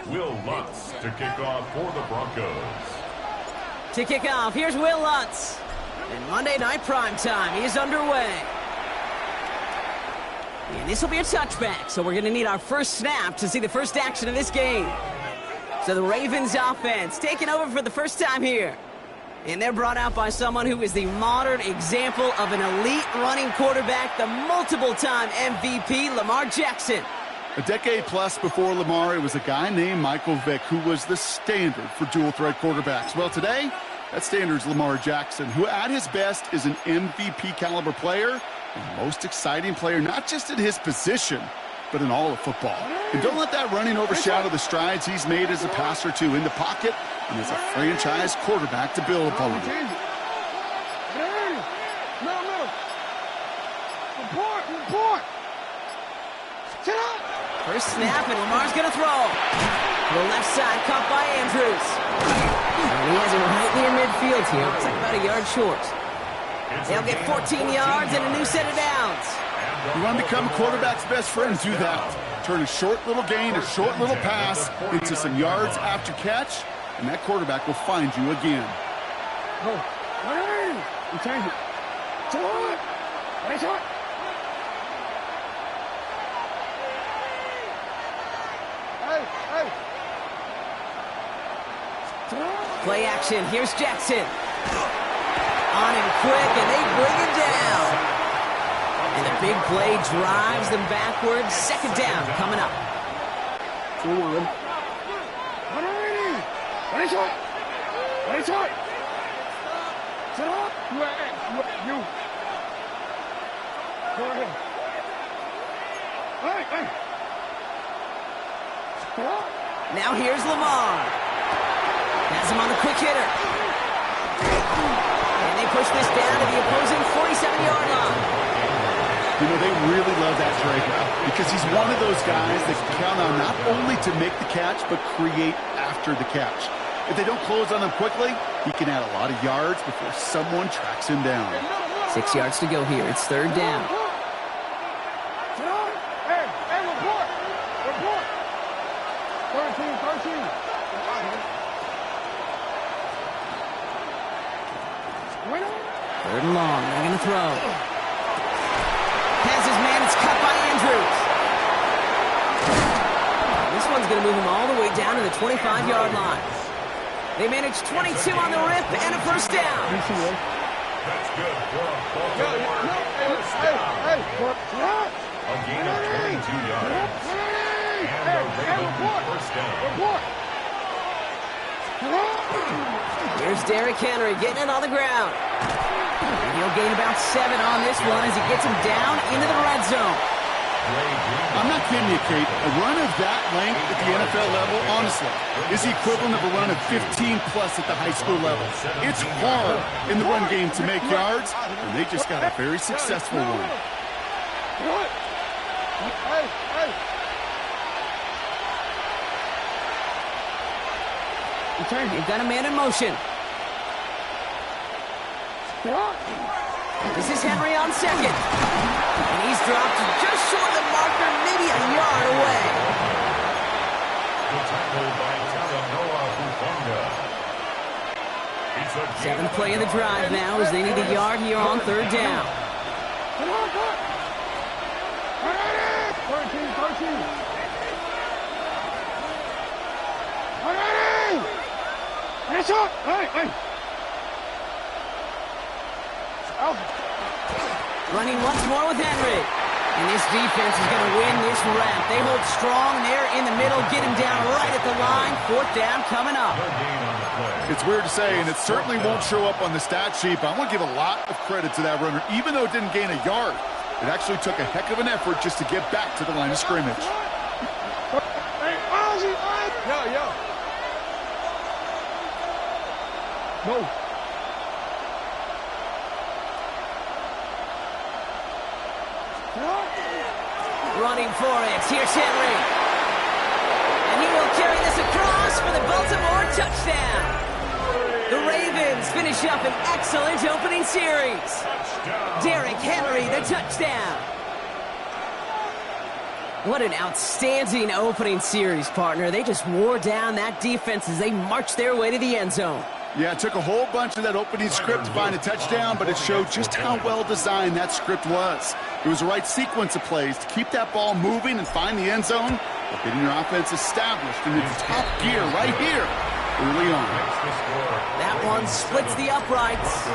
Will Lutz to kick off for the Broncos. To kick off, here's Will Lutz. And Monday Night Primetime is underway. And this will be a touchback, so we're going to need our first snap to see the first action of this game. So the Ravens offense taking over for the first time here. And they're brought out by someone who is the modern example of an elite running quarterback, the multiple-time MVP, Lamar Jackson. A decade plus before Lamar, it was a guy named Michael Vick who was the standard for dual-threat quarterbacks. Well, today, that standard is Lamar Jackson, who at his best is an MVP-caliber player and most exciting player, not just in his position, but in all of football. And don't let that running overshadow the strides he's made as a passer, too, in the pocket and as a franchise quarterback to build upon. First snap, and Lamar's going to throw. To the left side, caught by Andrews. And he has it right near midfield here. It's like about a yard short. They'll get 14 yards and a new set of downs. You want to become a quarterback's best friend, do that. Turn a short little gain, a short little pass into some yards after catch, and that quarterback will find you again. Play action. Here's Jackson. On him quick, and they bring him down. And the big play drives them backwards. Second down coming up. Now here's Lamar. Has him on the quick hitter. And they push this down to the opposing 47-yard line. You know, they really love that drag route because he's one of those guys that can count on not only to make the catch, but create after the catch. If they don't close on him quickly, he can add a lot of yards before someone tracks him down. 6 yards to go here. It's third down. Third and long. They're going to throw. Has his man. It's cut by Andrews. This one's going to move him all the way down to the 25-yard line. They manage 22 on the rip and a first down. That's good for a Baltimore first down. A gain of 22 yards. And the Ravens first down. Here's Derrick Henry getting it on the ground. And he'll gain about 7 on this one as he gets him down into the red zone. I'm not kidding you, Kate. A run of that length at the NFL level, honestly, is the equivalent of a run of 15-plus at the high school level. It's hard in the run game to make yards, and they just got a very successful one. You've got a man in motion. This is Henry on second. And he's dropped just short of the marker, maybe a yard away. The tackle by Talanoa Hufanga. Seventh play of the drive now as they need a yard here on third down. Running once more with Henry. And this defense is going to win this round. They hold strong there in the middle, get him down right at the line. Fourth down coming up. It's weird to say, and it certainly won't show up on the stat sheet, but I want to give a lot of credit to that runner. Even though it didn't gain a yard, it actually took a heck of an effort just to get back to the line of scrimmage. No. Running for it. Here's Henry. And he will carry this across for the Baltimore touchdown. The Ravens finish up an excellent opening series. Derrick Henry, the touchdown. What an outstanding opening series, partner. They just wore down that defense as they marched their way to the end zone. Yeah, it took a whole bunch of that opening script to find a touchdown, but it showed just how well designed that script was. It was the right sequence of plays to keep that ball moving and find the end zone, but getting your offense established in its top gear right here early on. That one splits the uprights,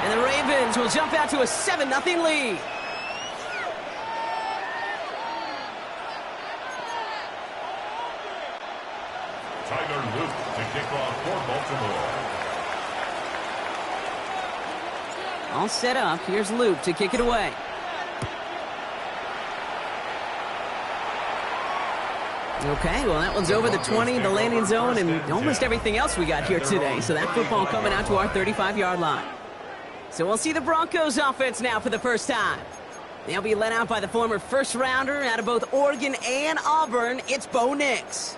and the Ravens will jump out to a 7-0 lead. To kick off for Baltimore. All set up. Here's Luke to kick it away. Okay, well, that one's over the 20, the landing zone, and almost everything else we got here today. So that football coming out to our 35-yard line. So we'll see the Broncos offense now for the first time. They'll be led out by the former first-rounder out of both Oregon and Auburn. It's Bo Nix.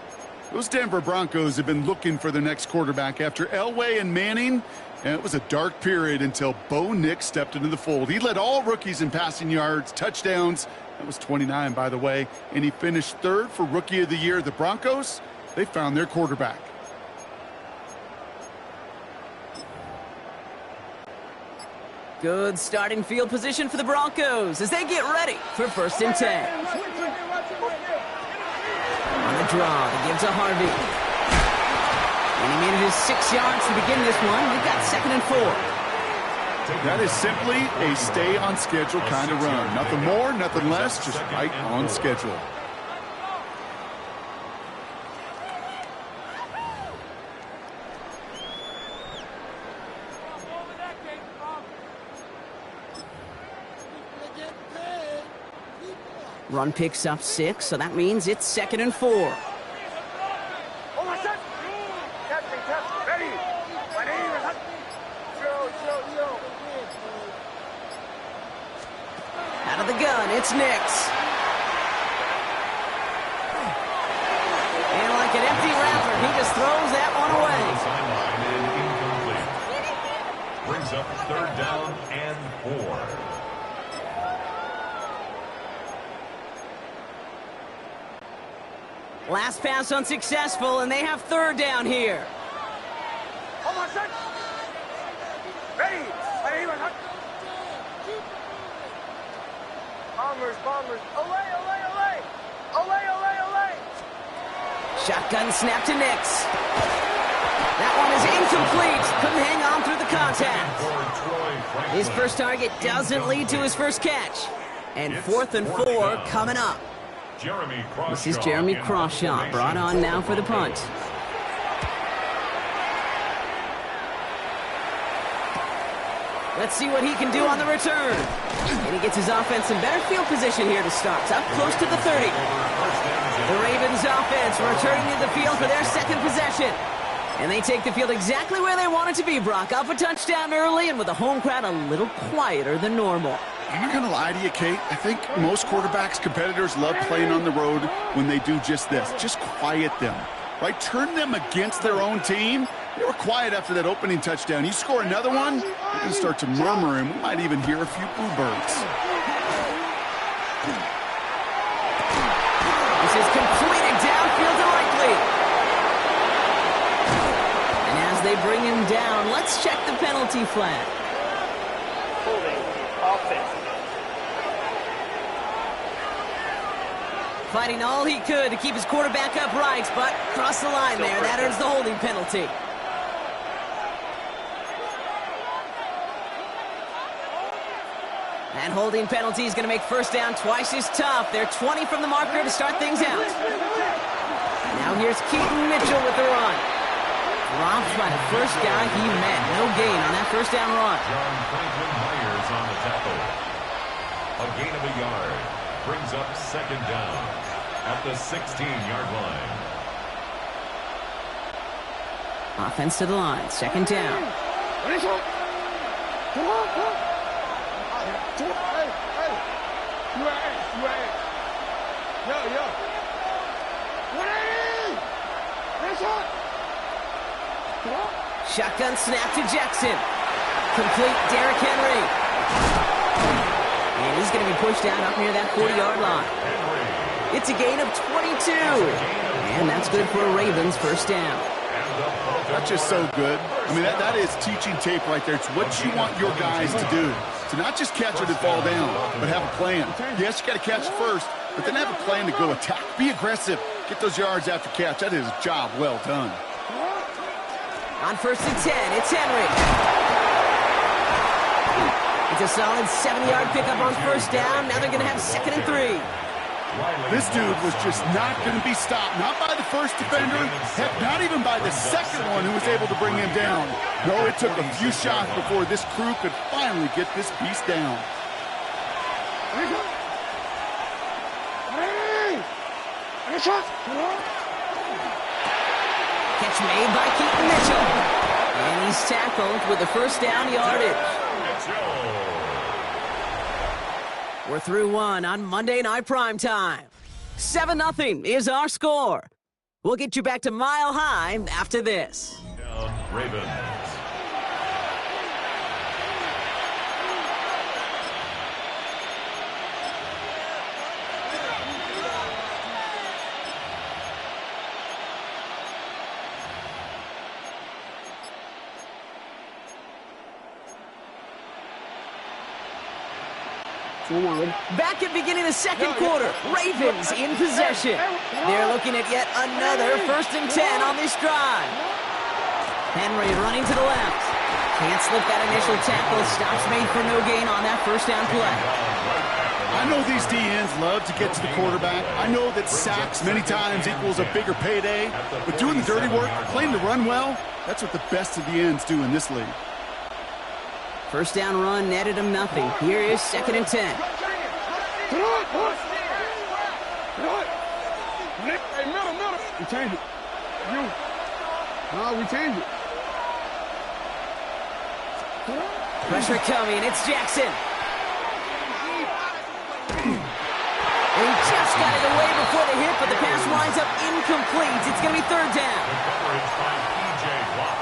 Those Denver Broncos have been looking for their next quarterback after Elway and Manning, and it was a dark period until Bo Nix stepped into the fold. He led all rookies in passing yards, touchdowns. That was 29, by the way, and he finished third for Rookie of the Year. The Broncos, they found their quarterback. Good starting field position for the Broncos as they get ready for 1st and 10. On the draw, he gives to Harvey. And he made it his 6 yards to begin this one. We've got 2nd and 4. That is simply a stay-on-schedule kind of run. Nothing more, nothing less, just right on schedule. Run picks up 6, so that means it's 2nd and 4. Out of the gun, it's Nix. And like an empty wrapper, he just throws that one away. Brings up 3rd down and 4. Last pass unsuccessful, and they have 3rd down here. Bombers. Olay. Shotgun snap to Nix. That one is incomplete. Couldn't hang on through the contact. His first target doesn't lead to his first catch. And 4th and 4 coming up. This is Jeremy Crawshaw, brought on now for the punt. Let's see what he can do on the return. And he gets his offense in better field position here to start. It's up close to the 30. The Ravens offense returning to the field for their 2nd possession. And they take the field exactly where they want it to be, Brock. Up a touchdown early and with the home crowd a little quieter than normal. I'm not going to lie to you, Kate. I think most quarterbacks, competitors love playing on the road when they do just this. Just quiet them, right? Turn them against their own team. They were quiet after that opening touchdown. You score another one, they're going to start to murmur, and we might even hear a few bluebirds. This is completed downfield to Likely. And as they bring him down, let's check the penalty flag. Holding offense. Fighting all he could to keep his quarterback upright, but crossed the line there. That earns the holding penalty. And holding penalty is going to make 1st down twice as tough. They're 20 from the marker to start things out. Now here's Keaton Mitchell with the run. Dropped by the first guy he met. No gain on that 1st down run. John Franklin Myers on the tackle. A gain of a yard. Brings up 2nd down at the 16-yard line. Offense to the line. 2nd down. Shotgun snap to Jackson. Complete Derrick Henry. And he's going to be pushed down up near that 40-yard line. It's a gain of 22. And that's good for a Ravens first down. That's just so good. I mean, that is teaching tape right there. It's what you want your guys to do. To not just catch it and fall down, but have a plan. Yes, you got to catch it first, but then have a plan to go attack. Be aggressive. Get those yards after catch. That is a job well done. On 1st and 10, it's Henry. It's a solid 7-yard pickup on first down. Now they're going to have 2nd and 3. This dude was just not going to be stopped. Not by the first defender. Heck, not even by the second one who was able to bring him down. No, it took a few shots before this crew could finally get this beast down. Catch made by Keaton Mitchell. And he's tackled with the first down yardage. We're through one on Monday Night Primetime. 7-0 is our score. We'll get you back to Mile High after this. Ravens. Back at beginning of the second quarter, Ravens in possession. They're looking at yet another 1st and 10 on this drive. Henry running to the left. Can't slip that initial tackle. Stops made for no gain on that first down play. I know these DNs love to get to the quarterback. I know that sacks many times equals a bigger payday. But doing the dirty work, playing to run well, that's what the best of the ends do in this league. First down run netted him nothing. Here is 2nd and 10. Hey, middle. We change it. No, we change it. Pressure coming. It's Jackson. And he just got it away before the hit, but the pass winds up incomplete. It's going to be 3rd down. Coverage by P.J. Watt.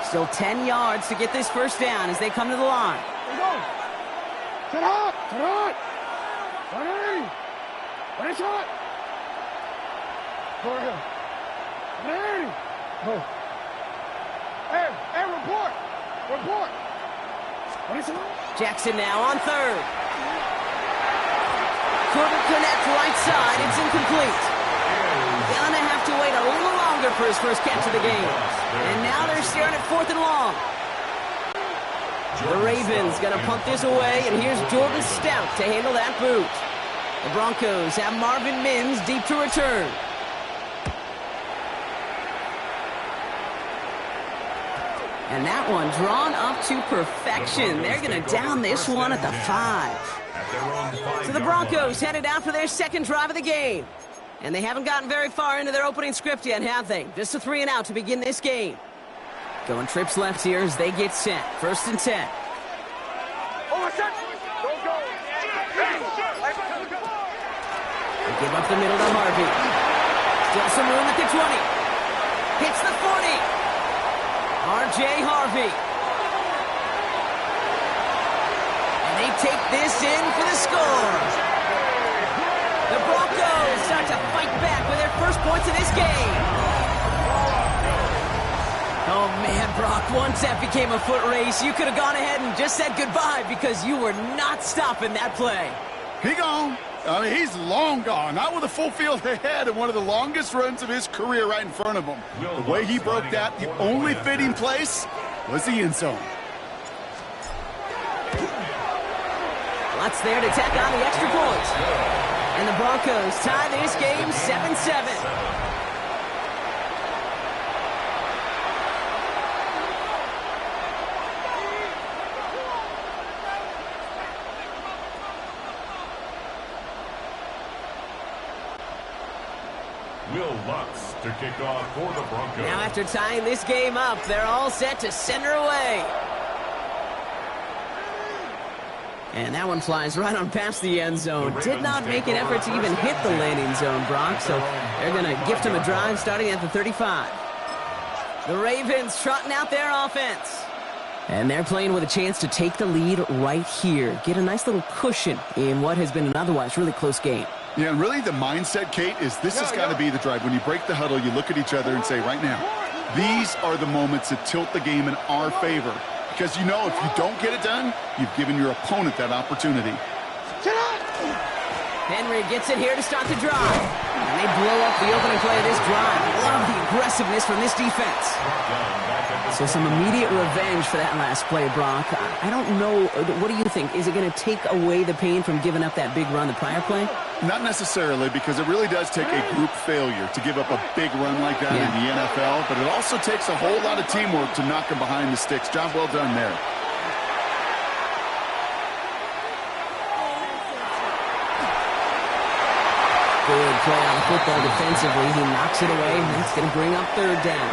Still 10 yards to get this first down as they come to the line. Sit up! Ready! Ready, shot! Go ahead. Ready! Go. Hey, report! Ready, shot! Jackson now on 3rd. Couldn't connect right side. It's incomplete. Gonna have to wait a little longer for his first catch of the game. And now they're staring at 4th and long. The Ravens gonna punt this away, and here's Jordan Stout to handle that boot. The Broncos have Marvin Mims deep to return. And that one drawn up to perfection. They're gonna down this one at the 5. So the Broncos headed out for their 2nd drive of the game. And they haven't gotten very far into their opening script yet, have they? Just a 3 and out to begin this game. Going trips left here as they get set. 1st and 10. They give up the middle to Harvey. Still some room at the 20. Hits the 40. R.J. Harvey. And they take this in for the score. The Broncos start to fight back with their first points of this game. Oh, man, Brock, once that became a foot race, you could have gone ahead and just said goodbye because you were not stopping that play. He gone. I mean, he's long gone. Not with a full field ahead and one of the longest runs of his career right in front of him. The way he broke that, the only fitting place was the end zone. Lutz there to tack on the extra point. And the Broncos tie this game 7-7. Will Lutz to kick off for the Broncos. Now after tying this game up, they're all set to send her away. And that one flies right on past the end zone. Did not make an effort to even hit the landing zone, Brock. So they're going to gift him a drive starting at the 35. The Ravens trotting out their offense. And they're playing with a chance to take the lead right here. Get a nice little cushion in what has been an otherwise really close game. Yeah, and really the mindset, Kate, is this has got to be the drive. When you break the huddle, you look at each other and say, right now, these are the moments that tilt the game in our favor. Because you know if you don't get it done, you've given your opponent that opportunity. Henry gets it here to start the drive. And they blow up the opening play of this drive. Love the aggressiveness from this defense. So some immediate revenge for that last play, Brock. I don't know. What do you think? Is it going to take away the pain from giving up that big run the prior play? Not necessarily, because it really does take a group failure to give up a big run like that in the NFL. But it also takes a whole lot of teamwork to knock them behind the sticks. Job well done there. Good play on the football defensively. He knocks it away, and it's going to bring up third down.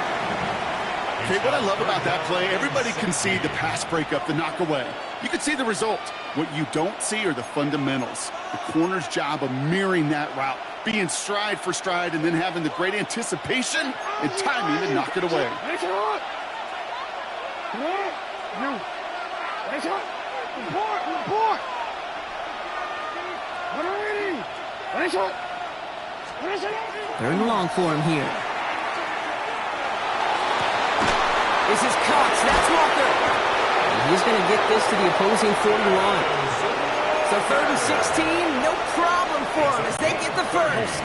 Okay, what I love about that play, everybody can see the pass breakup, the knock away. You can see the result. What you don't see are the fundamentals. The corner's job of mirroring that route, being stride for stride, and then having the great anticipation and timing to knock it away. Third and long for him here. This is Cox. That's Walker. And he's going to get this to the opposing 41. So third and 16, no problem for him as they get the first.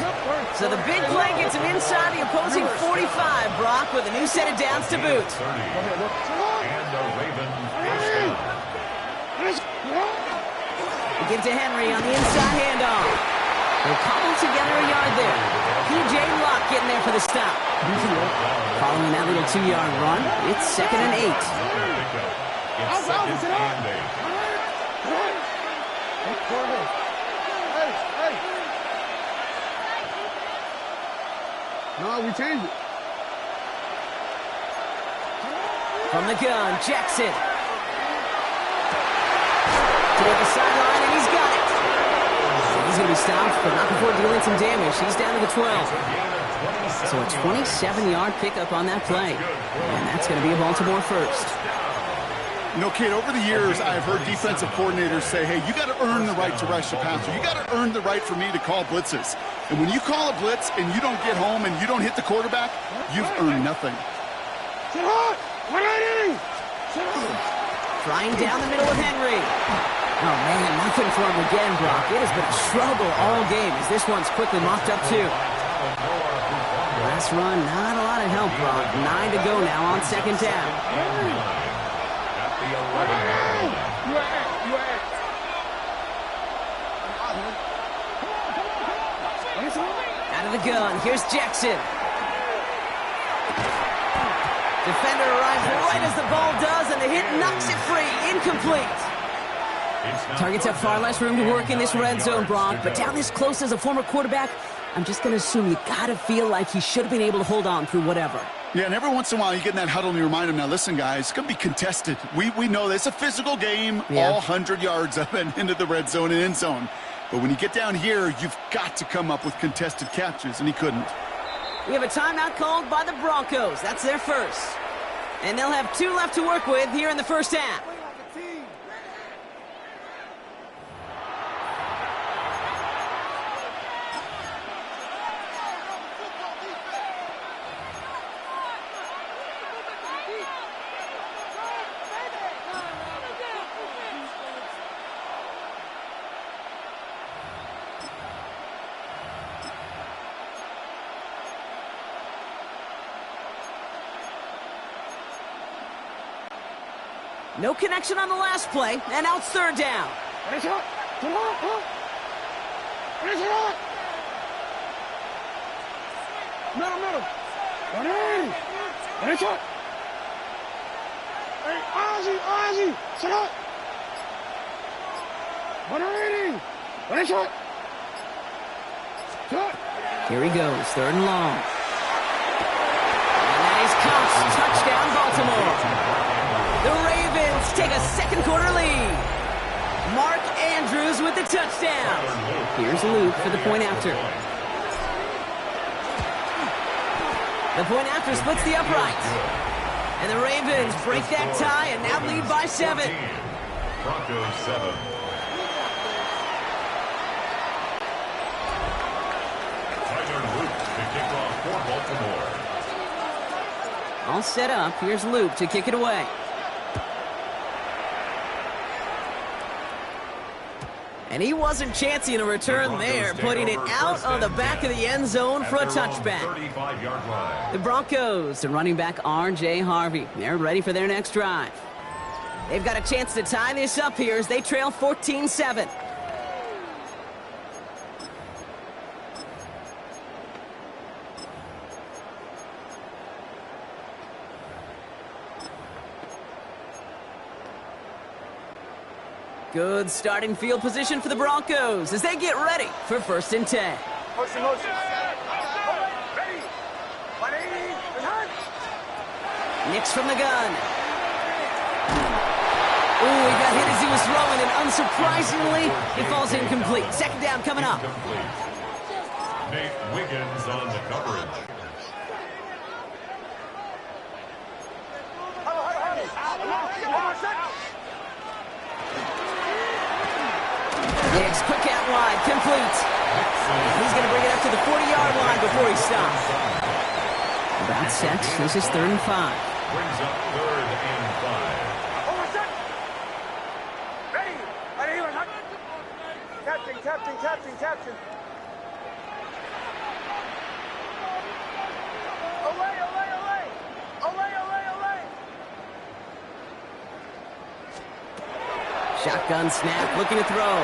So the big play gets him inside the opposing 45, Brock, with a new set of downs to boot. And the Ravens first down. They give to Henry on the inside handoff. They'll cobble together a yard there. P.J. Locke getting there for the stop. Following that little 2-yard run, it's 2nd and 8. It's 2nd and 8. No, we changed it. From the gun, Jackson. To the sideline, and he's got it. He's going to be stopped, but not before dealing some damage. He's down to the 12. So a 27-yard pickup on that play. And that's going to be a Baltimore first. You know, Kate, over the years, I've heard defensive coordinators say, hey, you got to earn the right to rush the passer. You got to earn the right for me to call blitzes. And when you call a blitz and you don't get home and you don't hit the quarterback, you've earned nothing. Flying down the middle of Henry. Oh, man, nothing for him again, Brock. It has been a struggle all game as this one's quickly mopped up, too. Last run, not a lot of help, Brock. 9 to go now on 2nd down. At the 11. Out of the gun, here's Jackson. Defender arrives right as the ball does, and the hit knocks it free. Incomplete. Targets have far less room to work in this red zone, Brock, but down this close as a former quarterback, I'm just going to assume you got to feel like he should have been able to hold on through whatever. Yeah, and every once in a while you get in that huddle and you remind him, now listen, guys, it's going to be contested. We know this. It's a physical game, all 100 yards up and into the red zone and end zone. But when you get down here, you've got to come up with contested catches, and he couldn't. We have a timeout called by the Broncos. That's their first. And they'll have 2 left to work with here in the first half. No connection on the last play, and now it's 3rd down. Middle. Hey, Ozzy, sit up. Here he goes, 3rd and long. And that is Cox, touchdown Baltimore. The Ravens take a 2nd quarter lead. Mark Andrews with the touchdown. Here's Luke for the point after. The point after splits the uprights. And the Ravens break that tie and now lead by 7. 14. Broncos 7. Tyler Luke to kick off for Baltimore. All set up. Here's Luke to kick it away. And he wasn't chancing a return there, putting it out on the back of the end zone for a touchback. 35-yard line. The Broncos and running back R.J. Harvey. They're ready for their next drive. They've got a chance to tie this up here as they trail 14-7. Good starting field position for the Broncos as they get ready for 1st and 10. Motion. Ready. 180. Return. Nix from the gun. Ooh, he got hit as he was throwing, and unsurprisingly, it falls incomplete. 2nd down coming up. Incomplete. Nate Wiggins on the coverage. Diggs, quick out wide, complete. He's going to bring it up to the 40-yard line before he stops. About set. This is 3rd and 5. Brings up 3rd and 5. Ready. Captain. Olay. Shotgun snap, looking to throw.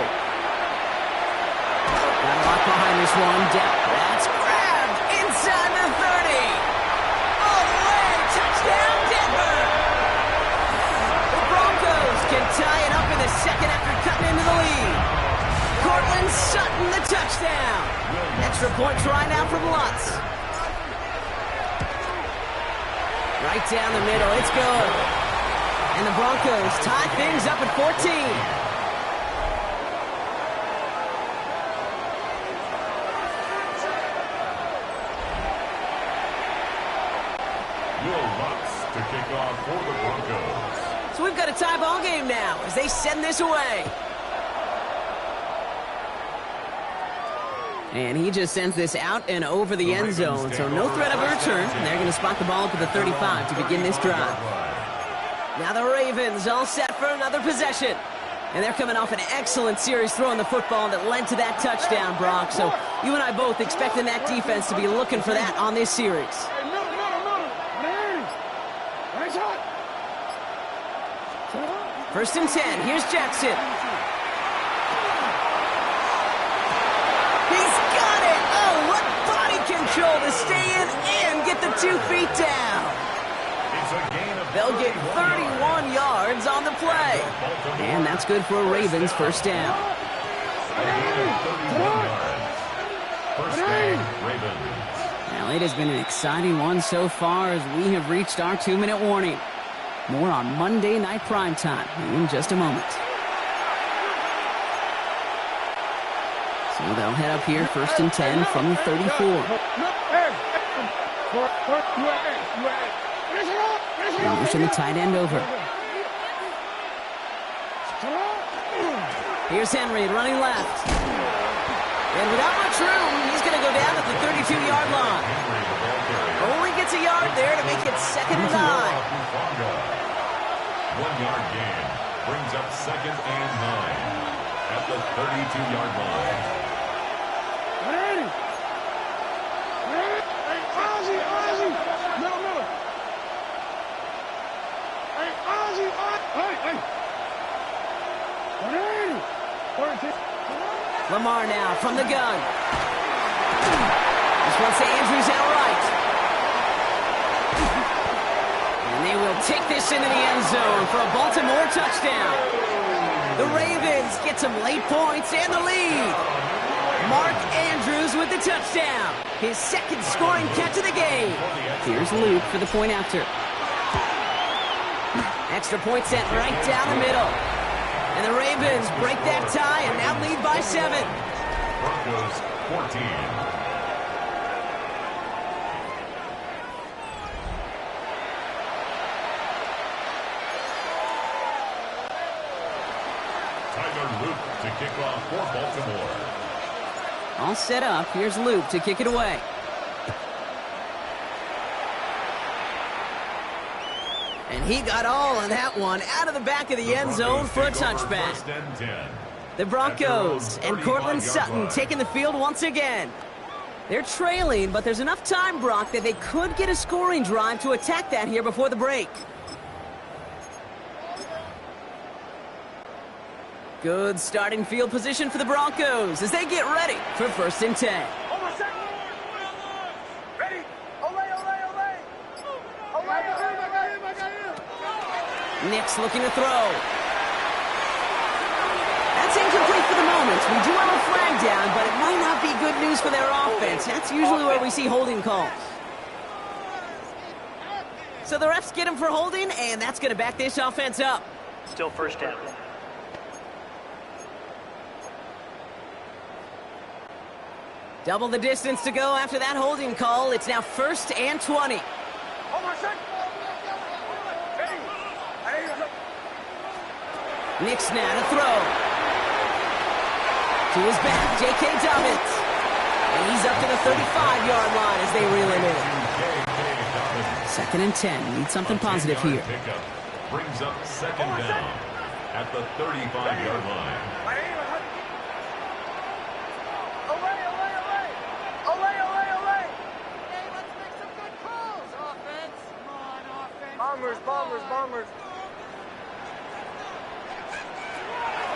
Got a lot behind this one. That's grabbed inside the 30. All the way, touchdown Denver. The Broncos can tie it up in the 2nd after cutting into the lead. Cortland Sutton, the touchdown. Extra point try now from Lutz. Right down the middle, it's good. And the Broncos tie things up at 14. To kick off for the Broncos. So we've got a tie ball game now as they send this away. And he just sends this out and over the end zone, so no threat of a return. They're going to spot the ball up at the 35 to begin this drive. Now the Ravens all set for another possession. And they're coming off an excellent series throwing the football that led to that touchdown, Brock. So you and I both expecting that defense to be looking for that on this series. 1st and 10. Here's Jackson. He's got it. Oh, what body control to stay in and get the 2 feet down. They'll get 31 yards on the play. And that's good for a Ravens 1st down. First down, Ravens. Now, it has been an exciting one so far as we have reached our 2-minute warning. More on Monday Night Primetime in just a moment. So they'll head up here 1st and 10 from the 34. Motion the tight end over. Here's Henry running left. And without much room, he's going to go down at the 32-yard line. Only gets a yard there to make it 2nd and 9. 1-yard gain brings up 2nd and 9 at the 32-yard line. Ozzy. Middle. Hey, Ozzy. Hey. Lamar now from the gun. This one's to Andrews outright. And they will take this into the end zone for a Baltimore touchdown. The Ravens get some late points and the lead. Mark Andrews with the touchdown. His 2nd scoring catch of the game. Here's Luke for the point after. Extra point set right down the middle. And the Ravens break that tie and now lead by 7. Broncos 14. to kick off for Baltimore. All set up. Here's Luke to kick it away. And he got all of that one out of the back of the end zone for a touchback. The Broncos and Cortland Sutton taking the field once again. They're trailing, but there's enough time, Brock, that they could get a scoring drive to attack that here before the break. Good starting field position for the Broncos as they get ready for 1st and 10. Hold on a second. Ready? Olay, olay, olay. Olay, olay, olay. Nick's looking to throw. That's incomplete for the moment. We do have a flag down, but it might not be good news for their offense. That's usually where we see holding calls. So the refs get him for holding, and that's going to back this offense up. Still 1st down. Double the distance to go after that holding call. It's now 1st and 20. Hold on a second. Ready? Nick's now to throw. To his back, J.K. Dobbins. And he's up to the 35-yard line as they reel him in. 2nd and 10. Need something positive here. Brings up 2nd down at the 35-yard line. Bombers.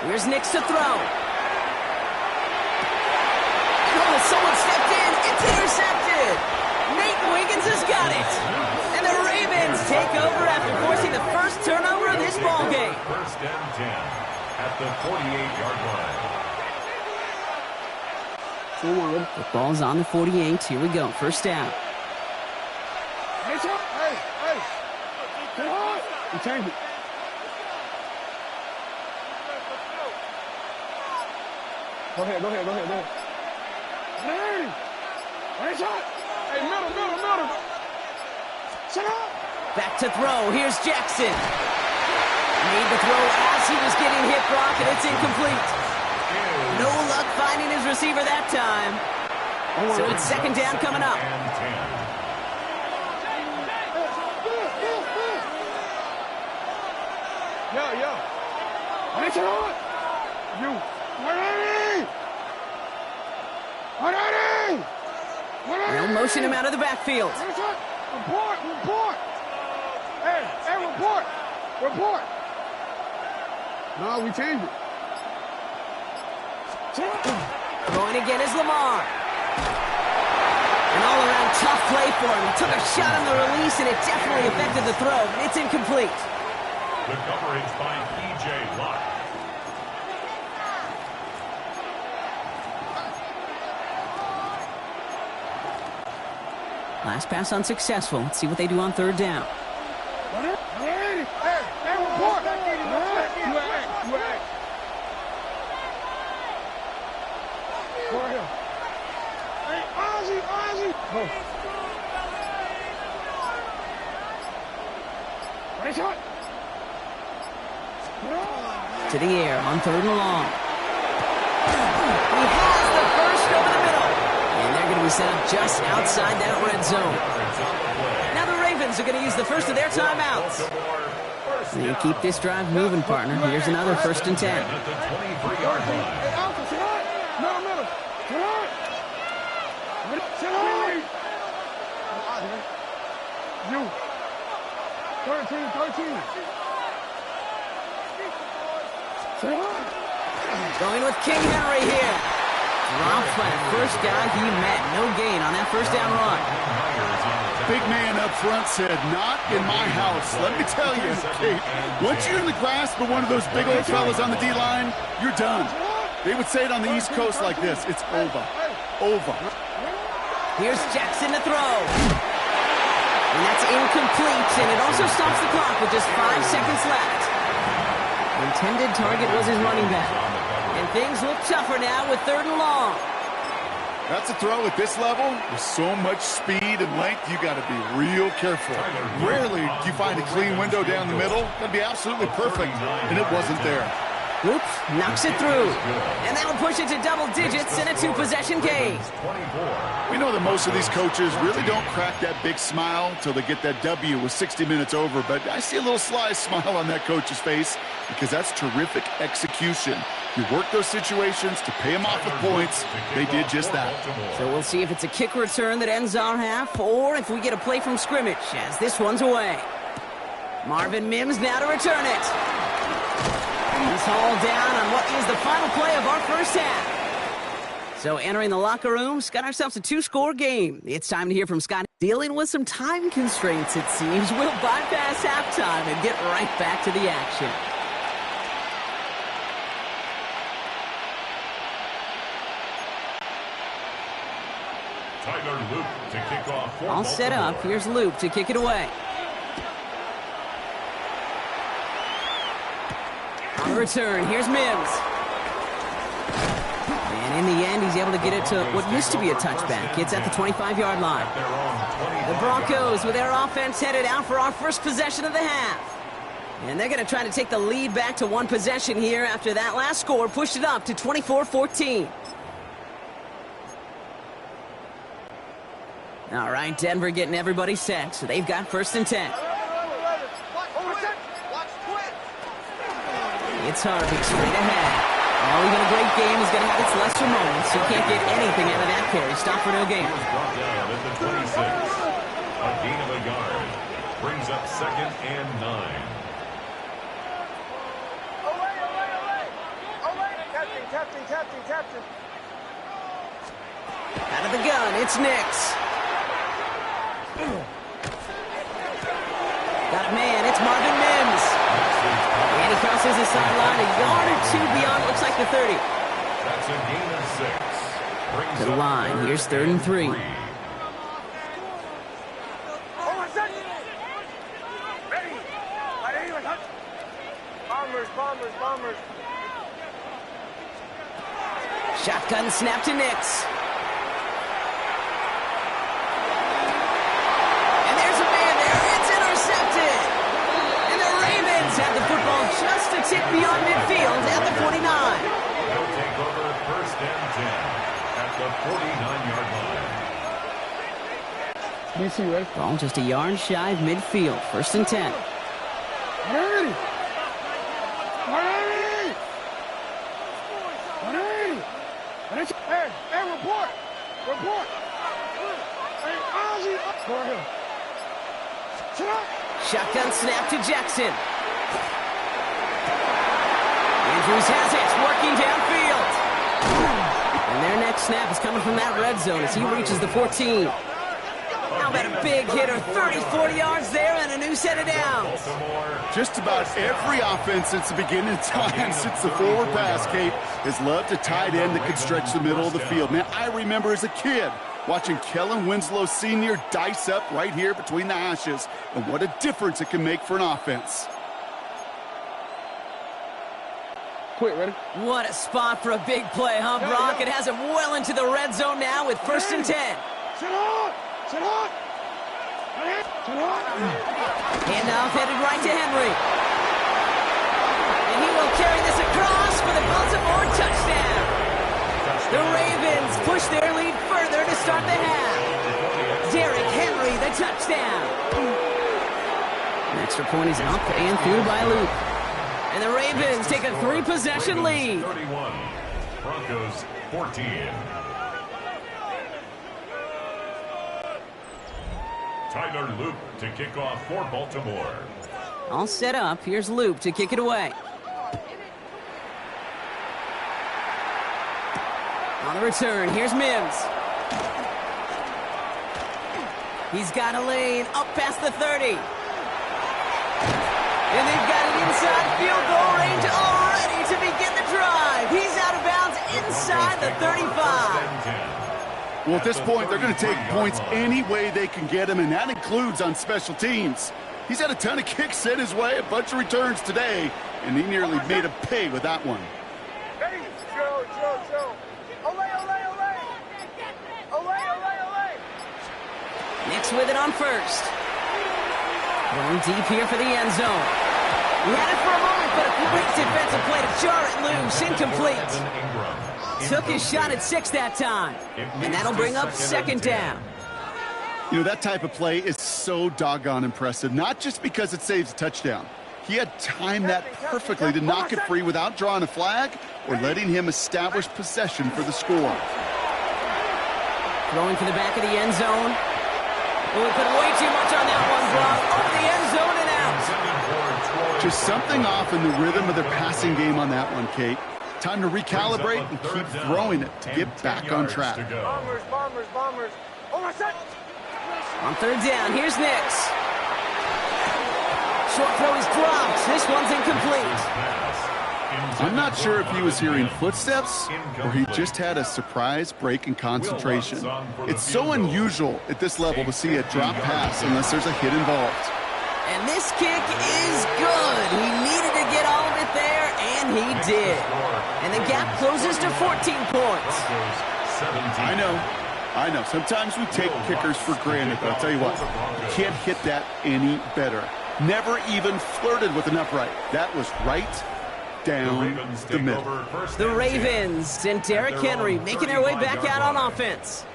Here's Nix to throw. Oh, someone stepped in. It's intercepted. Nate Wiggins has got it. And the Ravens take over after forcing the first turnover of this ball game. 1st and 10 at the 48-yard line. The ball's on the 48. Here we go. 1st down. Hey. You change it. Go ahead. Hey! Hey, shot! Hey, middle. Shut up! Back to throw. Here's Jackson. Made the throw as he was getting hit, Brock, and it's incomplete. No luck finding his receiver that time. So it's 2nd down coming up. Yo. Hey, shot! You. They'll motion him out of the backfield. Report. Hey, report. No, we changed it. Throwing again is Lamar. An all-around tough play for him. He took a shot on the release, and it definitely affected the throw. It's incomplete. The coverage by P.J. Locke. Last pass unsuccessful. Let's see what they do on 3rd down. Hey, report. Go ahead. Hey, Ozzy. Go. Ready, shot. To the air on 3rd and long. He has the first over the middle. And they're going to be set up just outside that red zone. Now the Ravens are going to use the first of their timeouts. They keep this drive moving, partner. Here's another 1st and 10. Hey, Alpha, sit on. Middle. Sit on. You. 13. Sit on. Going with King Henry here. Drops by the first guy he met. No gain on that 1st down run. Big man up front said, not in my house. Let me tell you, Kate, once you're in the grasp of one of those big old fellas on the D-line, you're done. They would say it on the East Coast like this. It's over. Here's Jackson to throw. And that's incomplete, and it also stops the clock with just 5 seconds left. The intended target was his running back. And things look tougher now with 3rd and long. That's a throw at this level. With so much speed and length, you got to be real careful. Rarely do you find a clean window down the middle. That'd be absolutely perfect, and it wasn't there. Oops, knocks it through. And that'll push it to double digits in a two-possession game. We know that most of these coaches really don't crack that big smile until they get that W with 60 minutes over, but I see a little sly smile on that coach's face because that's terrific execution. You work those situations to pay them off with points. They did just that. So we'll see if it's a kick return that ends our half or if we get a play from scrimmage as this one's away. Marvin Mims now to return it. He's hauled down on what is the final play of our first half. So entering the locker room, got ourselves a two-score game. It's time to hear from Scott. Dealing with some time constraints, it seems. We'll bypass halftime and get right back to the action. Tyler Luke to kick off for All set up. Here's Luke to kick it away. On the return, here's Mims. And in the end, he's able to get it to what used to be a touchback. It's at the 25-yard line. The Broncos with their offense headed out for our first possession of the half. And they're going to try to take the lead back to one possession here after that last score pushed it up to 24-14. All right, Denver getting everybody set, so they've got 1st and 10. It's Harvick straight ahead. Oh, even a great game is going to have its lesser moments. You can't get anything out of that carry. Stop for no gain. Brought down at the 26. A gain of a yard. Brings up 2nd and 9. Captain. Out of the gun, it's Nix. Got a man, it's Marvin Mims. And he crosses the sideline a yard or two beyond, looks like the 30. That's a gain of 6. To the line, here's 3rd and 3. Bombers. Shotgun snap to Nix. And there's a man there. It's intercepted. And the Ravens have the football just a tick beyond midfield at the 49. They'll take over 1st and 10 at the 49-yard line. DC, ready? Ball just a yard shy of midfield. 1st and 10. Ready! Hey, report! Hey, Ozzy, go ahead. Sit up! Shotgun snap to Jackson. Andrews has it, working downfield. And their next snap is coming from that red zone as he reaches the 14. How about a big hitter, 30, 40 yards there and a new set of downs. Just about every offense since the beginning of time, since the forward pass, Kate, has loved a tight end that could stretch the middle of the field. Man, I remember as a kid watching Kellen Winslow Sr. dice up right here between the hashes, and what a difference it can make for an offense. Quick, ready? What a spot for a big play, huh, Brock? It has him well into the red zone now with 1st and 10. Sit up! Handoff headed right to Henry. And he will carry this across for the Baltimore touchdown. The Ravens push their lead further to start the half. Derrick Henry, the touchdown. An extra point is up and through by Luke. And the Ravens take a 3-possession lead. 31, Broncos 14. Tyler Luke to kick off for Baltimore. All set up. Here's Luke to kick it away. On the return, here's Mims. He's got a lane up past the 30. And they've got it inside field goal range already to begin the drive. He's out of bounds inside the 35. Well, at this point, they're going to take points any way they can get them, and that includes on special teams. He's had a ton of kicks sent his way, a bunch of returns today, and he nearly made a pay with that one. Ready? Joe. Ole. Nix with it on 1st. Going deep here for the end zone. He had it for a moment but a great defensive play to jar it loose. Incomplete. Took his shot at 6 that time. And that'll bring up second down. You know, that type of play is so doggone impressive, not just because it saves a touchdown. He had timed that perfectly to knock it free without drawing a flag or letting him establish possession for the score. Throwing for the back of the end zone. Oh, he put way too much on that one, Brock. Over the end zone and out. Just something off in the rhythm of their passing game on that one, Kate. Time to recalibrate and keep throwing it to get back on track. Bombers, bombers, bombers. Oh, my set. On third down, here's Nix. Short throw is dropped. This one's incomplete. I'm not sure if he was hearing footsteps or he just had a surprise break in concentration. It's so unusual at this level to see a drop pass unless there's a hit involved. And this kick is good. He needed to get all of it there, and he did. And the gap closes to 14 points. I know. Sometimes we take kickers for granted, but I'll tell you what, you can't hit that any better. Never even flirted with an upright. That was right down the middle. The Ravens and Derrick Henry making their way back out on offense.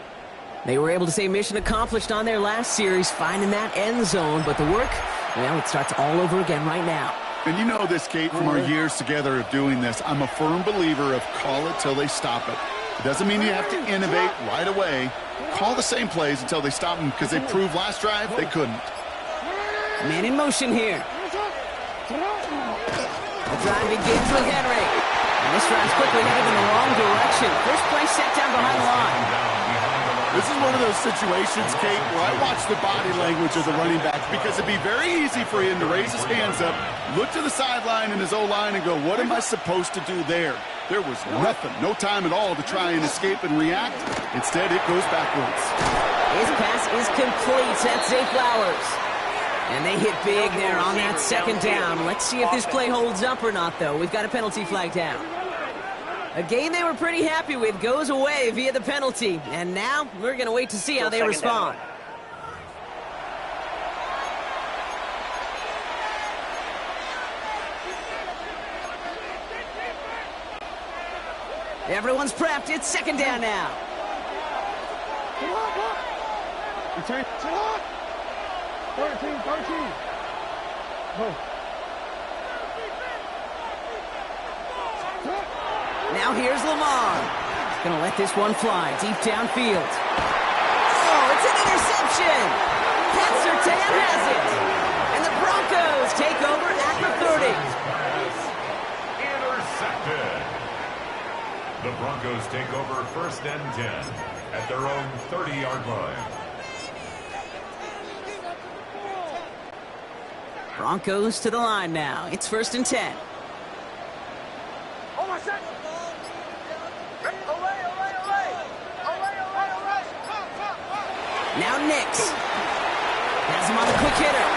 They were able to say mission accomplished on their last series, finding that end zone, but the work, well, it starts all over again right now. And you know this, Kate, from our years together of doing this, I'm a firm believer of call it till they stop it. It doesn't mean you have to innovate right away. Call the same plays until they stop them because they proved last drive they couldn't. Man in motion here. The drive begins with Henry. And this drive's quickly headed in the wrong direction. First play set down behind the line. This is one of those situations, Kate, where I watch the body language of the running back because it'd be very easy for him to raise his hands up, look to the sideline in his O-line and go, what am I supposed to do there? There was nothing, no time at all to try and escape and react. Instead, it goes backwards. His pass is complete. That's Zay Flowers. And they hit big there on that second down. Let's see if this play holds up or not, though. We've got a penalty flag down. A game they were pretty happy with goes away via the penalty. And now we're going to wait to see how they respond. Everyone's prepped. It's second down now. Return. 13. Oh. Now here's Lamar. He's going to let this one fly deep downfield. Oh, it's an interception. Pat Surtain has it. And the Broncos take over at the 30. Intercepted. The Broncos take over 1st and 10 at their own 30-yard line. Broncos to the line now. It's 1st and 10. Oh, my set. Now Nix. Has him on a quick hitter.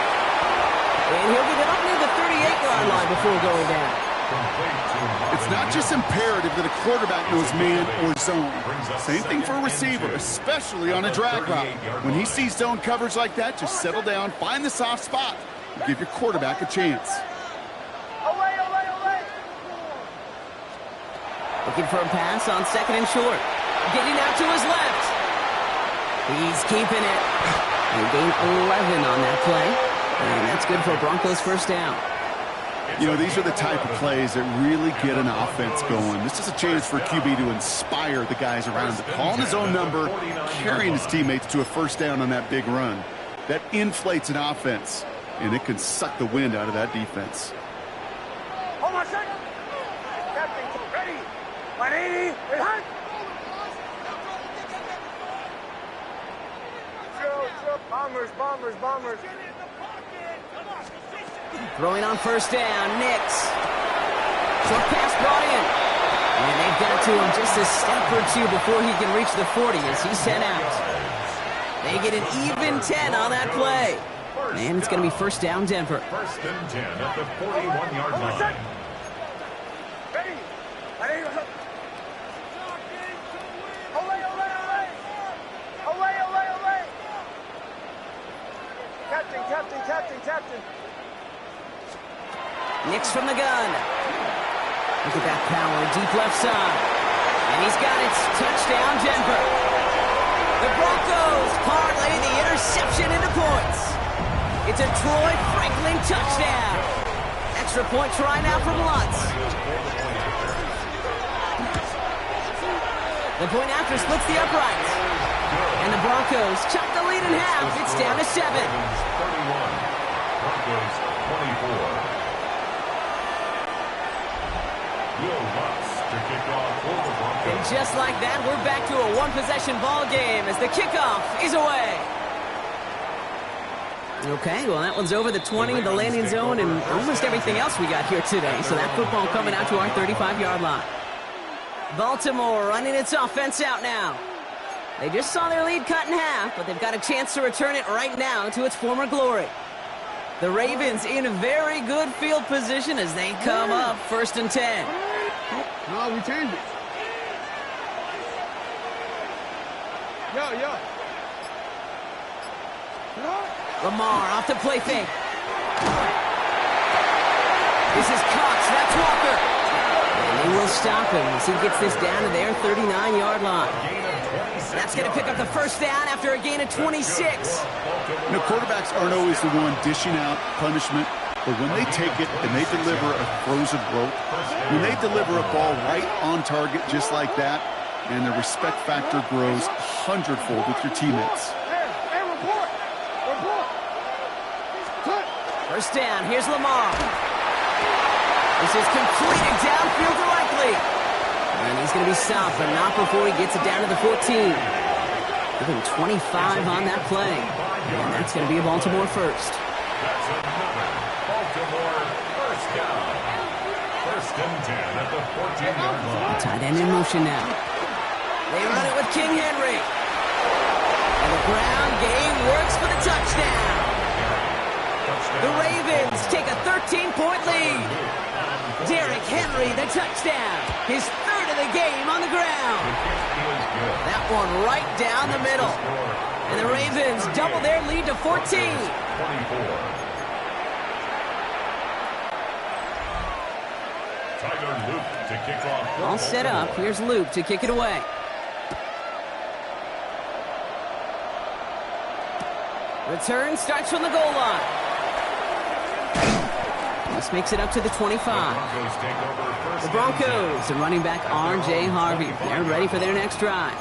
And he'll get it up near the 38-yard line before going down. It's not just imperative that a quarterback knows man or zone. Same thing for a receiver, especially on a drag route. When he sees zone coverage like that, just settle down, find the soft spot, and give your quarterback a chance. Looking for a pass on 2nd and short. Getting out to his left. He's keeping it. They gain 11 on that play. And that's good for Broncos' first down. You know, these are the type of plays that really get an offense going. This is a chance for QB to inspire the guys around him. Calling his own number, carrying his teammates to a first down on that big run. That inflates an offense, and it can suck the wind out of that defense. Hold on a second. Captain, ready. 180. Behind. Bombers. Throwing on first down, Nix. Short pass brought in. And they've got to him just a step or two before he can reach the 40 as he's sent out. They get an even 10 on that play. And it's going to be first down, Denver. 1st and 10 at the 41-yard line. Ready. Captain. Nix from the gun. Look at that power, deep left side. And he's got it. Touchdown, Denver. The Broncos parlay the interception into points. It's a Troy Franklin touchdown. Extra point try now from Lutz. The point after splits the uprights. And the Broncos chop the lead in half. It's down to 7. 31. Broncos 24. Will Lutz to kick off for the Broncos. And just like that, we're back to a one-possession ball game as the kickoff is away. Okay, well, that one's over the 20, the landing zone, and almost everything else we got here today. So that football coming out to our 35-yard line. Baltimore running its offense out now. They just saw their lead cut in half, but they've got a chance to return it right now to its former glory. The Ravens in very good field position as they come up 1st and 10. No, we changed it. Yo. Lamar off the play fake. This is Cox. That's Walker. And they will stop him as he gets this down to their 39-yard line. That's going to pick up the first down after a gain of 26. You know, quarterbacks aren't always the one dishing out punishment, but when they take it and they deliver a frozen rope, when they deliver a ball right on target just like that, and the respect factor grows 100-fold with your teammates. Report. First down, here's Lamar. This is completed downfield to Likely. And he's going to be stopped, but not before he gets it down to the 14. Give him 25 on that play. And that's going to be a Baltimore first. That's another Baltimore first down. 1st and 10 at the 14-yard line. Tight end in motion now. They run it with King Henry. And the ground game works for the touchdown. The Ravens take a 13-point lead. Derrick Henry, the touchdown. His 3rd of the game on the ground. That one right down the middle. And the Ravens double their lead to 14. 24. Tyler Luke to kick off. All set up. Here's Luke to kick it away. Return starts from the goal line. This makes it up to the 25. The Broncos and running back R.J. Harvey. They're ready for their next drive.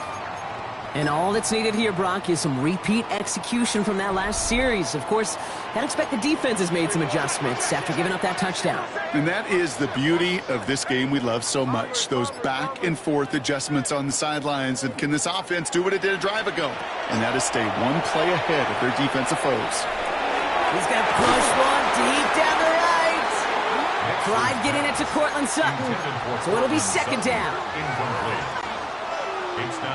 And all that's needed here, Brock, is some repeat execution from that last series. Of course, I'd expect the defense has made some adjustments after giving up that touchdown. And that is the beauty of this game we love so much. Those back and forth adjustments on the sidelines. And can this offense do what it did a drive ago? And that is stay one play ahead of their defensive foes. He's going to push one deep down the right. Clyde getting it to Cortland Sutton. So it'll be 2nd down.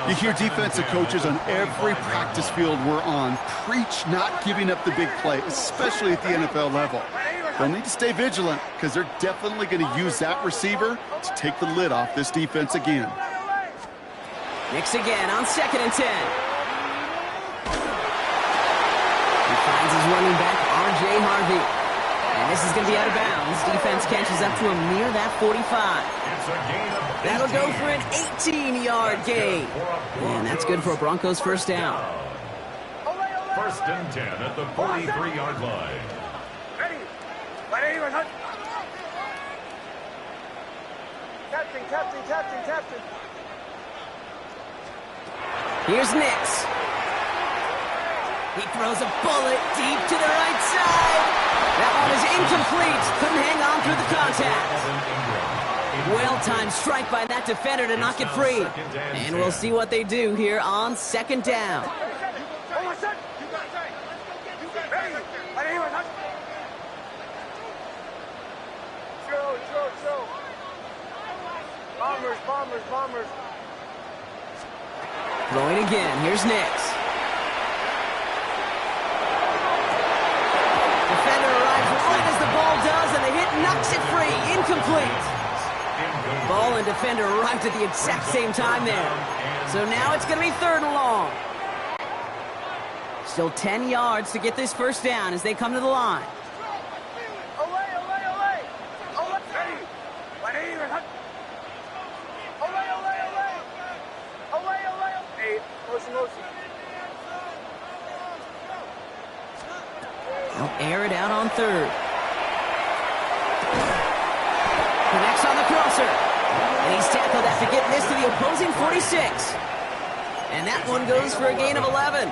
You hear defensive coaches on every practice field we're on preach not giving up the big play, especially at the NFL level. They'll need to stay vigilant because they're definitely going to use that receiver to take the lid off this defense again. Nix again on 2nd and 10. He finds his running back, R.J. Harvey. And this is going to be out of bounds. Defense catches up to him near that 45. That'll go for an 18-yard gain. And that's good for a Broncos first down. 1st and 10 at the 43-yard line. Ready. Captain. Here's Nix. He throws a bullet deep to the right side. That one is incomplete. Couldn't hang on through the contact. Well-timed strike by that defender to knock it free. And we'll see what they do here on 2nd down. Bombers. Throwing again. Here's Nix. Defender arrives right as the ball does, and the hit knocks it free. Incomplete. Ball and defender arrived at the exact same time there. So now it's going to be 3rd and long. Still 10 yards to get this first down as they come to the line. Motion, motion. They'll air it out on third. Connects on the crosser. And he's tackled after getting this to the opposing 46. And that one goes for a gain of 11.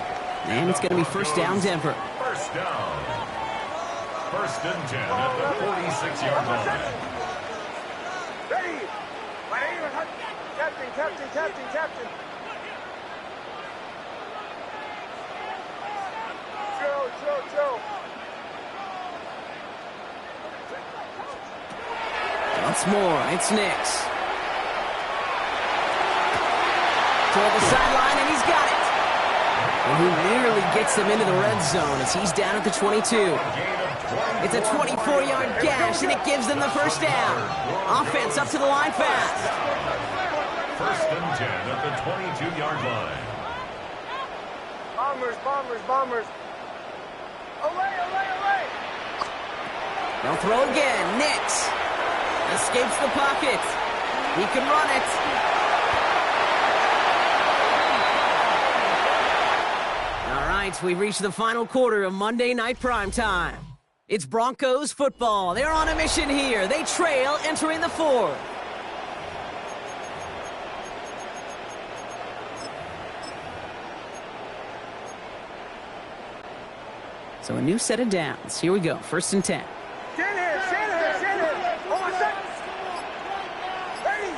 And it's going to be first down, Denver. First down. First and 10 at the 46-yard line. Ready. Captain, captain, captain, captain. Joe. Once more, it's Nix. Toward the sideline, and he's got it. And he nearly gets them into the red zone as he's down at the 22. It's a 24-yard gash, and it gives them the first down. Offense up to the line fast. First and 10 at the 22-yard line. Bombers. Olay. They'll throw again. Nix escapes the pocket. He can run it. All right, we've reached the final quarter of Monday Night Primetime. It's Broncos football. They're on a mission here. They trail entering the fourth. So a new set of downs. Here we go. First and 10. Shanahan. Hold on a second. Ready.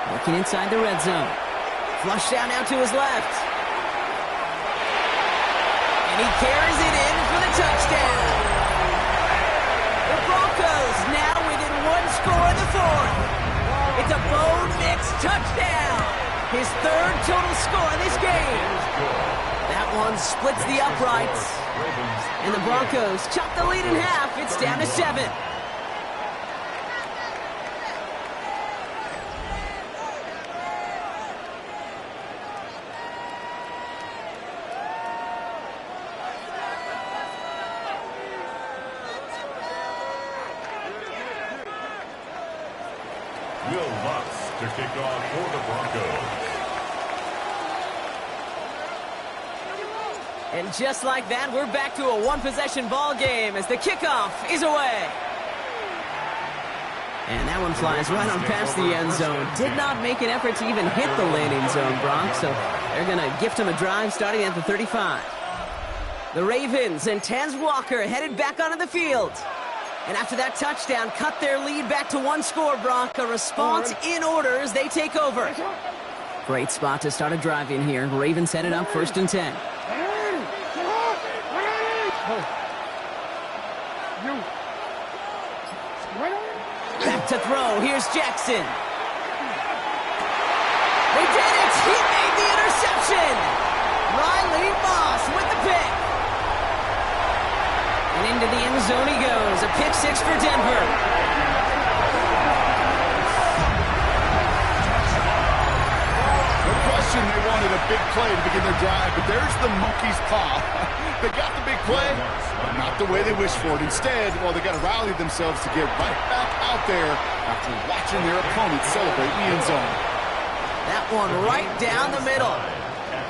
Looking inside the red zone. Flush down now to his left. And he carries it in for the touchdown. The Broncos now within one score in the fourth. It's a Bo Nix touchdown. His third total score in this game. That one splits the uprights. And the Broncos chop the lead in half. It's down to 7. Will Lutz to kick off for the Broncos. And just like that, we're back to a one-possession ball game as the kickoff is away. And that one flies right on past the end zone. Did not make an effort to even hit the landing zone, Brock, so they're going to gift him a drive starting at the 35. The Ravens and Tez Walker headed back onto the field. And after that touchdown, cut their lead back to one score, Brock. A response in order as they take over. Great spot to start a drive in here. Ravens headed up first and 10. Back to throw. Here's Jackson. They did it. He made the interception. Riley Moss with the pick. And into the end zone he goes. A pick six for Denver. No question they wanted a big play to begin their drive, but there's the monkey's paw. They got the big play, but not the way they wished for it. Instead, well, they got to rally themselves to get right back out there after watching their opponents celebrate in the end zone. That one right down the middle.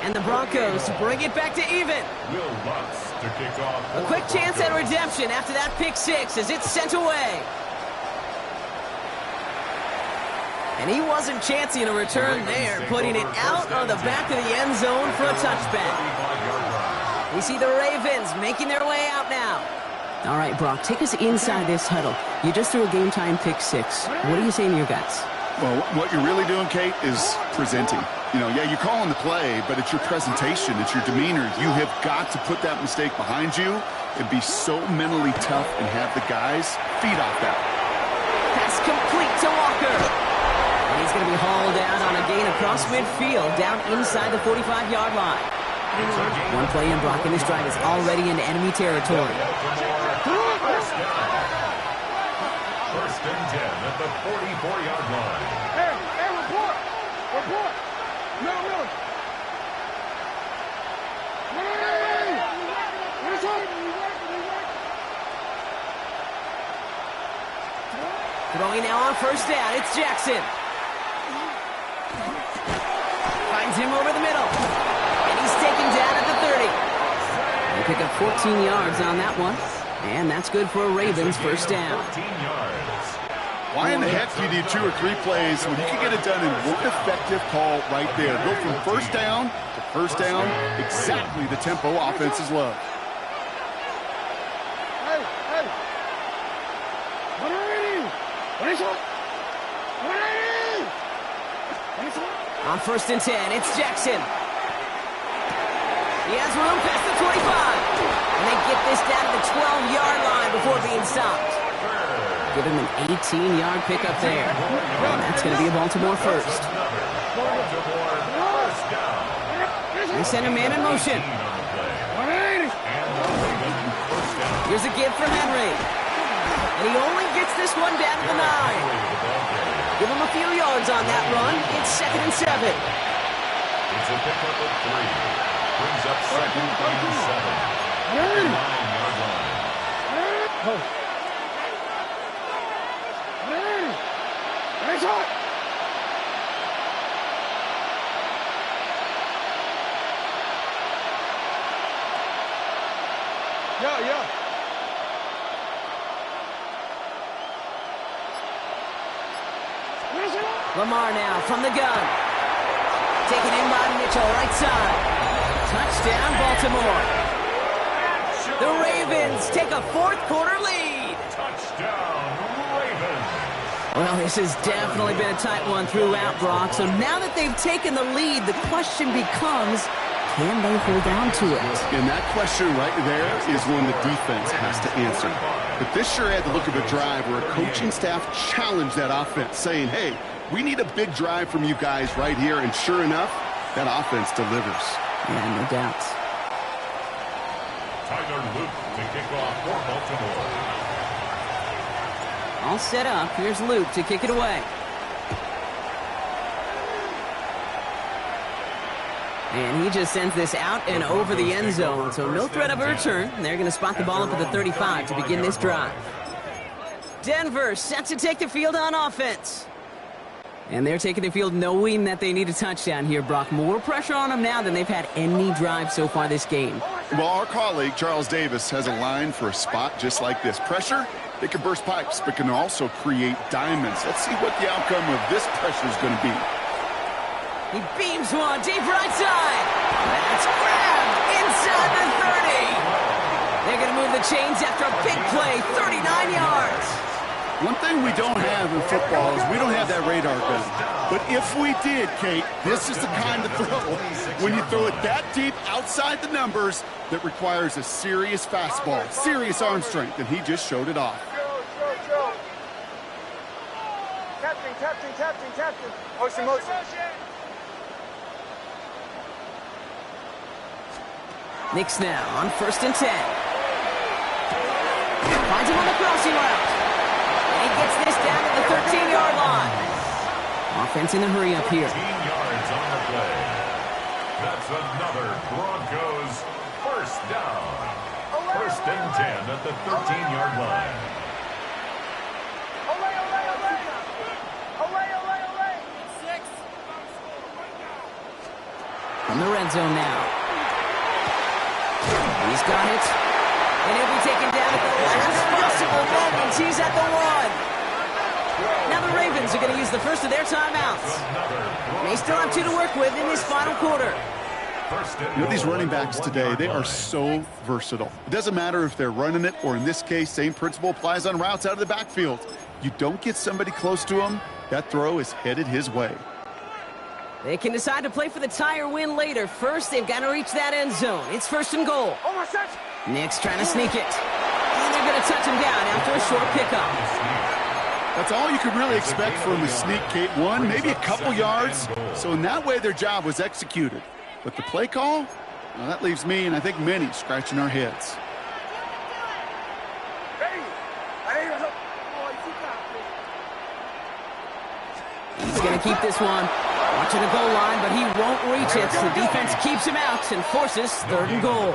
And the Broncos bring it back to even. Will Lutz to kick off. A quick chance at redemption after that pick six as it's sent away. And he wasn't chancing a return there, putting it out of the back of the end zone for a touchback. We see the Ravens making their way out now. All right, Brock, take us inside this huddle. You just threw a game-time pick six. What are you saying to your guys? Well, what you're really doing, Kate, is presenting. You know, yeah, you're calling the play, but it's your presentation, it's your demeanor. You have got to put that mistake behind you and be so mentally tough and have the guys feed off that. Pass complete to Walker. And he's going to be hauled out on a gain across midfield, down inside the 45-yard line. One play in, Brock, and this drive is already into enemy territory. First and 10 at the 44-yard line. Hey, report. No. Throwing now on first down, it's Jackson. him over the middle. And he's taken down at the 30. They pick up 14 yards on that one. And that's good for a Ravens first down. 13 yards. Why in the heck do you need 2 or 3 plays when you can get it done in one effective call right there? Go from first down to first down, exactly the tempo offenses love. Hey, hey. 180. 180. On first and 10, it's Jackson. He has room past the 25. And they get this down to the 12-yard line before being stopped. Give him an 18-yard pickup there. And that's going to be a Baltimore first. They send a man in motion. Here's a give from Henry. And he only gets this one down to the 9. Give him a few yards on that run. It's 2nd and 7. It's a pickup of 3. Brings up 2nd and 7. 9-yard line. Yeah. Lamar now from the gun. Taken in by Mitchell, right side. Touchdown, Baltimore. The Ravens take a fourth-quarter lead. Touchdown, Ravens. Well, this has definitely been a tight one throughout, Brock. So now that they've taken the lead, the question becomes, can they hold on to it? And that question right there is one the defense has to answer. But this sure had the look of a drive where a coaching staff challenged that offense, saying, hey, we need a big drive from you guys right here. And sure enough, that offense delivers. Yeah, no doubt. Tyler Luke to kick off for Baltimore. All set up. Here's Luke to kick it away. And he just sends this out and over the end zone. So no threat of a return. They're going to spot the ball up at the 35 to begin this drive. Denver set to take the field on offense. And they're taking the field knowing that they need a touchdown here, Brock. More pressure on them now than they've had any drive so far this game. Well, our colleague, Charles Davis, has a line for a spot just like this. Pressure, they can burst pipes, but can also create diamonds. Let's see what the outcome of this pressure is going to be. He beams one deep right side. That's grabbed inside the 30. They're going to move the chains after a big play, 39 yards. One thing we don't have in football is we don't have that radar gun. But if we did, Kate, this is the kind of throw, when you throw it that deep outside the numbers, that requires a serious fastball, serious arm strength, and he just showed it off. Go. Captain. Motion. Knicks now on first and 10. Finds him on the crossing route. And he gets this down to the 13-yard line. Offense in the hurry up here. 15 yards on the play. That's another Broncos first down. First and 10 at the 13-yard line. From the red zone now. He's got it. And he'll be taken down at the last possible moment. He's at the 1. Now the Ravens are going to use the first of their timeouts. They still have 2 to work with in this final quarter. You know, these running backs today, they are so versatile. It doesn't matter if they're running it, or in this case, same principle applies on routes out of the backfield. You don't get somebody close to him, that throw is headed his way. They can decide to play for the tie or win later. First, they've got to reach that end zone. It's first and goal. Knicks trying to sneak it. And they're going to touch him down after a short pickup. That's all you could really expect from the sneak, Kate. One, maybe a couple yards. So in that way, their job was executed. But the play call, well, that leaves me and I think many scratching our heads. He's going to keep this one. Watching the goal line, but he won't reach it. The defense keeps him out and forces third and goal.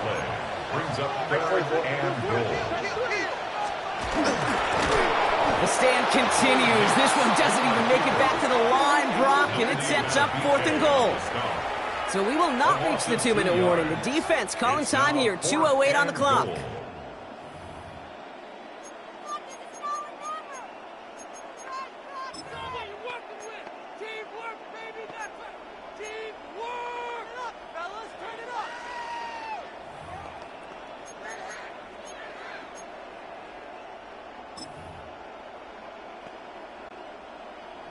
Brings up third and goal. The stand continues. This one doesn't even make it back to the line, Brock, and it sets up fourth and goal. So we will not reach the 2-minute warning. The defense calling time here, 2:08 on the clock.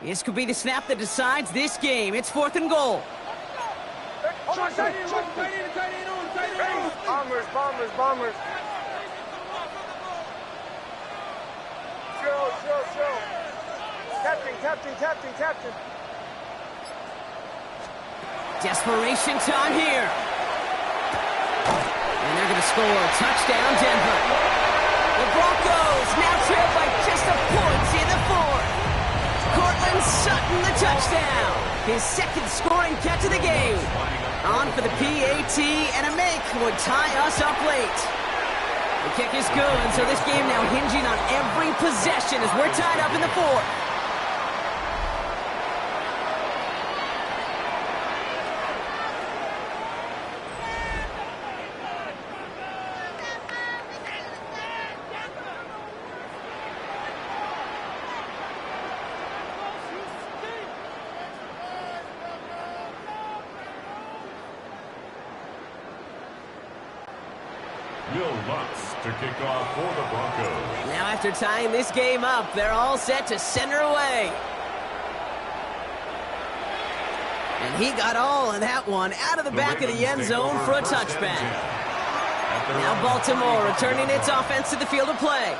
This could be the snap that decides this game. It's 4th and goal. Bombers. Chill. Captain. Desperation time here. And they're going to score. Touchdown, Denver. The Broncos now trail by just a point in the 4th. Cortland Sutton, the touchdown. His 2nd scoring catch of the game. On for the PAT, and a make would tie us up late. The kick is good, so this game now hinging on every possession as we're tied up in the 4th. To kick off for the Broncos. Now after tying this game up, they're all set to center away. And he got all of that one out of the back of the end zone for a touchback. Now Baltimore returning its offense to the field of play.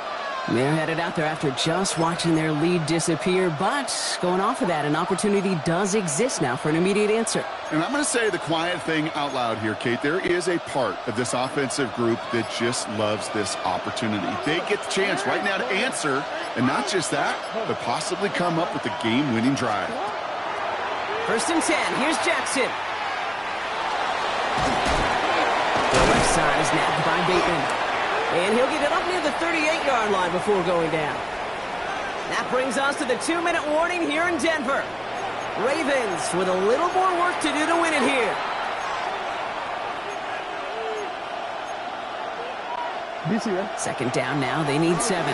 They're headed out there after just watching their lead disappear, but going off of that, an opportunity does exist now for an immediate answer. And I'm going to say the quiet thing out loud here, Kate. There is a part of this offensive group that just loves this opportunity. They get the chance right now to answer, and not just that, but possibly come up with a game-winning drive. 1st and 10. Here's Jackson. The left side is nabbed by Bateman. And he'll get it up near the 38-yard line before going down. That brings us to the 2-minute warning here in Denver. Ravens with a little more work to do to win it here. DC, 2nd down now. They need 7.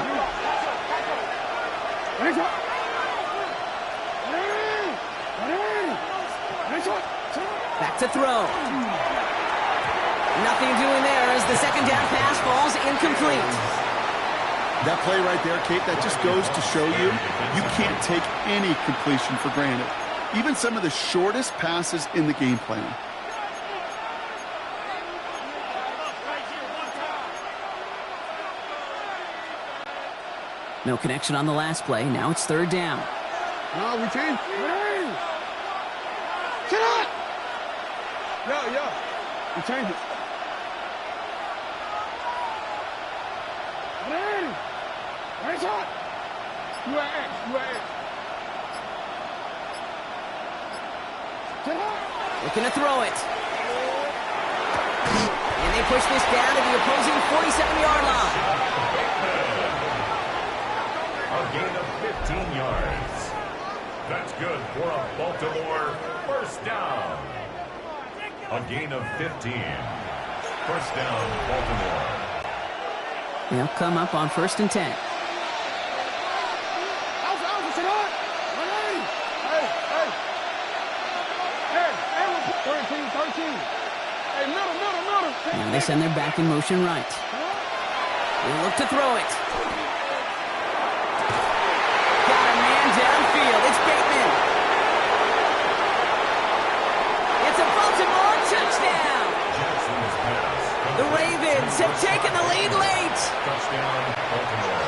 Back to throw. Nothing doing there as the 2nd down pass falls incomplete. That play right there, Kate, that just goes to show you can't take any completion for granted. Even some of the shortest passes in the game plan. No connection on the last play. Now it's 3rd down. No, we change. Get up! Yo. We change it. Right shot. You are X. Get up. Looking to throw it. And they push this down to the opposing 47-yard line. A gain of 15 yards. That's good for a Baltimore 1st down. A gain of 15. 1st down, Baltimore. They'll come up on 1st and 10. Now they send their back in motion right. They look to throw it. Got a man downfield. It's Bateman. It's a Baltimore touchdown. The Ravens have taken the lead late. Touchdown, Baltimore.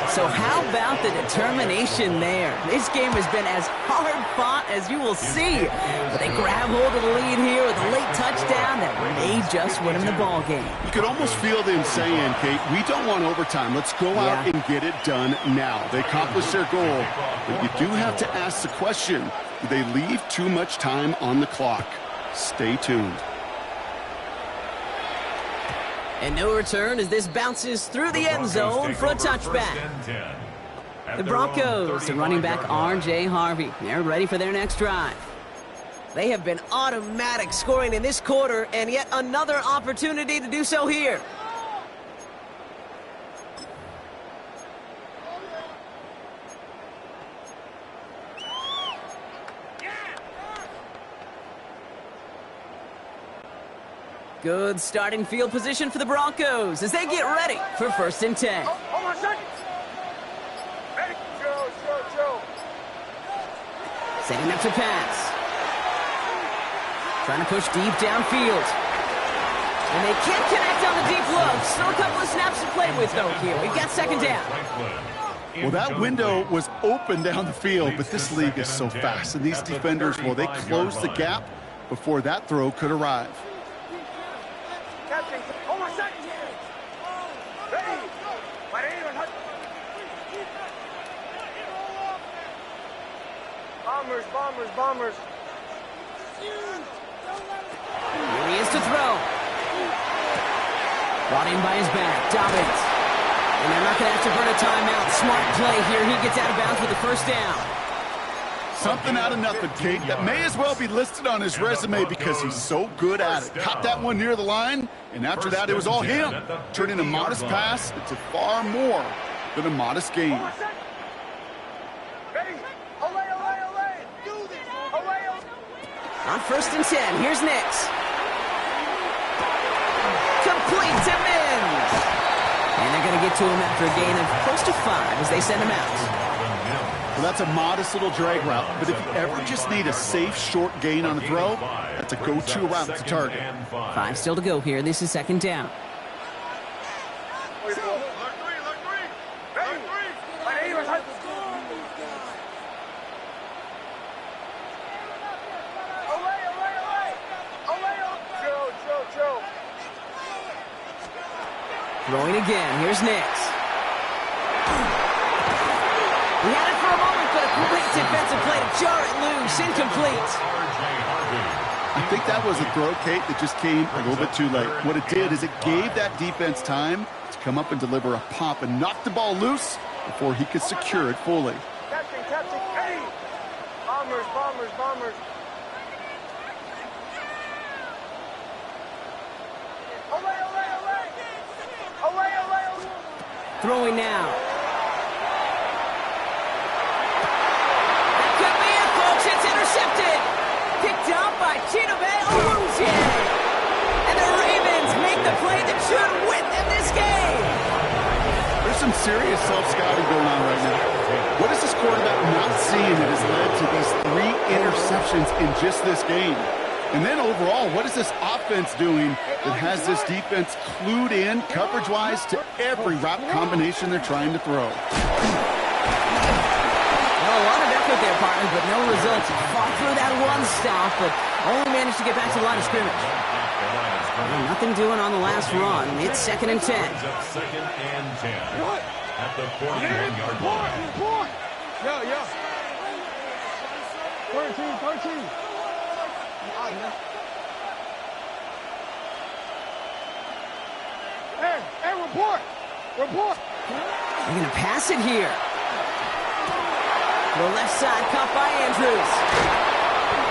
So how about the determination there? This game has been as hard fought as you will see. But they grab hold of the lead here with a late touchdown that may just win them the ball game. You could almost feel them saying, Kate, we don't want overtime. Let's go out and get it done now. They accomplished their goal, but you do have to ask the question, do they leave too much time on the clock? Stay tuned. And no return as this bounces through the end zone for a touchback. The Broncos, the running back R.J. Harvey. They're ready for their next drive. They have been automatic scoring in this quarter, and yet another opportunity to do so here. Good starting field position for the Broncos as they get ready for 1st and 10. Hold on a second. Ready? Joe. Setting up to pass. Trying to push deep downfield. And they can't connect on the deep look. Still a couple of snaps to play with, though, here. We've got 2nd down. Well, that window was open down the field, but this league is so fast. And these defenders, well, they closed the gap before that throw could arrive. Captain, hold on a second. Ready? Bombers. Here he is to throw. Brought in by his back, Dobbins. And they're not going to have to burn a timeout. Smart play here. He gets out of bounds with the 1st down. Something out of nothing, Kate. That may as well be listed on his resume because he's so good at it. Caught that one near the line, and after that, it was all him. Turning a modest pass into far more than a modest gain. Ready? Olay. Do this. Olay. On 1st and 10, here's Nix. Complete to Mims. And they're going to get to him after a gain of close to 5 as they send him out. Well, that's a modest little drag route, but if you ever just need a safe, short gain on a throw, that's a go-to route to target. 5 still to go here. This is 2nd down. Joe. Throwing again. Here's Nix. He had it for a moment, but a great defensive play to jar it loose. Incomplete. I think that was a throw, Kate, that just came a little bit too late. What it did is it gave that defense time to come up and deliver a pop and knock the ball loose before he could secure it fully. Captain, hey! Bombers. Olay. Throwing now. That could be it, folks. It's intercepted. Picked up by Chinobe Owuzie. And the Ravens make the play that should win them this game. There's some serious self-scouting going on right now. What is this quarterback not seeing that has led to these 3 interceptions in just this game? And then overall, what is this offense doing that has this defense clued in coverage-wise to every route combination they're trying to throw? Well, a lot of effort there, partner, but no results. Fought through that one stop, but only managed to get back to the line of scrimmage. Well, nothing doing on the last run. It's 2nd and 10. 2nd and 10 at the 41-yard line. Yeah. 13. Hey, report. They're going to pass it here. The left side caught by Andrews.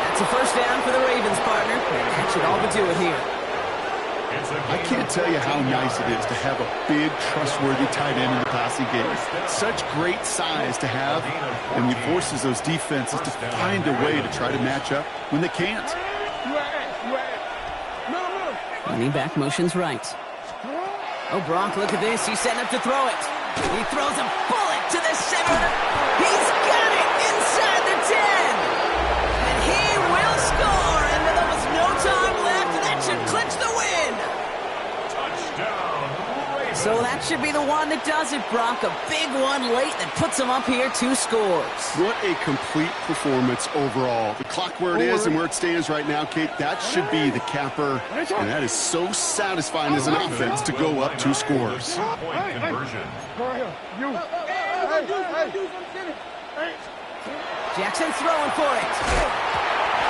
That's a 1st down for the Ravens, partner. And that should all but do it here. I can't tell you how nice it is to have a big, trustworthy tight end in the passing game. Such great size to have, and he forces those defenses to find a way to try to match up when they can't. Running back motions right. Oh, Brock, look at this. He's setting up to throw it. He throws a bullet to the center. He's got it inside the 10. And he will score. And there was no time left. And that should clinch the win. So that should be the one that does it, Brock. A big one late that puts him up here 2 scores. What a complete performance overall. The clock where it is and where it stands right now, Kate, that should be the capper. And that is so satisfying as an offense to go up 2 scores. Point conversion. Jackson throwing for it.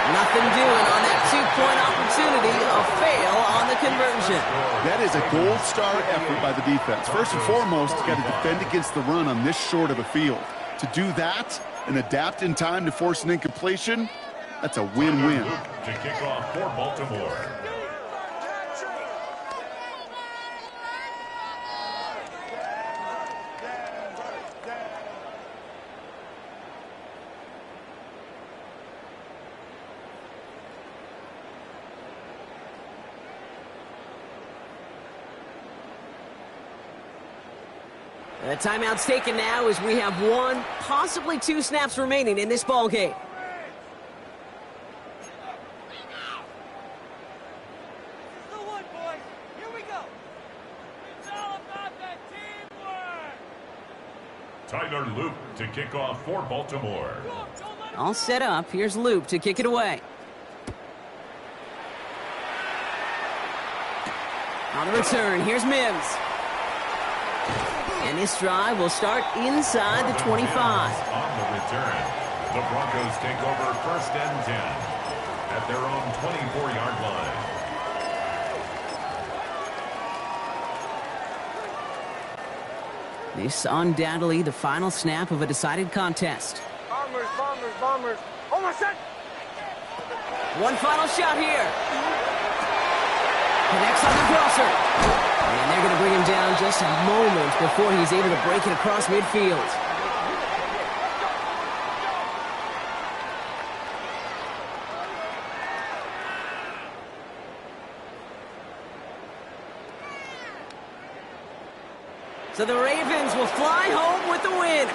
Nothing doing on that 2-point opportunity. A fail on the conversion. That is a gold star effort by the defense. First and foremost, you got to defend against the run on this short of a field. To do that and adapt in time to force an incompletion, That's a win-win. To kick off for Baltimore. The timeout's taken now as we have 1, possibly 2 snaps remaining in this ball game. Tyler Loop to kick off for Baltimore. All set up. Here's Loop to kick it away. On the return, here's Mims. And this drive will start inside the 25. On the return, the Broncos take over 1st and 10 at their own 24-yard line. This undoubtedly the final snap of a decided contest. Bombers, bombers, bombers. Almost set. One final shot here. Connects on the crosser. And they're going to bring him down just a moment before he's able to break it across midfield. So the Ravens will fly home with the win.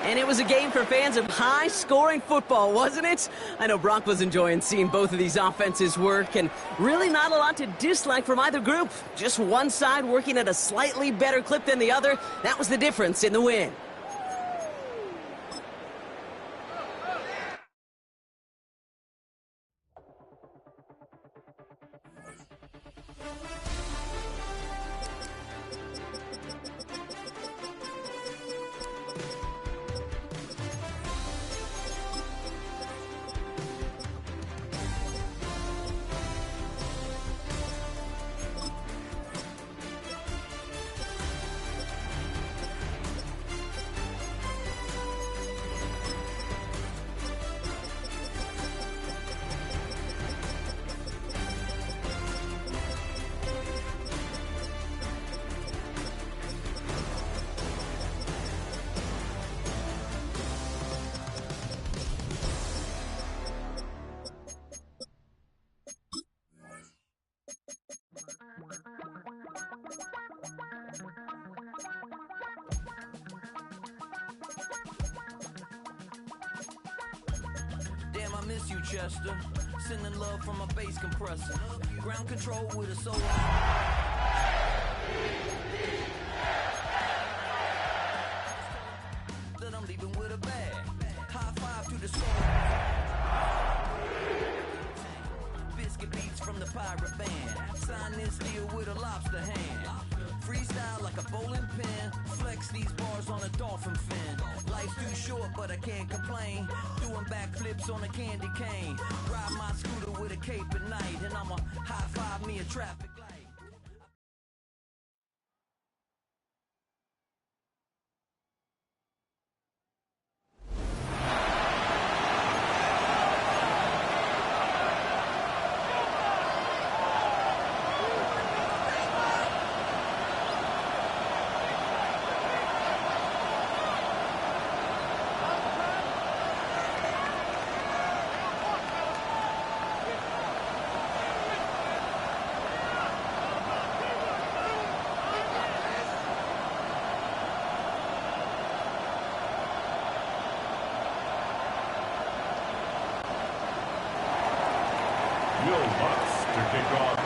And it was a game for fans of high-scoring football, wasn't it? I know Brock was enjoying seeing both of these offenses work, and really not a lot to dislike from either group. Just one side working at a slightly better clip than the other. That was the difference in the win. Damn, I miss you, Chester. Sending love from a bass compressor. Ground control with a solo. That I'm leaving with a bag. High five to the soul. Biscuit beats from the pirate band. Sign this deal with a lobster hand. Freestyle like a bowling pin. Flex these bars on a dolphin fin. Life's too short, but I can't complain. Doing backflips on a candy cane. Ride my scooter with a cape at night. And I'ma high five me a traffic light. Will Lutz to kick off.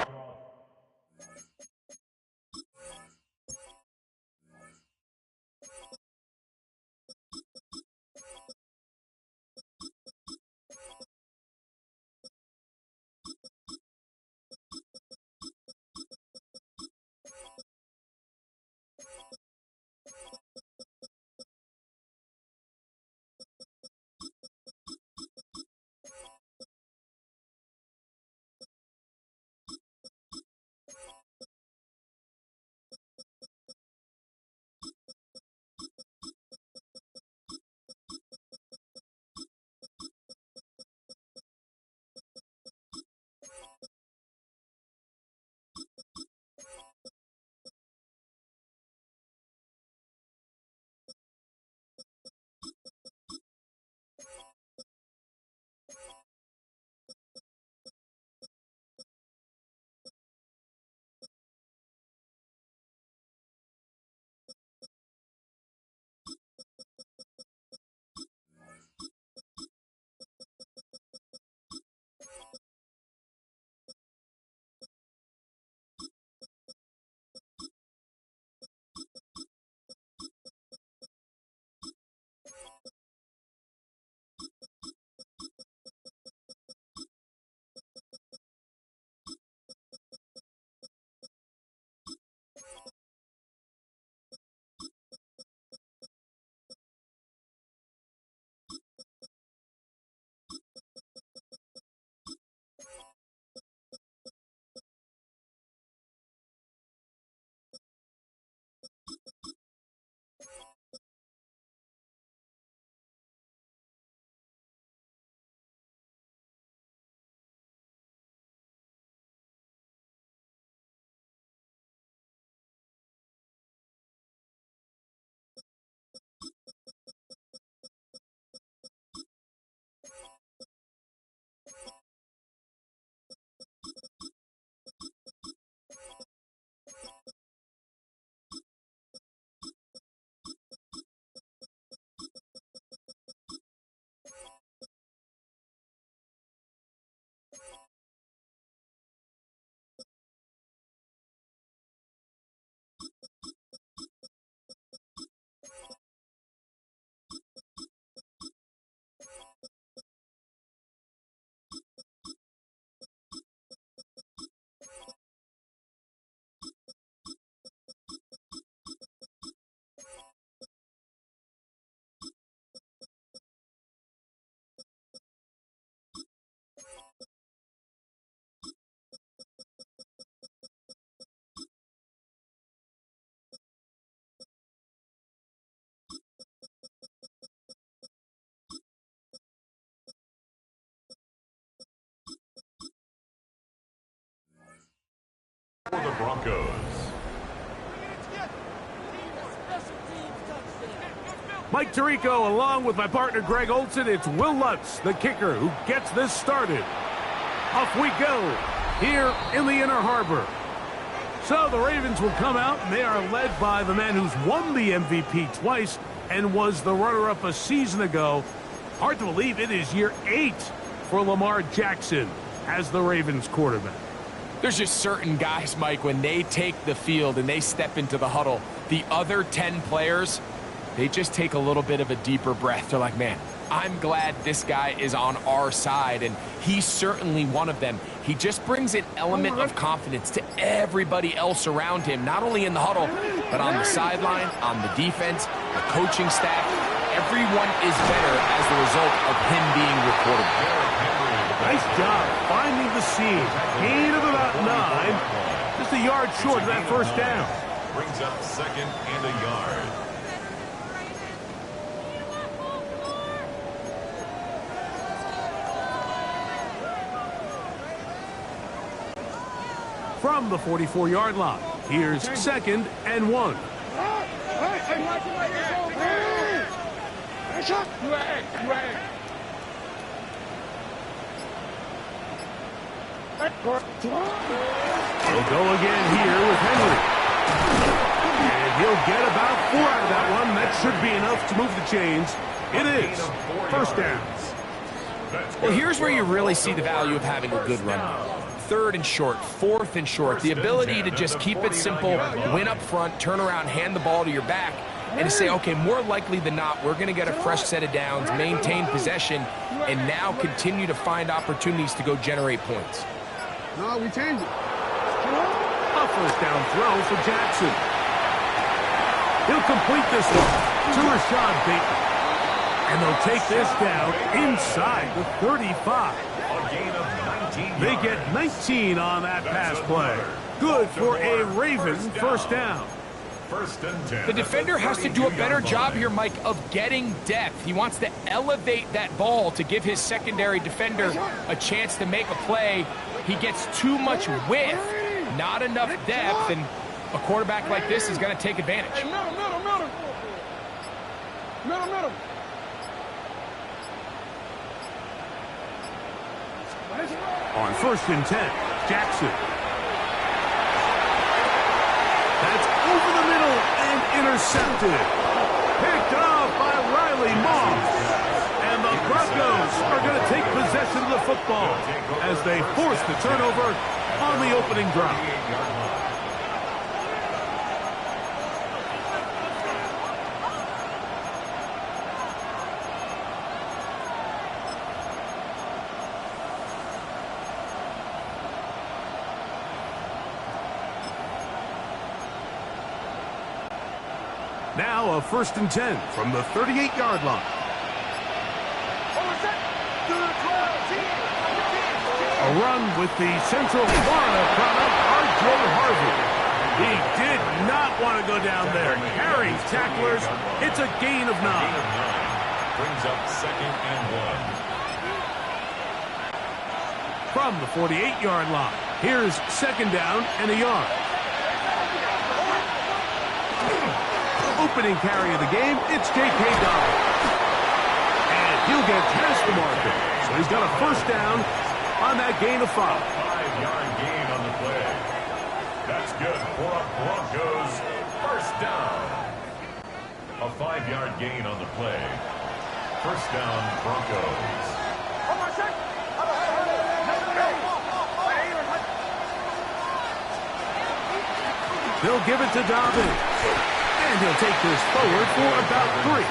for the Broncos. Mike Tirico along with my partner Greg Olson. It's Will Lutz, the kicker, who gets this started. Off we go here in the Inner Harbor. So the Ravens will come out, and they are led by the man who's won the MVP twice and was the runner-up a season ago. Hard to believe it is year 8 for Lamar Jackson as the Ravens quarterback. There's just certain guys, Mike, when they take the field and they step into the huddle, the other 10 players, they just take a little bit of a deeper breath. They're like, man, I'm glad this guy is on our side, and he's certainly one of them. He just brings an element of confidence to everybody else around him, not only in the huddle, but on the sideline, on the defense, the coaching staff. Everyone is better as the result of him being recorded. Nice job finding the seam. Gain of about 9. Just a yard short of that first down. Brings up 2nd and a yard. From the 44-yard line, here's 2nd and 1. He'll go again here with Henry. And he'll get about 4 out of that one. That should be enough to move the chains. It is first down. Well, here's where you really see the value of having a good run. 3rd and short, 4th and short. The ability to just keep it simple, win up front, turn around, hand the ball to your back, and to say, okay, more likely than not, we're going to get a fresh set of downs, maintain possession, and now continue to find opportunities to go generate points. No, we changed it. A first down throw for Jackson. He'll complete this one to Rashad Bateman. And they'll take this down inside the 35. A gain of 19 They yards. get 19 on that pass play. Good for a Raven first down. 1st and 10. The defender has to do a better job here, Mike, of getting depth. He wants to elevate that ball to give his secondary defender a chance to make a play. He gets too much width, not enough depth, and a quarterback like this is going to take advantage. Hey, middle. On 1st and 10, Jackson. That's over the middle and intercepted. Picked off by Riley Moss. And the Broncos are going to take possession of the football as they force the turnover on the opening drive. Now a 1st and 10 from the 38-yard line. A run with the Central Florida product, R.J. Harvey. He did not want to go down there. Carries tacklers. It's a gain of 9. Brings up 2nd and 1. From the 48-yard line, here's 2nd down and a yard. Opening carry of the game, it's J.K. Dobbins. And he'll get past the marker. So he's got a first down on that gain of 5. 5-yard gain on the play. That's good for a Broncos first down. A 5-yard gain on the play. First down, Broncos. They'll give it to Dobbins. And he'll take this forward for about 3.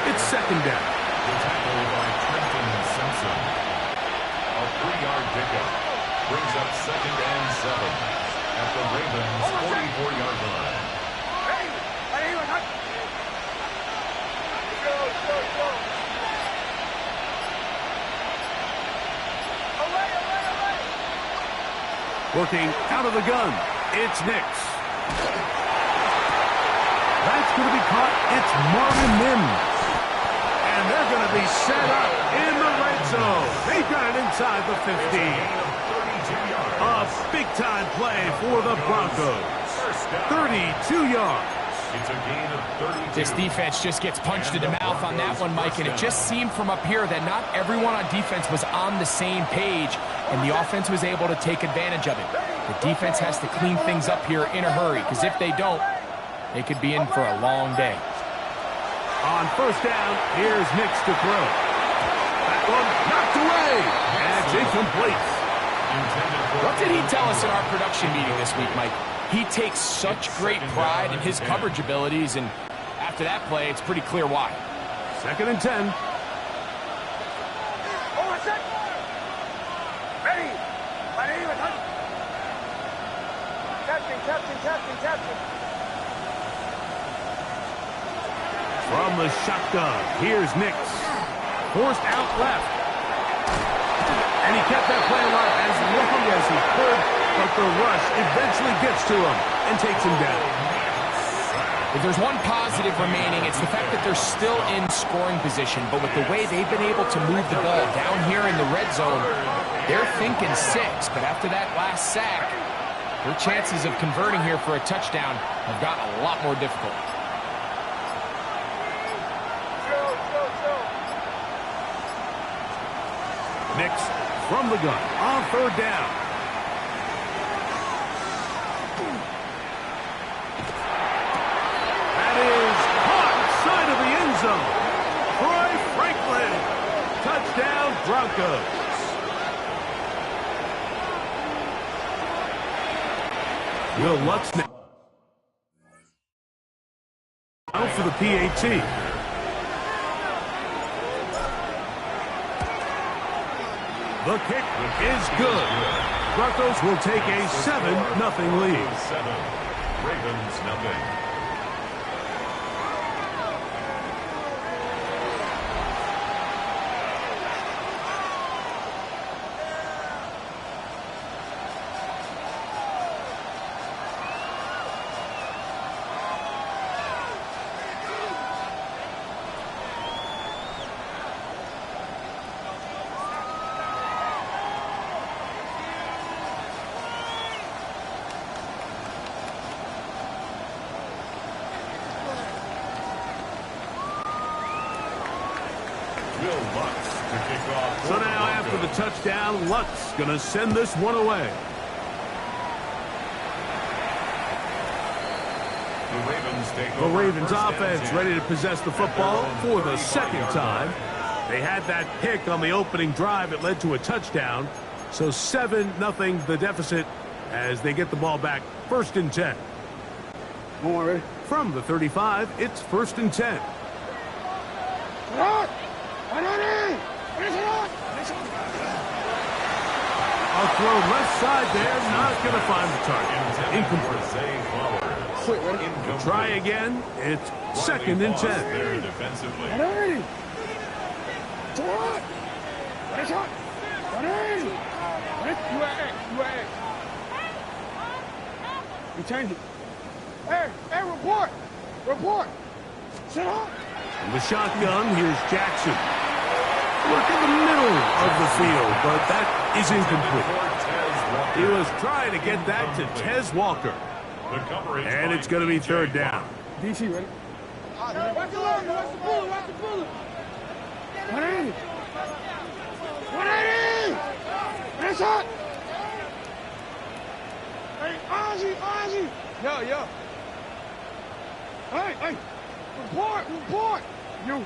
It's 2nd down. The tackle by Trenton Simpson. A 3-yard pickup. Brings up 2nd and 7 at the Ravens' 44-yard line. Working out of the gun, it's Nix. That's going to be caught. It's Marvin Mims. And they're going to be set up in the red zone. They've got it inside the 15. A big-time play for the Broncos. 32 yards. It's a gain of 32. This defense just gets punched in the mouth on that one, Mike, and it just seemed from up here that not everyone on defense was on the same page, and the offense was able to take advantage of it. The defense has to clean things up here in a hurry, because if they don't, they could be in for a long day. On first down, here's Nix to throw. That one knocked away. That's incomplete. What did he tell us in our production meeting this week, Mike? He takes such great pride in his coverage abilities, and after that play, it's pretty clear why. 2nd and 10. Hold on, set. Ready. My name is Captain. From the shotgun, here's Nix. Forced out left. And he kept that play alive as long as he could, but the rush eventually gets to him and takes him down. If there's one positive remaining, it's the fact that they're still in scoring position, but with the way they've been able to move the ball down here in the red zone, they're thinking 6, but after that last sack, their chances of converting here for a touchdown have gotten a lot more difficult. Nix from the gun on 3rd down. That is caught side of the end zone. Troy Franklin. Touchdown Broncos. Will Lutz now for the PAT. The kick is good. Broncos will take a 7-0 lead. 7. Ravens nothing. So now after the touchdown, Lutz going to send this one away. The Ravens offense ready to possess the football for the 2nd time. They had that pick on the opening drive. It led to a touchdown. So 7-0 the deficit as they get the ball back. 1st and 10. From the 35, it's 1st and 10. A throw left side there, not going to find the target. Incomplete. Try again. It's 2nd and 10. You change it. Hey, report. Sit up. From the shotgun, here's Jackson. Look in the middle of the field, but that is incomplete. He was trying to get that to Tez Walker. And it's going to be 3rd down. DC, ready? Watch the bullet. Watch the bullet. 180. 180. That's hot. Hey, Ozzy. Yo. Hey. Report. You.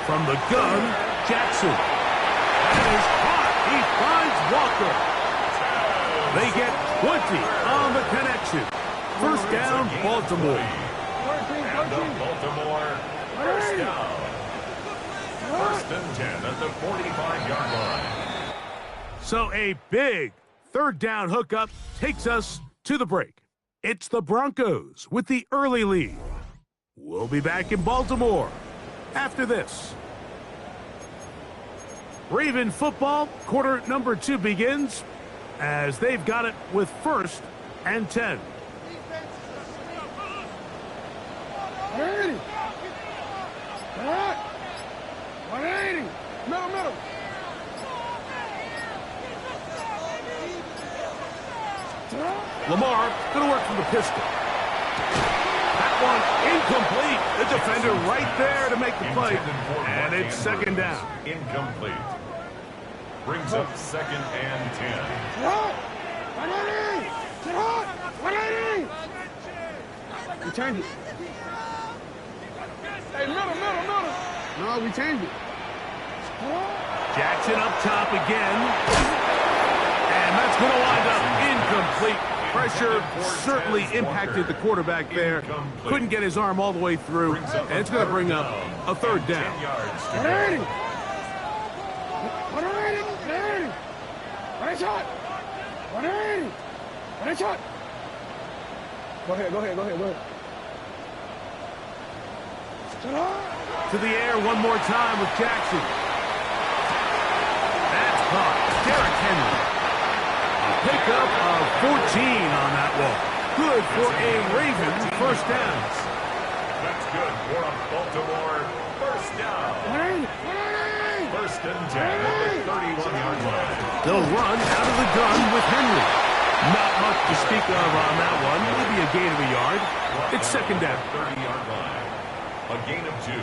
From the gun, Jackson. That is caught. He finds Walker. They get 20 on the connection. 1st down, Baltimore. And the Baltimore 1st down. 1st and 10 at the 45-yard line. So a big 3rd down hookup takes us to the break. It's the Broncos with the early lead. We'll be back in Baltimore after this. Raven football, quarter number 2 begins as they've got it with 1st and 10. Ready. All right. 180. Middle. Lamar going to work from the pistol. That one incomplete. The defender right there to make the play. And it's second down. Incomplete. Brings up second and 10. We changed it. Hey, middle. No, we changed it. Jackson up top again. And that's going to wind up incomplete. Pressure certainly impacted the quarterback there. Couldn't get his arm all the way through. And it's going to bring up a third down. 180. 180. 180 shot. 180. 180 shot. Go ahead. To the air one more time with Jackson. That's caught. Derrick Henry. A pickup of 14 on that one. Good for a Raven first down. That's good for a Baltimore first down. 180. First and 10 at the 31-yard line. They'll run out of the gun with Henry. Not much to speak of on that one. Maybe a gain of a yard. It's second down. 30-yard line. A gain of 2.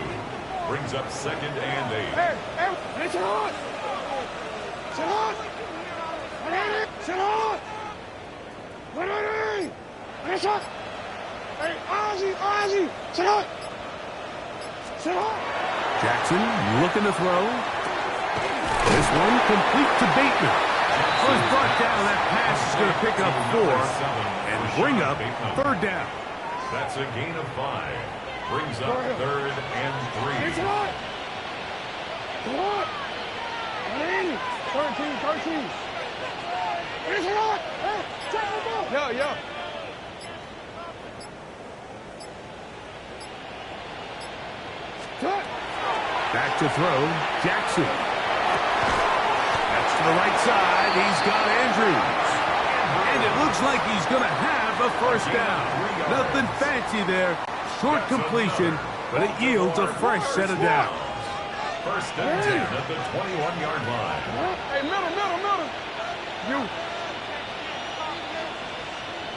Brings up second and 8. Hey, sit on. Sit on. 180. Sit on. 180. 180 shot. Hey, Ozzy. Sit on. Sit on. Jackson looking to throw. This one complete to Bateman. Was brought down. That pass is going to pick up 4 and bring up third down. That's a gain of 5. Brings up third and 3. It's on. Come on. 180. 13. It's on. Hey, check the ball. Yeah. Cut. Back to throw. Jackson. That's to the right side. He's got Andrews. And it looks like he's going to have a first down. Nothing fancy there. Short completion, but it yields a fresh set of downs. First and 10 at the 21-yard line. Hey, middle. You.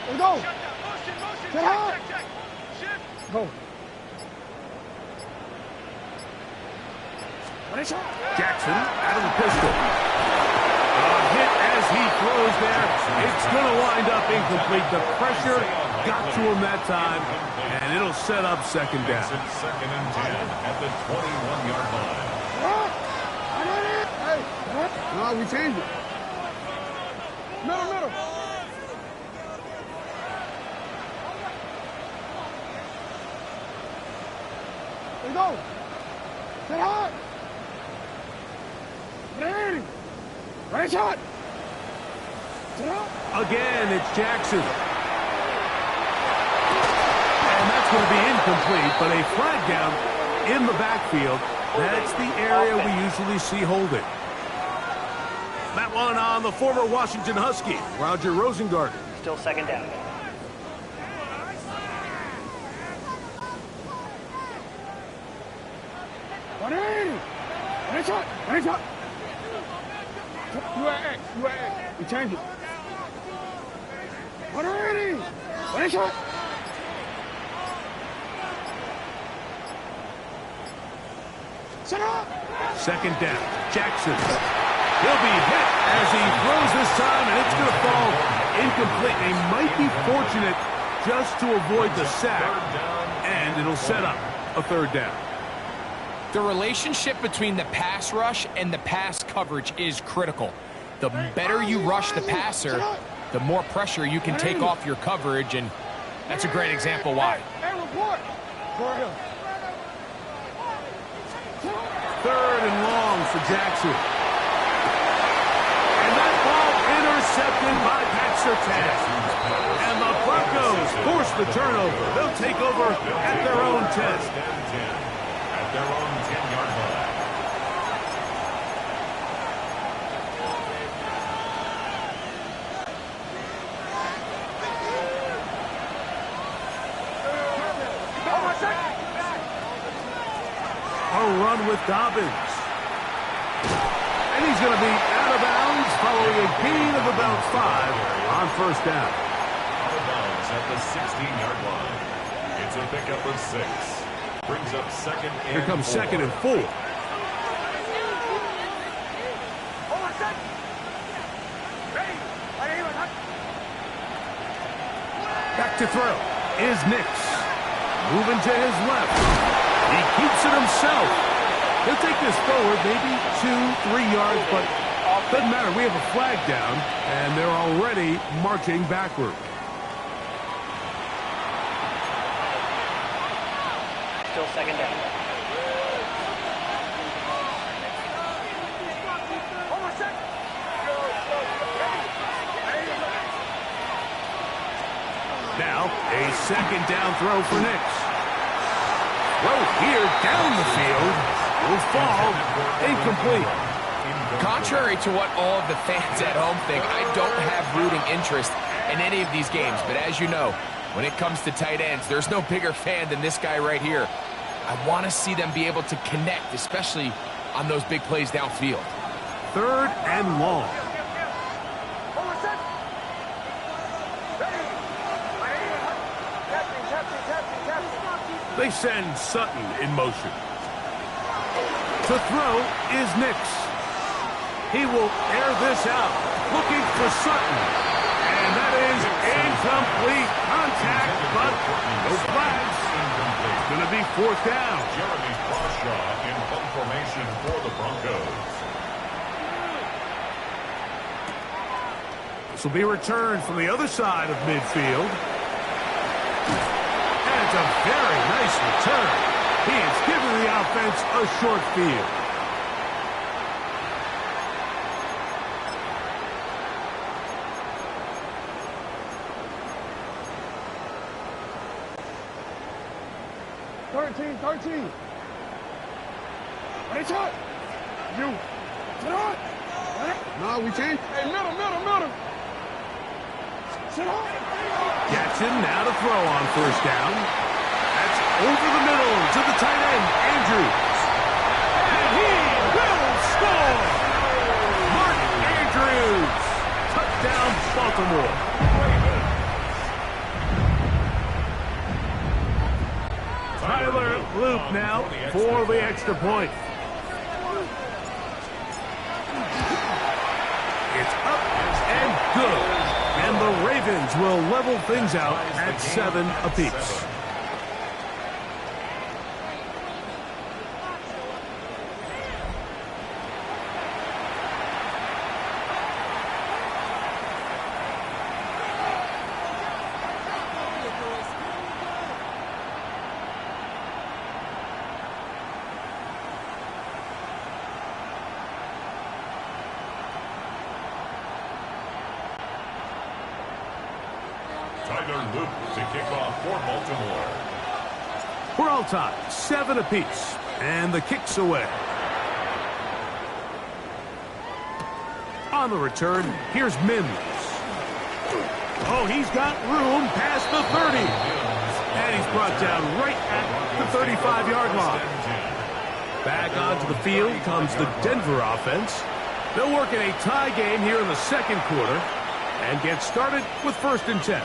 Let's go. Get out. Go. Jackson out of the pistol. A hit as he throws there. It's going to wind up incomplete. The pressure got to him that time, and it'll set up second down. Second and 10 at the 21-yard line. Hey, no, we changed it. Middle. Let's go. Get hard. 180. Right shot. Again, it's Jackson. And that's going to be incomplete, but a flag down in the backfield. That's the area we usually see holding. That one on the former Washington Husky, Roger Rosengarten. Still second down. Right shot. You at X. We changed it. 180. Right shot. Set up. Second down. Jackson. He'll be hit as he throws this time, and it's going to fall incomplete. They might be fortunate just to avoid the sack, and it'll set up a third down. The relationship between the pass rush and the pass coverage is critical. The better you rush the passer, the more pressure you can take off your coverage, and that's a great example why. Third and long for Jackson. And that ball intercepted by Pat Surtain. And the Broncos force the turnover. They'll take over at their own 10. At their own 10-yard line. A run with Dobbins. And he's going to be out of bounds following a gain of about 5 on first down. at the 16-yard line. It's a pickup of 6. Brings up second and 4. Here comes second and 4. Back to throw is Nix. Moving to his left. He keeps it himself. He'll take this forward maybe 2-3 yards, but doesn't matter. We have a flag down, and they're already marching backward. Still second down. Now, a second down throw for Nix. Throw here down the field. Will fall incomplete. Contrary to what all of the fans at home think, I don't have rooting interest in any of these games. But as you know, when it comes to tight ends, there's no bigger fan than this guy right here. I want to see them be able to connect, especially on those big plays downfield. Third and long. They send Sutton in motion. To throw is Nix. He will air this out, looking for Sutton. And that is incomplete contact, but no flags. It's going to be fourth down. Jeremy Crawshaw in punt formation for the Broncos. This will be returned from the other side of midfield. And it's a very nice return. He is giving the offense a short field. Thirteen. What is it? You. Sit on. No, we can't. Hey, middle. Sit on. Jackson now to throw on first down. That's over the middle to the tight end, Andrews. And he will score! Mark Andrews. Touchdown, Baltimore. Tyler Loop now for the extra point. It's up and good. And the Ravens will level things out at 7 apiece. Tyler Loop to kick off for Baltimore. We're all tied, 7 apiece, and the kick's away. On the return, here's Mims. Oh, he's got room past the 30. And he's brought down right at the 35-yard line. Back onto the field comes the Denver offense. They'll work in a tie game here in the second quarter and get started with 1st and 10.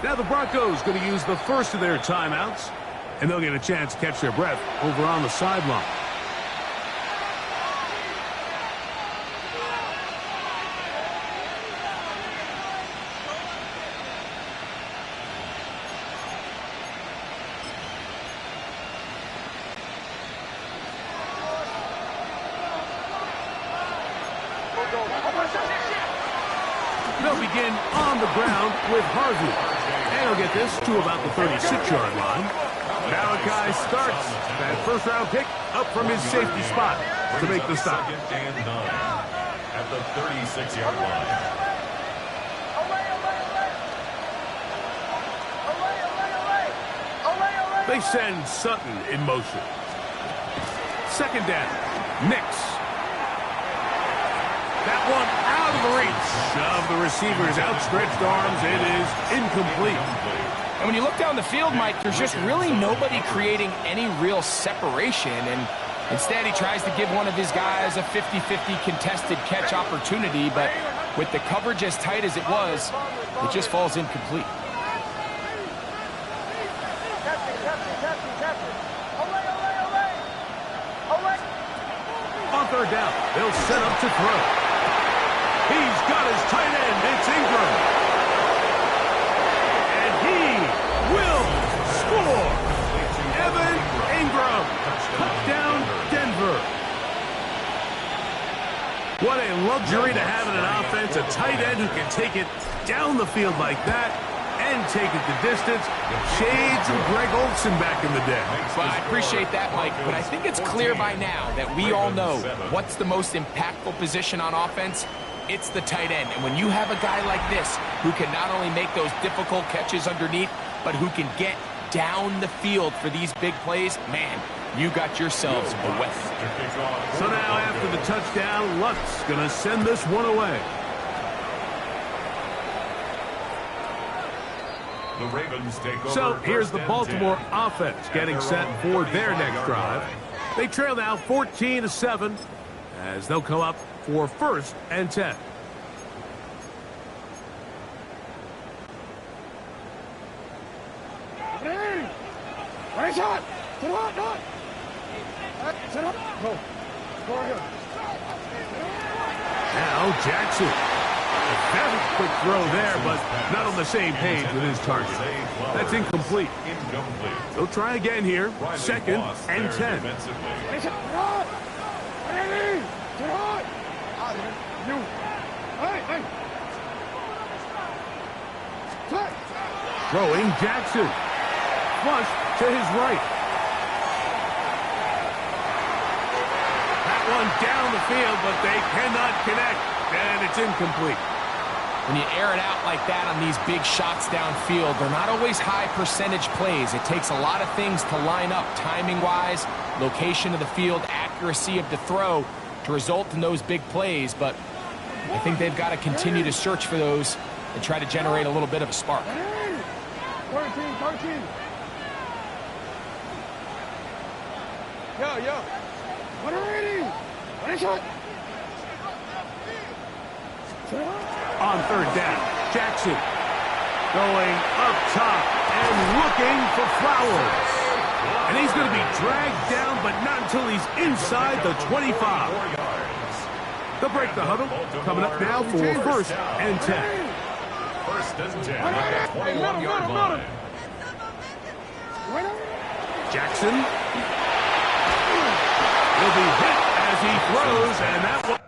Now the Broncos going to use the first of their timeouts, and they'll get a chance to catch their breath over on the sideline. They'll begin on the ground with Harvey. And he'll get this to about the 36-yard line. Malachi starts that first-round pick up from his safety spot to make the stop. Second and 9 at the 36-yard line. They send Sutton in motion. Second down. Nix. That one out of the reach of the receiver's outstretched arms. It is incomplete. And when you look down the field, Mike, there's just really nobody creating any real separation. And instead, he tries to give one of his guys a 50-50 contested catch opportunity. But with the coverage as tight as it was, it just falls incomplete. On third down, they'll set up to throw. He's got his tight end. It's Ingram. And he will score. Evan Ingram. Touchdown, Denver. What a luxury to have in an offense. A tight end who can take it down the field like that and take it the distance. Shades of Greg Olsen back in the day. Well, I appreciate that, Mike, but I think it's clear by now that we all know what's the most impactful position on offense. It's the tight end. And when you have a guy like this who can not only make those difficult catches underneath, but who can get down the field for these big plays, man, you got yourselves a weapon. So now after the touchdown, Lutz going to send this one away. The Ravens take over. So here's the Baltimore offense getting set for their next drive. They trail now 14-7 as they'll come up for 1st and 10. Right shot. Sit up, not. Sit up. Go. Go again. Now Jackson. A very quick throw there, but not on the same page with his target. That's incomplete. They'll try again here. 2nd and 10. Throwing Jackson. Flush to his right. That one down the field, but they cannot connect, and it's incomplete. When you air it out like that on these big shots downfield, they're not always high percentage plays. It takes a lot of things to line up timing-wise, location of the field, accuracy of the throw to result in those big plays. But I think they've got to continue to search for those and try to generate a little bit of a spark. 13. Yo. What are ready? What shot? On 3rd down, Jackson going up top and looking for Flowers. And he's going to be dragged down, but not until he's inside the 25. They'll break the huddle. Coming up now for 1st and 10. 1st and 10 at the 21-yard line. Jackson will be hit as he throws, and that one.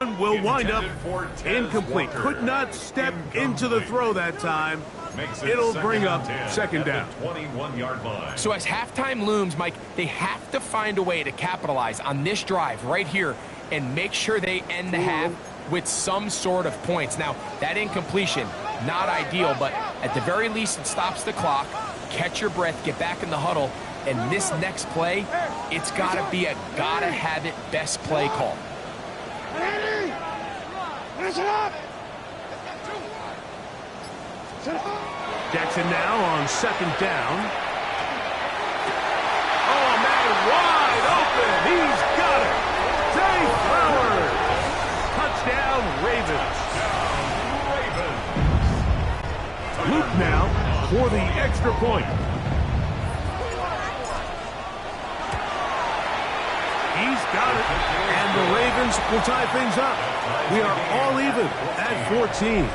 Will wind up incomplete. Could not step into the throw that time. It'll bring up second down. 21-yard line. So as halftime looms, Mike, they have to find a way to capitalize on this drive right here and make sure they end the half with some sort of points. Now, that incompletion, not ideal, but at the very least, it stops the clock. Catch your breath, get back in the huddle, and this next play, it's got to be a gotta-have-it best play call. Jackson now on second down. Oh, man, wide open. He's got it. Zay Flowers. Touchdown, Ravens. Luke now for the extra point. He's got it. And the Ravens will tie things up. We are all even at 14.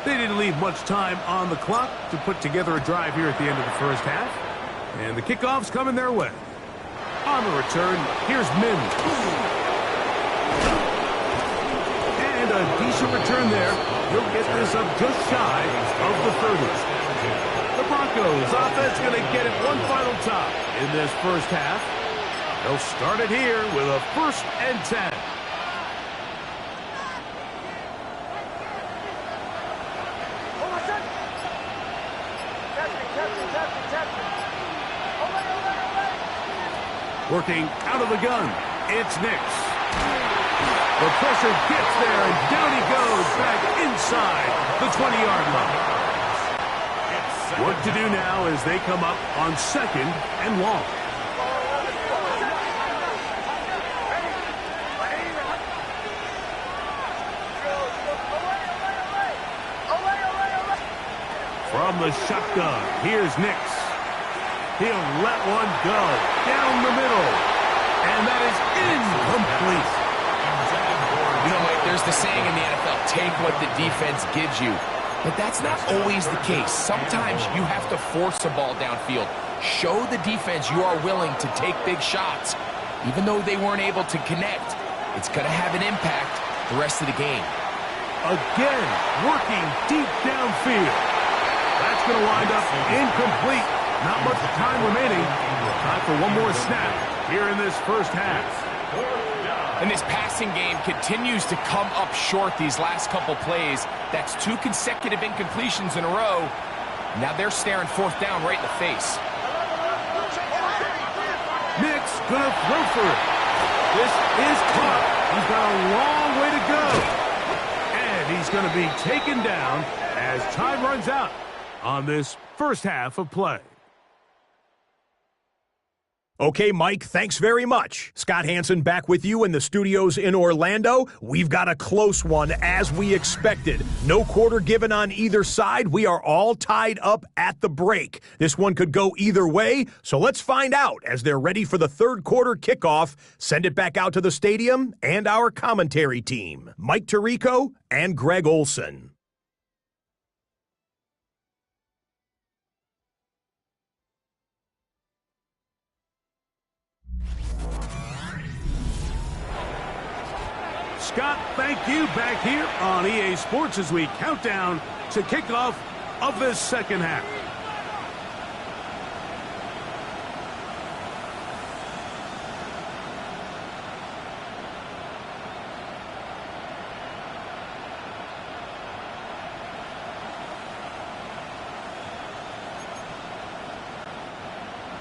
They didn't leave much time on the clock to put together a drive here at the end of the first half. And the kickoff's coming their way. On the return, here's Mims. And a decent return there. He'll get this up just shy of the 30. The Broncos offense going to get it one final time in this first half. They'll start it here with a 1st and 10. Working out of the gun, it's Nix. The pressure gets there, and down he goes back inside the 20-yard line. Work to do now as they come up on 2nd and long. From the shotgun, here's Nix. He'll let one go down the middle. And that is incomplete. You know, Mike, there's the saying in the NFL, take what the defense gives you. But that's not always the case. Sometimes you have to force a ball downfield. Show the defense you are willing to take big shots. Even though they weren't able to connect, it's going to have an impact the rest of the game. Again, working deep downfield. That's going to wind up incomplete. Not much time remaining. Time for one more snap here in this first half. And this passing game continues to come up short these last couple plays. That's 2 consecutive incompletions in a row. Now they're staring 4th down right in the face. Nix gonna throw for it. This is caught. He's got a long way to go. And he's gonna be taken down as time runs out on this first half of play. Okay, Mike, thanks very much. Scott Hansen back with you in the studios in Orlando. We've got a close one, as we expected. No quarter given on either side. We are all tied up at the break. This one could go either way, so let's find out as they're ready for the 3rd quarter kickoff. Send it back out to the stadium and our commentary team, Mike Tirico and Greg Olson. Scott, thank you. Back here on EA Sports as we count down to kickoff of this second half.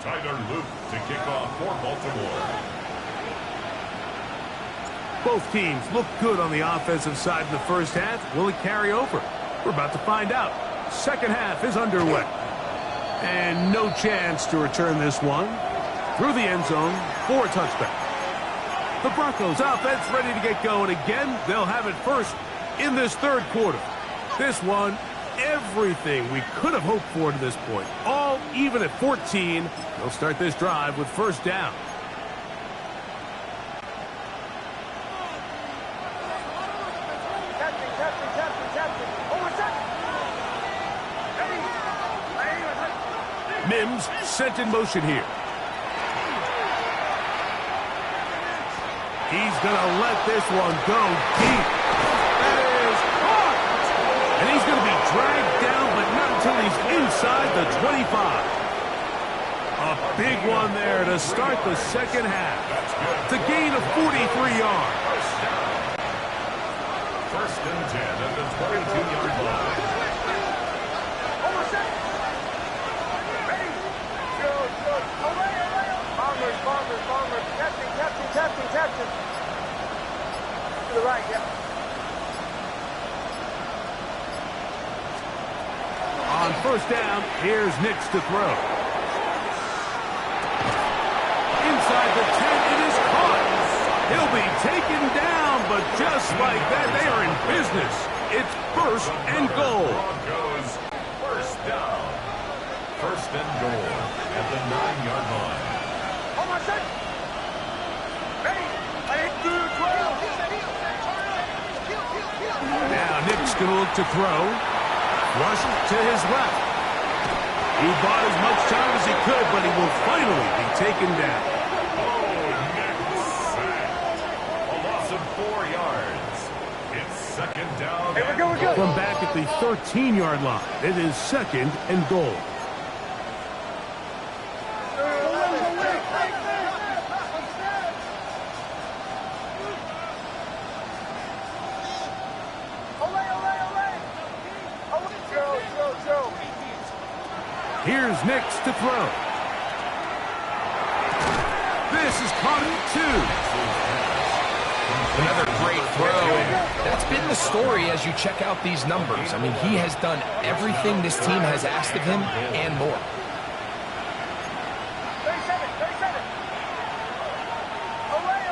Tyler Luke to kick off for Baltimore. Both teams look good on the offensive side in the first half. Will it carry over? We're about to find out. Second half is underway. And no chance to return this one. Through the end zone for a touchback. The Broncos offense ready to get going again. They'll have it first in this 3rd quarter. This one, everything we could have hoped for to this point. All even at 14. They'll start this drive with 1st down. Captain. Hold on, set. Ready. Mims sent in motion here. He's going to let this one go deep. That is caught. And he's going to be dragged down, but not until he's inside the 25. A big one there to start the second half. It's a gain of 43 yards. First and 10 at the 22-yard line. Bombers. Captain. To the right, yeah. On first down, here's Nix to throw. Inside the 10, it is caught. He'll be taken down, but just like that, they are in business. It's first and goal. Broncos first down. First and goal at the 9-yard line. Hold on, set. Ready. Now Nick's going to look to throw. Rush to his left. He bought as much time as he could, but he will finally be taken down. A loss of 4 yards. It's second down. Hey, we're good. From back at the 13-yard line, it is second and goal. Here's Nix to throw. This is caught at 2. Another great throw. That's been the story as you check out these numbers. I mean, he has done everything this team has asked of him and more. 37. Away.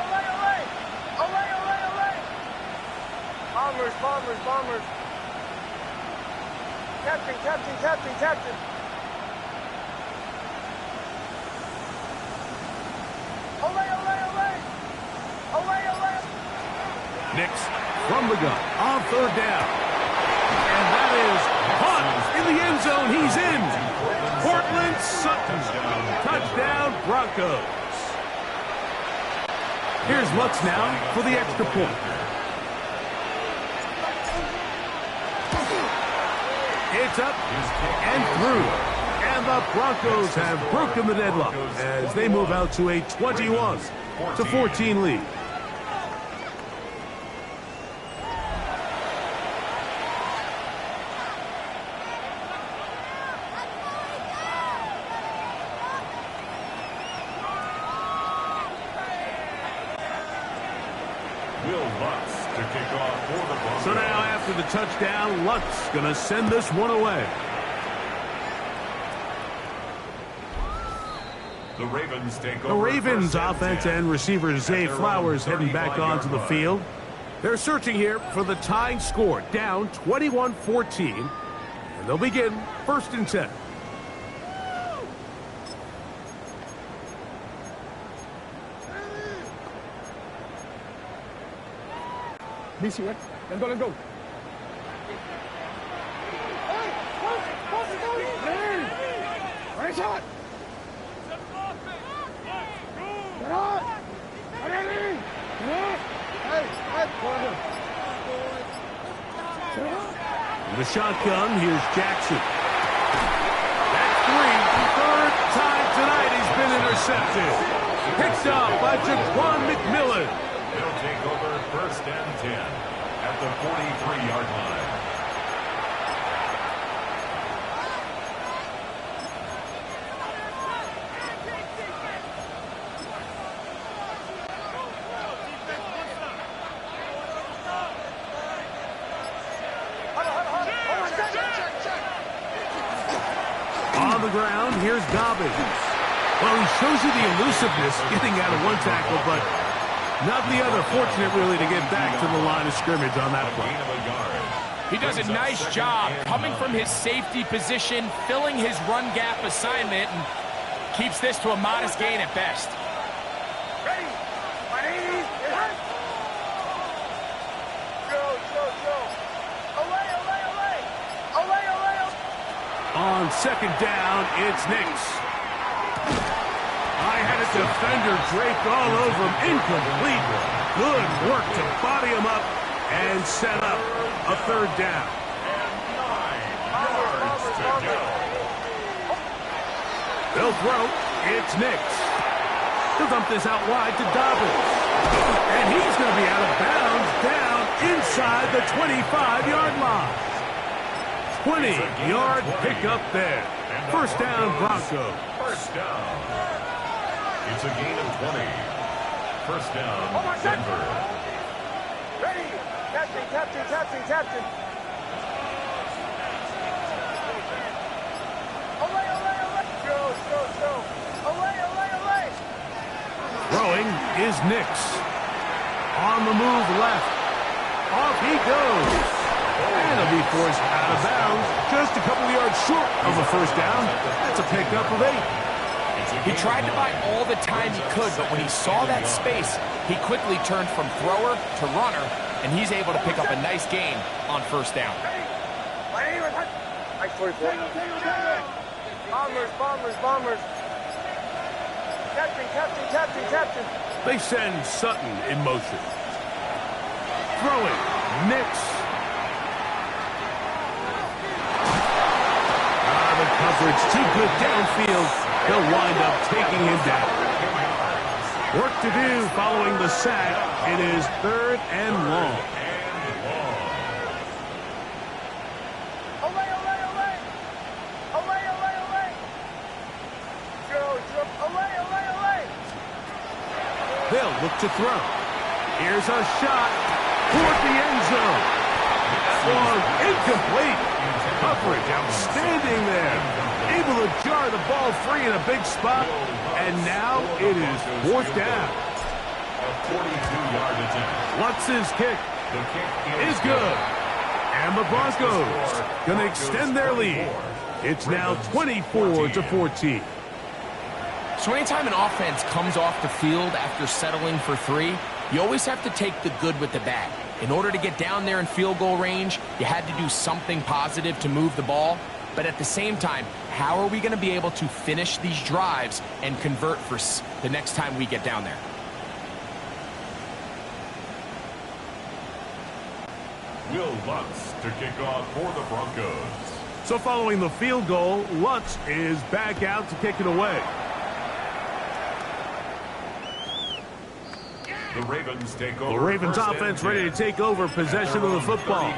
Bombers. Captain. Nix from the gun on third down. And that is caught in the end zone. He's in. Portland Sutton. Touchdown Broncos. Here's Lutz now for the extra point. It's up and through. And the Broncos have broken the deadlock as they move out to a 21-14 lead. So now after the touchdown, Lutz going to send this one away. The Ravens take over. The Ravens first offense 10 and receiver Zay their Flowers own heading back 35-yard onto the line. field. They're searching here for the tying score, down 21-14. And they'll begin first and 10. BC, right? Let's go. Right shot. Get on. The shotgun, here's Jackson. That's 3. Third time tonight he's been intercepted. Picked off by Jaquan McMillan. They'll take over first and 10 at the 43-yard line. On the ground, here's Dobbins. Well, he shows you the elusiveness getting out of one tackle, but not the other. Fortunate, really, to get back to the line of scrimmage on that play. He does a nice job coming from his safety position, filling his run gap assignment, and keeps this to a modest gain at best. Ready. My knees. Go. On second down, it's Nix. I had a defender draped all over him. Incomplete. Good work to body him up and set up a third down. They'll throw. It's Nix. He'll dump this out wide to Dobbins. And he's going to be out of bounds down inside the 25-yard line. 20-yard pickup there. First down, Broncos. First down. It's a gain of 20. First down, Denver. Ready. Captain. Away. Go. Away. Throwing is Nix. On the move left. Off he goes. And he'll be forced out of bounds. Just a couple of yards short of a first down. That's a pickup of 8. He tried to buy all the time he could, but when he saw that space, he quickly turned from thrower to runner, and he's able to pick up a nice gain on first down. Bombers. Captain. They send Sutton in motion. Throwing. Nix. The coverage too good downfield. He'll wind up taking him down. Work to do following the sack. It is third and long. Away. Away. They'll look to throw. Here's a shot toward the end zone. Long, incomplete. Coverage outstanding there. Able to jar the ball free in a big spot. And now it is fourth down. A 42-yard attempt. Lutz's kick is good. And the Broncos going to extend their lead. It's now 24-14. So anytime an offense comes off the field after settling for 3, you always have to take the good with the bad. In order to get down there in field goal range, you had to do something positive to move the ball. But at the same time, how are we going to be able to finish these drives and convert for the next time we get down there? Will Lutz to kick off for the Broncos. So following the field goal, Lutz is back out to kick it away. The Ravens take over. The Ravens offense ready to take over possession of the football.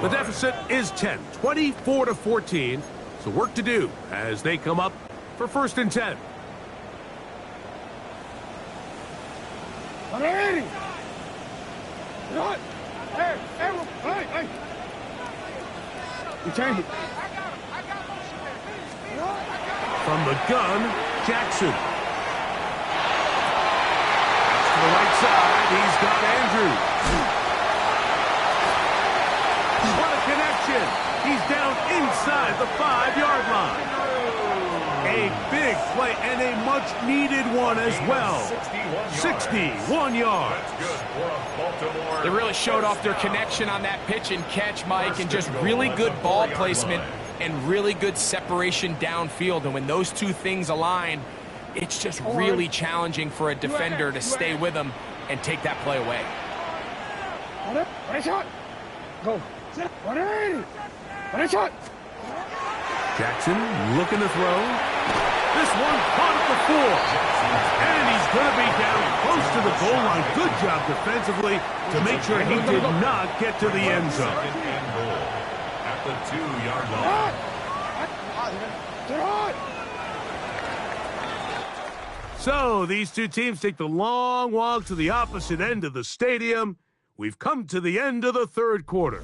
The deficit is 10, 24-14. So work to do as they come up for first and 10. Hey! You change it. From the gun, Jackson. To the right side, he's got Andrews. What a connection. He's down inside the 5-yard line. A big play and a much-needed one as well. 61 yards. They really showed off their connection on that pitch and catch, Mike, and just really good ball placement and really good separation downfield. And when those two things align, it's just really challenging for a defender to stay with them and take that play away. Go. Jackson looking to throw. This one caught at the 4. And he's going to be down close to the goal line. Good job defensively to make sure he did not get to the end zone. At the 2-yard line. So these two teams take the long walk to the opposite end of the stadium. We've come to the end of the third quarter.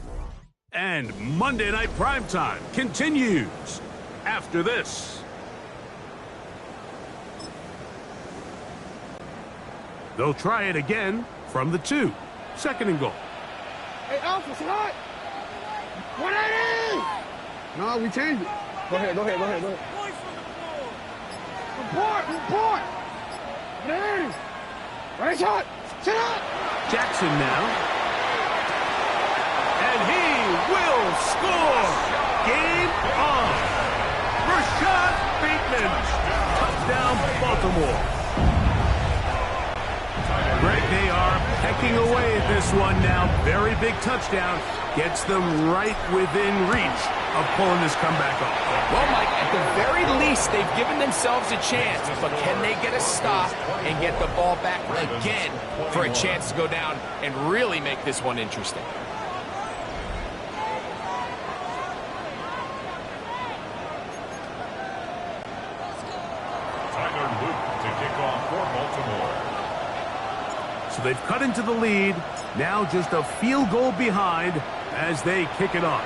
And Monday Night Primetime continues after this. They'll try it again from the 2. Second and goal. Hey, Alpha, it's hot. 180! No, we changed it. Go ahead. Report! 180! Right shot! Sit up! Jackson now. And he will score! Game on! First shot, Bateman. Touchdown, Baltimore. Greg, they are pecking away at this one now. Very big touchdown. Gets them right within reach of pulling this comeback off. Well, Mike, at the very least, they've given themselves a chance. But can they get a stop and get the ball back again for a chance to go down and really make this one interesting? So they've cut into the lead. Now just a field goal behind as they kick it off.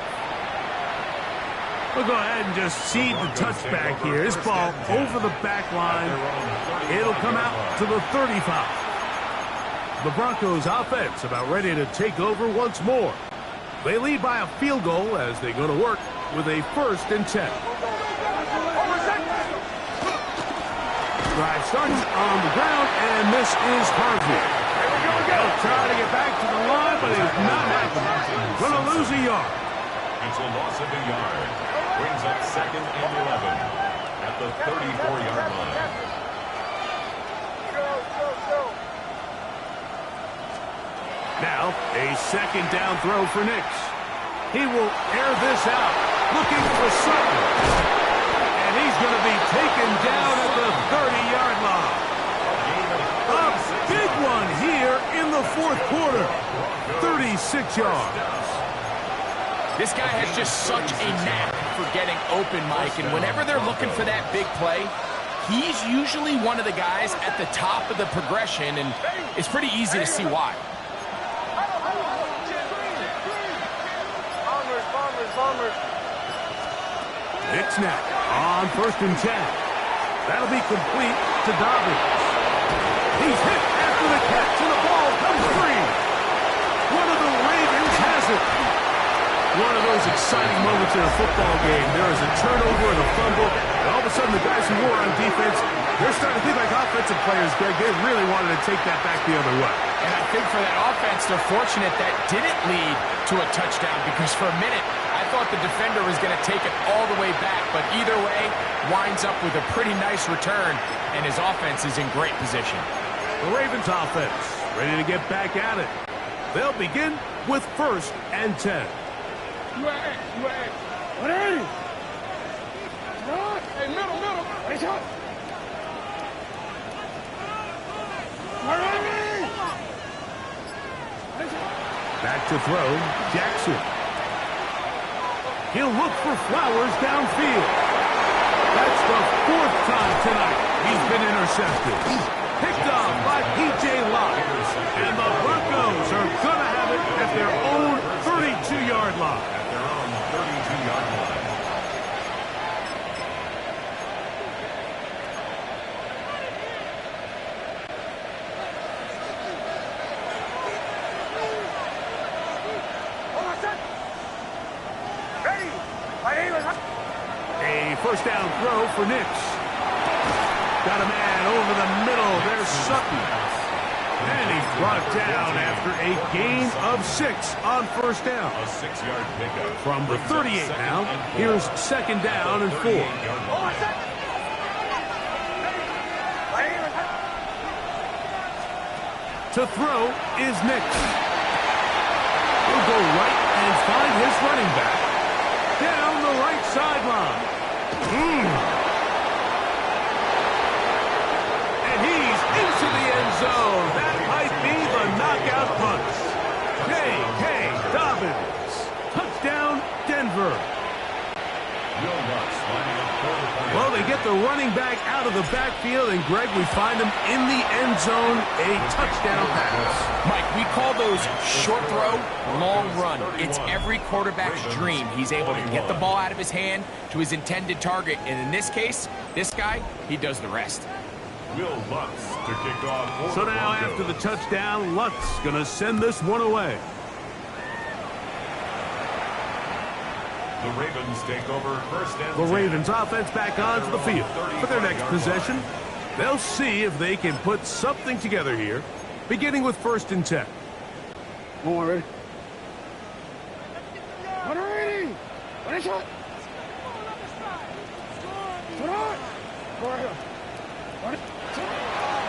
We'll go ahead and just seed the touchback here. This ball over the back line. It'll come out to the 35. The Broncos offense about ready to take over once more. They lead by a field goal as they go to work with a 1st and 10. Drive starts on the ground, and this is Harvey. He'll try to get back to the line, but it's not happening. Going to lose a yard. It's a loss of a yard. Brings up 2nd and 11 at the 34-yard line. Now, a 2nd down throw for Nix. He will air this out, looking for Sutton. And he's going to be taken down at the 30-yard line. A big one here in the 4th quarter. 36 yards. This guy has just such a knack for getting open, Mike, and whenever they're looking for that big play, he's usually one of the guys at the top of the progression, and it's pretty easy to see why. Nix now on 1st and 10. That'll be complete to Dobbins. He's hit after the catch, and the ball comes free. One of the Ravens has it. One of those exciting moments in a football game. There is a turnover and a fumble, and all of a sudden the guys who were on defense, they're starting to think like offensive players, Greg. They really wanted to take that back the other way. And I think for that offense, they're fortunate that didn't lead to a touchdown, because for a minute, I thought the defender was going to take it all the way back, but either way, winds up with a pretty nice return, and his offense is in great position. The Ravens offense ready to get back at it. They'll begin with 1st and 10. What are you? Hey, middle. Hey, shot. Back to throw, Jackson. He'll look for Flowers downfield. That's the 4th time tonight he's been intercepted. Picked off by P.J. Locke. And the Broncos are going to have it at their own 32-yard line. At their own 32-yard line. A 1st down throw for Nix. Got a man over the middle. There's Sutton. And he's brought down after a gain of 6 on 1st down. A 6-yard pickup. From the 38 now, here's 2nd down and 4. To throw is Nix. He'll go right and find his running back down the right sideline. And he's into the end zone. That might be the knockout punch. J.K. Dobbins. Touchdown, Denver. Well, they get the running back out of the backfield, and Greg, we find him in the end zone, a touchdown pass. Mike, we call those short throw, long run. It's every quarterback's dream. He's able to get the ball out of his hand to his intended target, and in this case, this guy, he does the rest. Will Lutz to kick off. So now after the touchdown, Lutz going to send this one away. The Ravens take over 1st and 10. The Ravens offense back onto the field for their next possession. They'll see if they can put something together here, beginning with 1st and 10. One ready. One ready. One shot.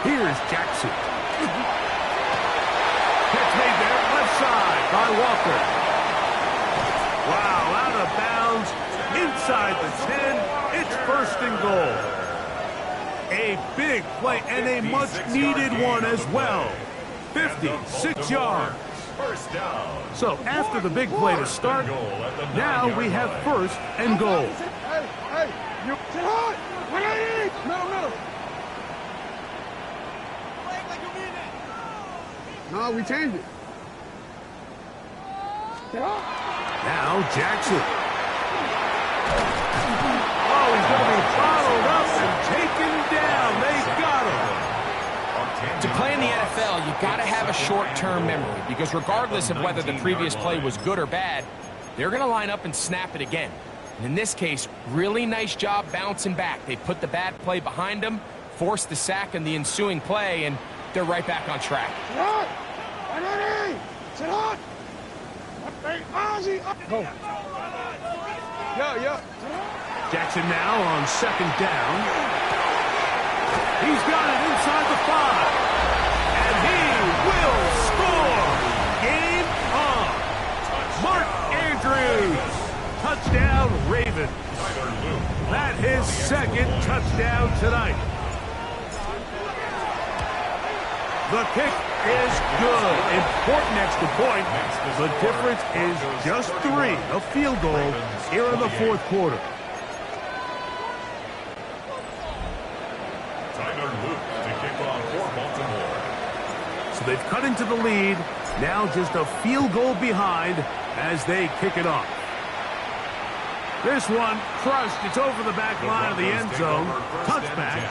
Here's Jackson. Catch made there, left side by Walker. Wow, out of bounds, inside the 10. It's first and goal. A big play and a much-needed one as well. 56 yards. First down. So after the big play to start, now we have first and goal. Hey, you sit hard. 180. Middle. No, we changed it. Now Jackson. Oh, he's going to be bottled up and taken down. They got him. To play in the NFL, you got to have a short-term memory because regardless of whether the previous play was good or bad, they're going to line up and snap it again. And in this case, really nice job bouncing back. They put the bad play behind them, forced the sack in the ensuing play, and they're right back on track. Sit hard. Hey, Ozzy. Go. Yeah. Jackson now on second down. He's got it inside the 5. And he will score. Game on. Mark Andrews. Touchdown, Ravens. That his second touchdown tonight. The kick is good. Important extra point. The difference is just 3. A field goal here in the fourth quarter. So they've cut into the lead. Now just a field goal behind as they kick it off. This one crushed. It's over the back line of the end zone. Touchback.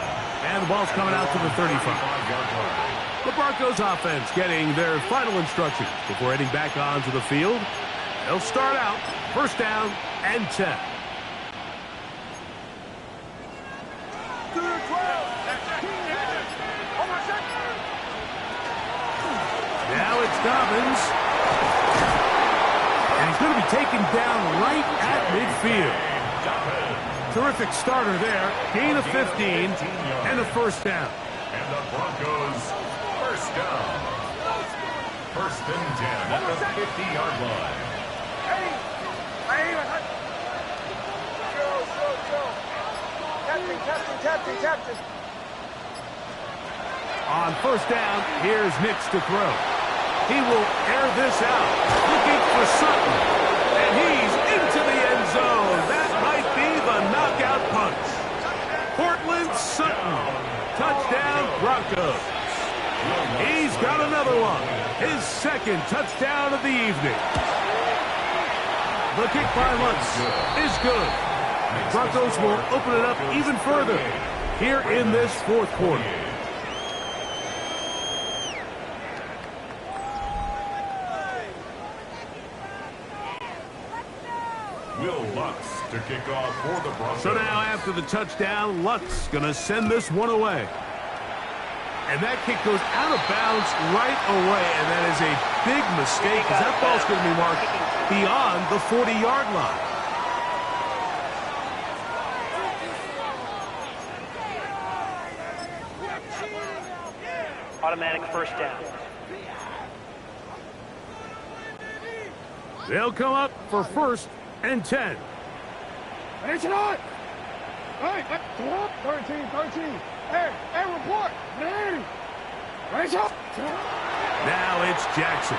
And the ball's coming out to the 35. The Broncos offense getting their final instructions before heading back onto the field. They'll start out first down and 10. Now it's Dobbins. And he's going to be taken down right at midfield. Terrific starter there. Gain of 15 and a first down. And the Broncos first down. First and 10 at the 50-yard line. Captain. On first down, here's Nix to throw. He will air this out, looking for Sutton. And he's into the end zone. That might be the knockout punch. Portland Sutton. Touchdown, Broncos. He's got another one. His second touchdown of the evening. The kick by Lutz is good. Broncos will open it up even further here in this fourth quarter. Will Lutz to kick off for the Broncos. So now after the touchdown, Lutz going to send this one away. And that kick goes out of bounds right away, and that is a big mistake because that ball's going to be marked beyond the 40-yard line. Automatic first down. They'll come up for first and 10. It's not. Hey, 13. Hey, report. Hey. Right up. Now it's Jackson.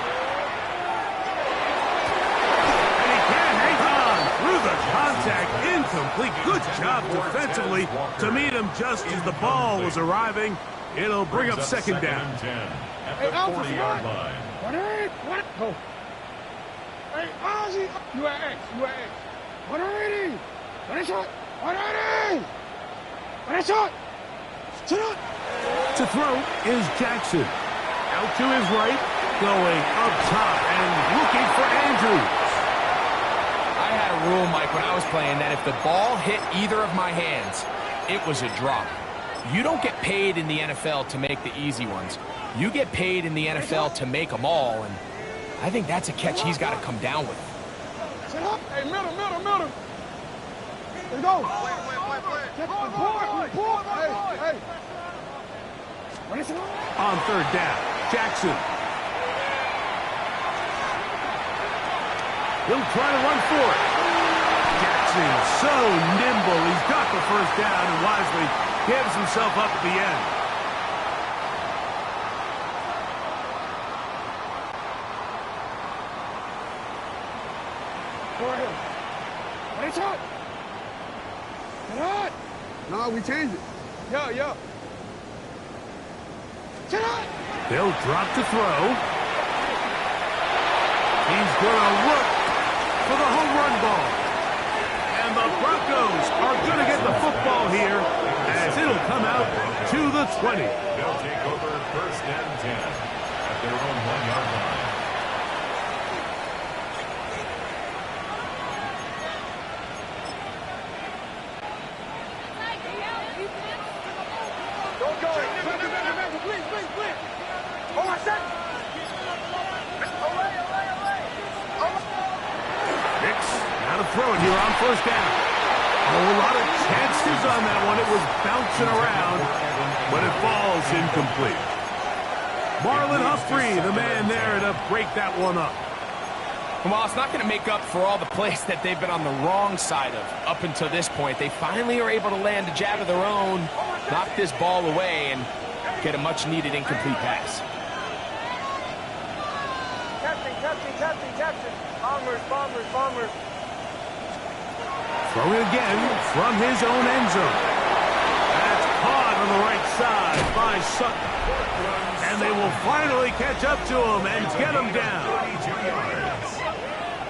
And he can't hang on through the contact. Incomplete. Good job defensively to meet him just as the ball was arriving. It'll bring up second down. At the 40-yard line. What? Go. Hey, Ozzy. You at X. 180. What is it? 180. What is it? To throw is Jackson. Out to his right, going up top and looking for Andrews. I had a rule, Mike, when I was playing that if the ball hit either of my hands, it was a drop. You don't get paid in the NFL to make the easy ones. You get paid in the NFL to make them all, and I think that's a catch he's got to come down with. Hey, middle. Let's go. Report. Hey. On third down, Jackson. He'll try to run for it. Jackson, so nimble. He's got the first down and wisely gives himself up at the end. Go ahead. What is hot? Hot. No, we changed it. Yeah. Sit up. They'll drop to throw. He's going to look for the home run ball. And the Broncos are going to get the football here as it'll come out to the 20. They'll take over first and 10 at their own 1-yard line. Don't go. Please. Oh, I said. Away. Hicks, now to throw it here on first down. A whole lot of chances on that one. It was bouncing around, but it falls incomplete. Marlon Humphrey, the man there to break that one up. Well, it's not going to make up for all the plays that they've been on the wrong side of up until this point. They finally are able to land a jab of their own, knock this ball away, and get a much-needed incomplete pass. Captain. Bombers. Throwing again from his own end zone. That's caught on the right side by Sutton. And they will finally catch up to him and get him down. 32 yards.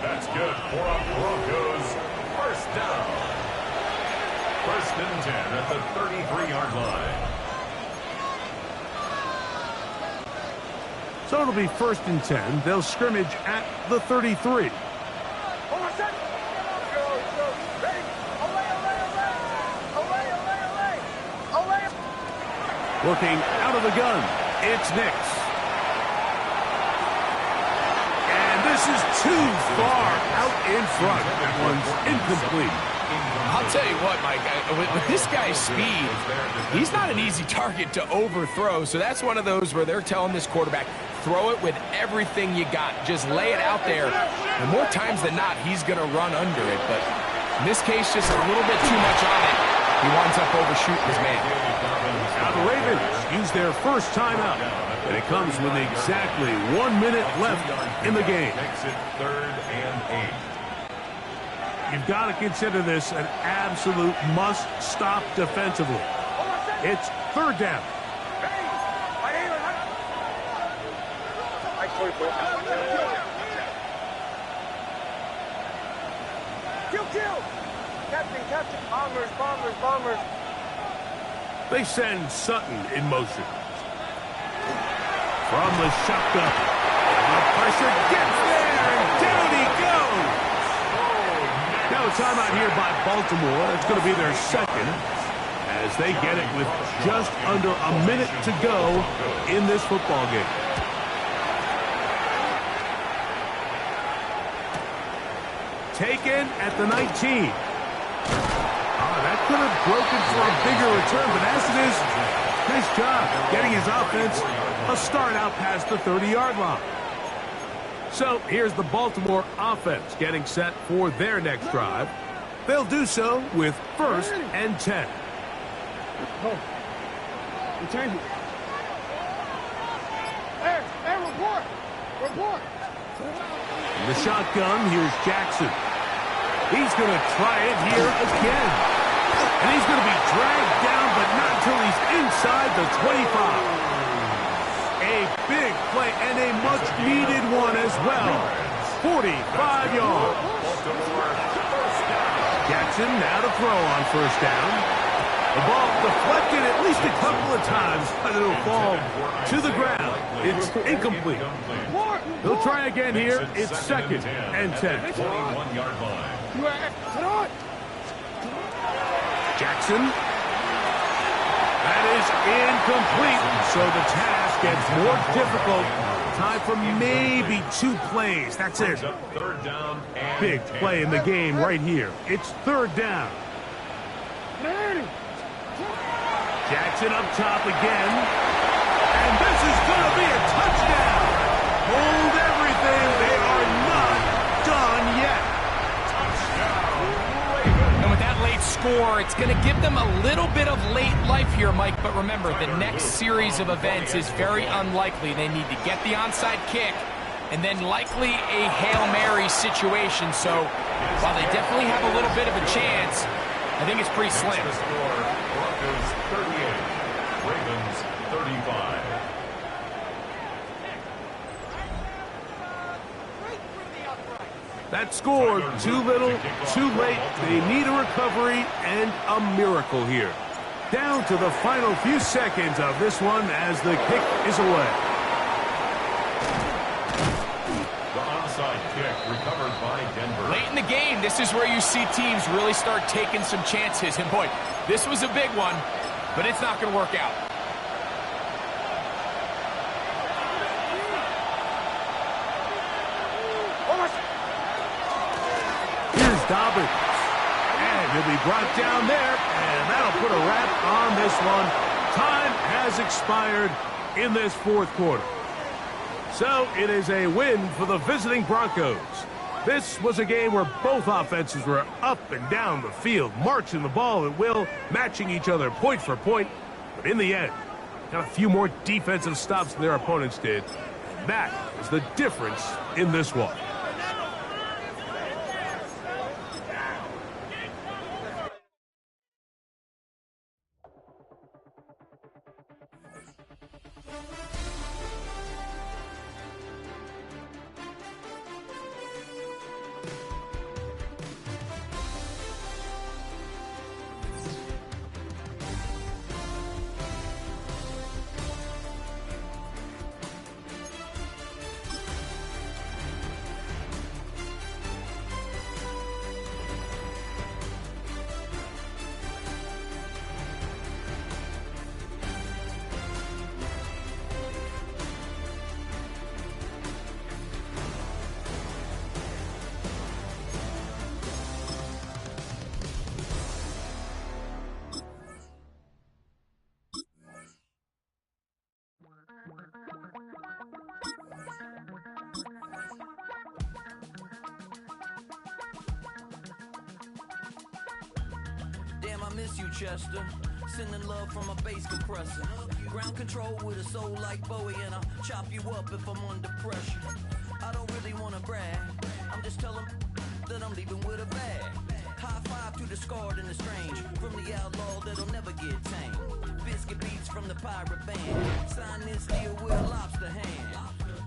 That's good for a Broncos first down. First and 10 at the 33-yard line. So it'll be first and 10. They'll scrimmage at the 33. Looking out of the gun, it's Nix. And this is too far out in front. That one's incomplete. I'll tell you what, Mike, with this guy's speed, he's not an easy target to overthrow. So that's one of those where they're telling this quarterback, throw it with everything you got. Just lay it out there. And more times than not, he's going to run under it. But in this case, just a little bit too much on it. He winds up overshooting his man. Now the Ravens use their first timeout. And it comes with exactly 1 minute left in the game. Makes it third and 8. You've got to consider this an absolute must-stop defensively. It's third down. Kill. Captain. Bombers. They send Sutton in motion. From the shotgun. The pressure gets there, and down he goes. Now a timeout here by Baltimore. It's going to be their second as they get it with just under a minute to go in this football game. Taken at the 19. That could have broken for a bigger return, but as it is, nice job getting his offense a start out past the 30-yard line. So here's the Baltimore offense getting set for their next drive. They'll do so with first and 10. Go. We change it. Hey, report. In the shotgun, here's Jackson. He's going to try it here again. And he's going to be dragged down, but not until he's inside the 25. A big play and a much-needed one as well. 45 yards. Jackson now to throw on first down. The ball deflected at least a couple of times, but it'll fall to the ground. It's incomplete. He'll try again here. It's second and 10. 21-yard line. Jackson. That is incomplete. So the task gets more difficult. Time for maybe 2 plays. That's it. Third down and Big play in the game right here. It's third down. Jackson up top again. And this is going to be a touchdown. Hold everything. They are not done yet. And with that late score, it's going to give them a little bit of late life here, Mike. But remember, the next series of events is very unlikely. They need to get the onside kick and then likely a Hail Mary situation. So while they definitely have a little bit of a chance, I think it's pretty slim. Broncos 38, Ravens 35. That score, too little, too late. They need a recovery and a miracle here. Down to the final few seconds of this one as the kick is away. The onside kick recovered by Denver. Late in the game, this is where you see teams really start taking some chances. And boy, this was a big one, but it's not going to work out. Here's Dobbins. And he'll be brought down there, and that'll put a wrap on this one. Time has expired in this fourth quarter. So it is a win for the visiting Broncos. This was a game where both offenses were up and down the field, marching the ball at will, matching each other point for point. But in the end, got a few more defensive stops than their opponents did. And that is the difference in this one. Damn, I miss you, Chester. Sending love from a bass compressor. Ground control with a soul like Bowie, and I'll chop you up if I'm under pressure. I don't really want to brag. I'm just telling that I'm leaving with a bag. High five to the scarred and the strange. From the outlaw that'll never get tamed. Biscuit beats from the pirate band. Sign this deal with a lobster hand.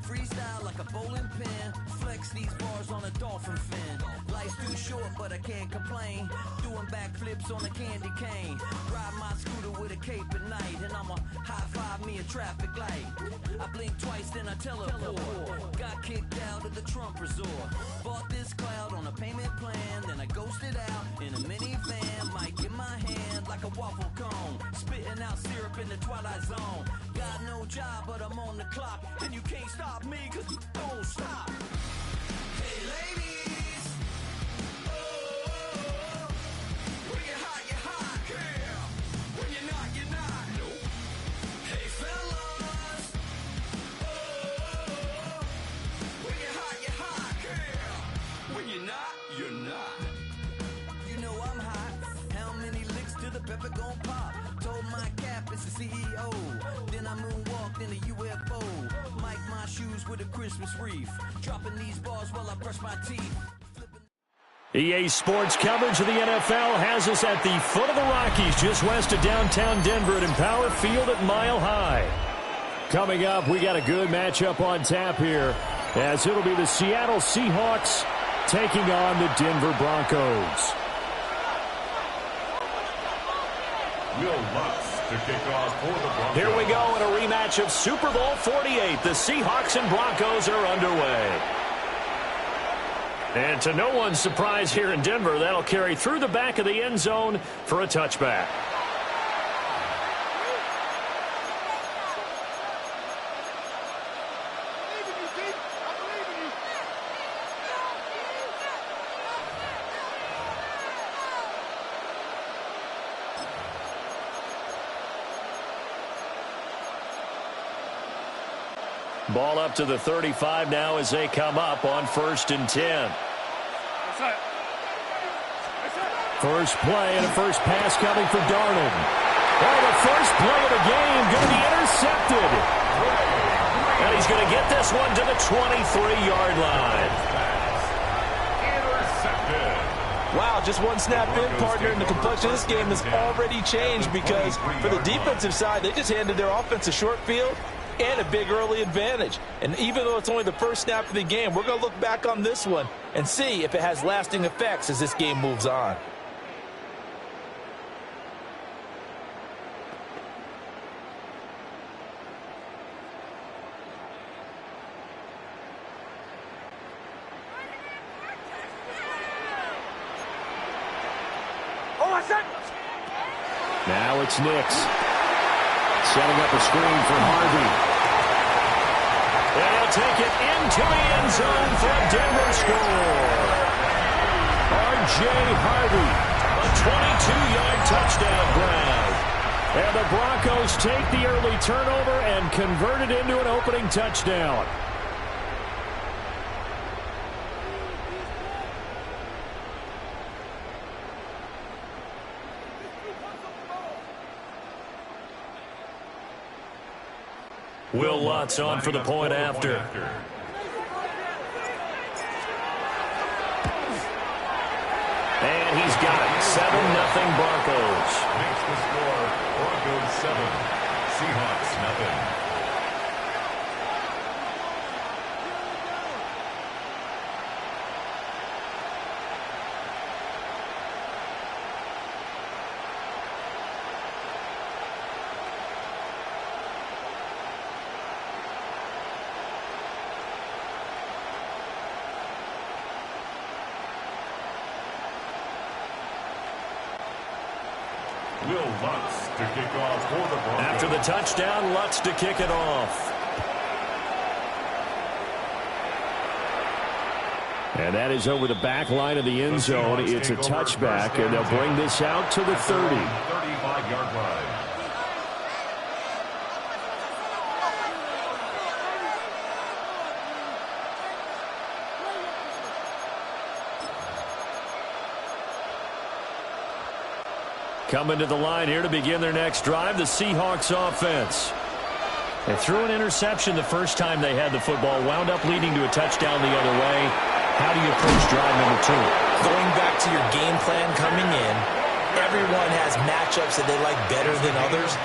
Freestyle like a bowling pin. Flex these bars on a dolphin fin. Life's too short, but I can't complain. Doing backflips on a candy cane. Ride my scooter with a cape at night. And I'ma high five me a traffic light. I blink twice, then I teleport. Got kicked out of the Trump resort. Bought this cloud on a payment plan. Then I ghosted out in a minivan. Might get my hand like a waffle cone. Spitting out syrup in the twilight zone. Got no job, but I'm on the clock. And you can't stop me, cause you don't stop. Hey ladies, oh, when you're hot, yeah. When you're not, nope. Hey fellas, oh, when you're hot, yeah. When you're not. You know I'm hot. How many licks till the pepper gon' pop? Told my cap it's the CEO. Then I moonwalked in a UFO. Mike my shoes with a Christmas wreath. Dropping these bars while I brush my teeth. EA Sports coverage of the NFL has us at the foot of the Rockies, just west of downtown Denver at Empower Field at Mile High. Coming up, we got a good matchup on tap here, as it'll be the Seattle Seahawks taking on the Denver Broncos. Will Lutz to kick off for the Broncos. Here we go in a rematch of Super Bowl 48. The Seahawks and Broncos are underway. And to no one's surprise here in Denver, that'll carry through the back of the end zone for a touchback. Ball up to the 35 now as they come up on 1st and 10. First play and a first pass coming for Darnold. Oh, the first play of the game going to be intercepted. And he's going to get this one to the 23-yard line. Wow, just one snap in, partner, and the complexion of this game has already changed because for the defensive side, they just handed their offense a short field and a big early advantage. And even though it's only the first snap of the game, we're going to look back on this one and see if it has lasting effects as this game moves on. Now it's Nix. Setting up a screen for Harvey. And he'll take it into the end zone for a Denver score. R.J. Harvey, a 22-yard touchdown grab. And the Broncos take the early turnover and convert it into an opening touchdown. Will Lutz on for the point after. And he's got it. 7-0 Broncos. Makes the score Broncos 7, Seahawks nothing. Will Lutz to kick off for the Broncos. After the touchdown, Lutz to kick it off. And that is over the back line of the end zone. It's a touchback, and they'll bring this out to the 30. 35-yard line. Coming to the line here to begin their next drive, the Seahawks offense. They threw an interception the first time they had the football, wound up leading to a touchdown the other way. How do you approach drive number 2? Going back to your game plan coming in, everyone has matchups that they like better than others,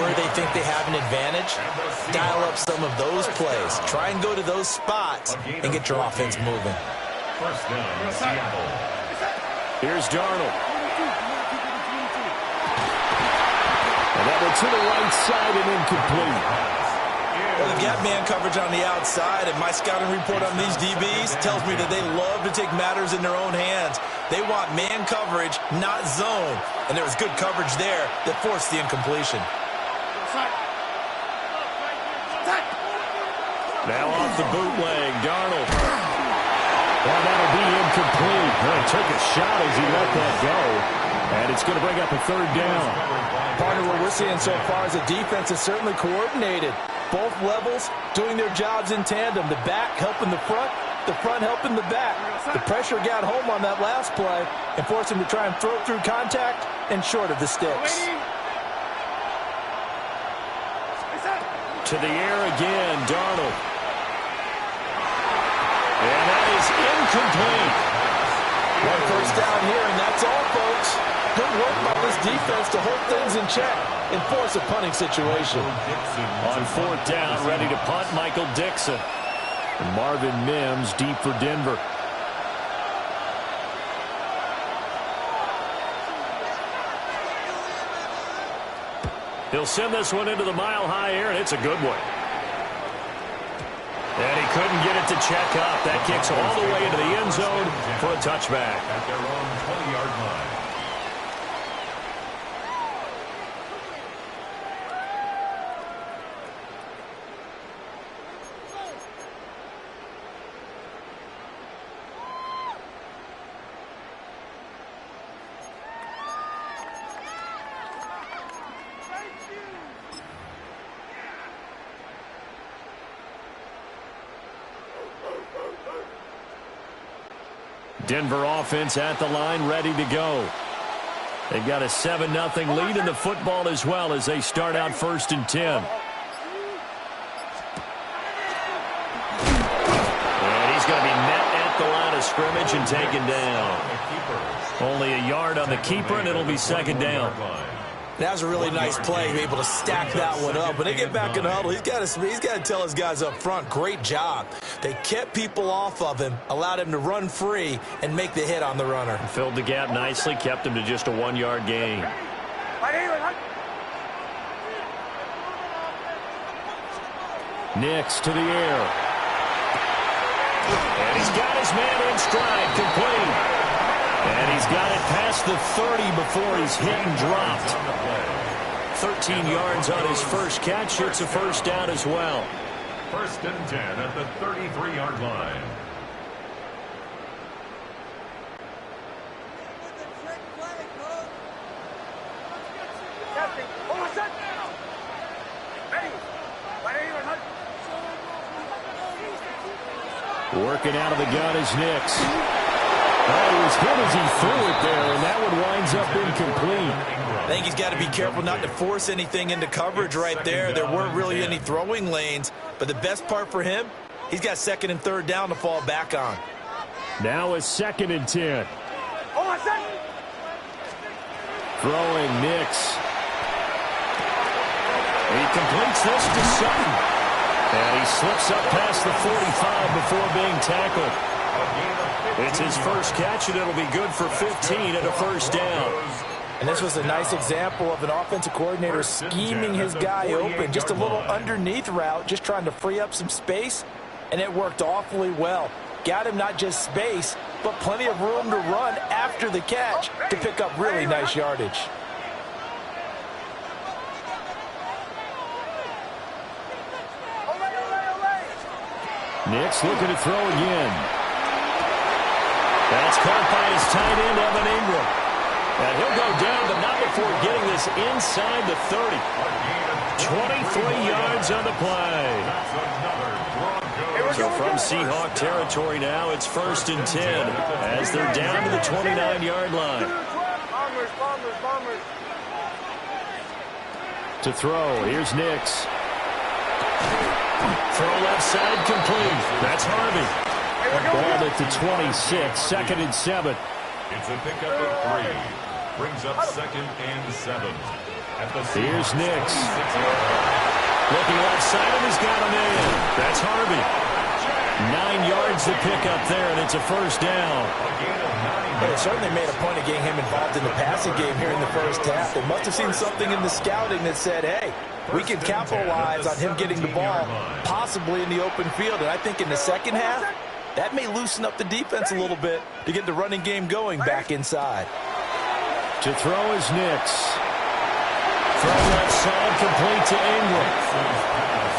where they think they have an advantage. Dial up some of those plays. Try and go to those spots and get your offense moving. First down, Seattle. Here's Darnold. And that one to the right side and incomplete. Well, they've got man coverage on the outside, and my scouting report on these DBs tells me that they love to take matters in their own hands. They want man coverage, not zone. And there was good coverage there that forced the incompletion. Now off the bootleg, Darnold. Well, that'll be incomplete. He took a shot as he let that go. And it's going to bring up a third down. Partner, what we're seeing so far is the defense is certainly coordinated. Both levels doing their jobs in tandem. The back helping the front helping the back. The pressure got home on that last play and forced him to try and throw through contact and short of the sticks. To the air again, Darnold. And that is incomplete. One first down here, and that's all, folks. Good work by this defense to hold things in check and force a punting situation. On 4th down, ready to punt, Michael Dixon. And Marvin Mims deep for Denver. He'll send this one into the mile-high air, and it's a good one. And he couldn't get it to check up. That kicks all the way into the end zone for a touchback. At their own 20-yard line. Denver offense at the line, ready to go. They've got a 7-0 lead in the football as well as they start out 1st and 10. And he's going to be met at the line of scrimmage and taken down. Only a yard on the keeper, and it'll be 2nd down. That was a really nice play, able to stack that one up. When they get back in the huddle, he's got to tell his guys up front, great job. They kept people off of him, allowed him to run free, and make the hit on the runner. Filled the gap nicely, kept him to just a 1-yard gain. Nix to the air. And he's got his man in stride, complete. And he's got it past the 30 before he's hit and dropped. 13 yards on his first catch. It's a 1st down as well. 1st and 10 at the 33-yard line. Working out of the gun is Nix. He was hit as he threw it there, and that one winds up incomplete. I think he's got to be careful not to force anything into coverage right there. There weren't really any throwing lanes, but the best part for him, he's got 2nd and 3rd down to fall back on. Now it's 2nd and 10. Throwing Nix. He completes this to Sutton. And he slips up past the 45 before being tackled. It's his first catch, and it'll be good for 15 at a 1st down. And this was a nice example of an offensive coordinator scheming his guy open. Just a little underneath route, just trying to free up some space, and it worked awfully well. Got him not just space, but plenty of room to run after the catch to pick up really nice yardage. Nix looking to throw again. That's caught by his tight end, Evan Ingram. And he'll go down, but not before getting this inside the 30. 23 yards on the play. So from Seahawk territory now, it's 1st and 10 as they're down to the 29-yard line. To throw, here's Nix. Throw left side complete. That's Harvey. Ball at the 26, 2nd and 7. It's a pickup of 3. Brings up 2nd and 7. Here's Nix. Looking left side, and he's got him in. That's Harvey. 9 yards to pick up there, and it's a 1st down. They certainly made a point of getting him involved in the passing game here in the 1st half. They must have seen something in the scouting that said, hey, we can capitalize on him getting the ball possibly in the open field. And I think in the 2nd half, that may loosen up the defense a little bit to get the running game going back inside. To throw is Nix. Throw left side complete to Ingram.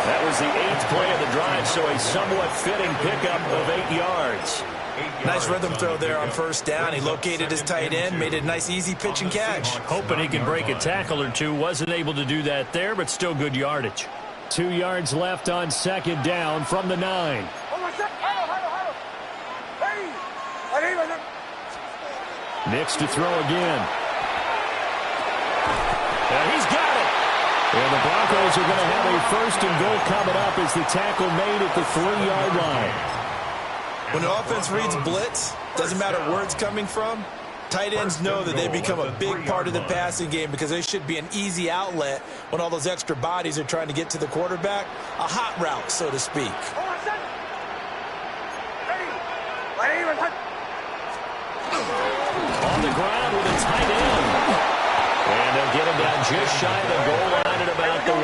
That was the 8th play of the drive, so a somewhat fitting pickup of 8 yards. Nice rhythm throw there on 1st down. He located his tight end, made it a nice easy pitch and catch. Hoping he can break a tackle or two. Wasn't able to do that there, but still good yardage. 2 yards left on 2nd down from the 9. Nix to throw again. And he's got it. And the Broncos are going to have a 1st and goal coming up as the tackle made at the 3-yard line. When the offense reads blitz, doesn't matter where it's coming from, tight ends know that they become a big part of the passing game because they should be an easy outlet when all those extra bodies are trying to get to the quarterback. A hot route, so to speak. On the ground with a tight end. And they'll get him down just shy of the goal line at about the 1.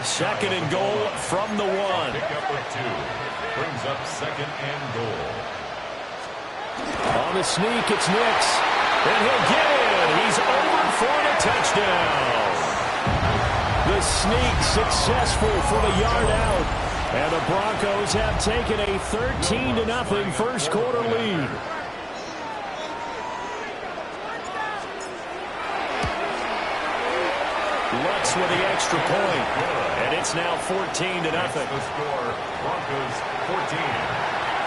2nd and goal from the 1. Pickup of 2. Brings up 2nd and goal. On the sneak, it's Nix. And he'll get it. He's over for a touchdown. The sneak successful for the yard out. And the Broncos have taken a 13-0 first quarter lead. Lutz with the extra point. And it's now 14-0. The score, Broncos 14,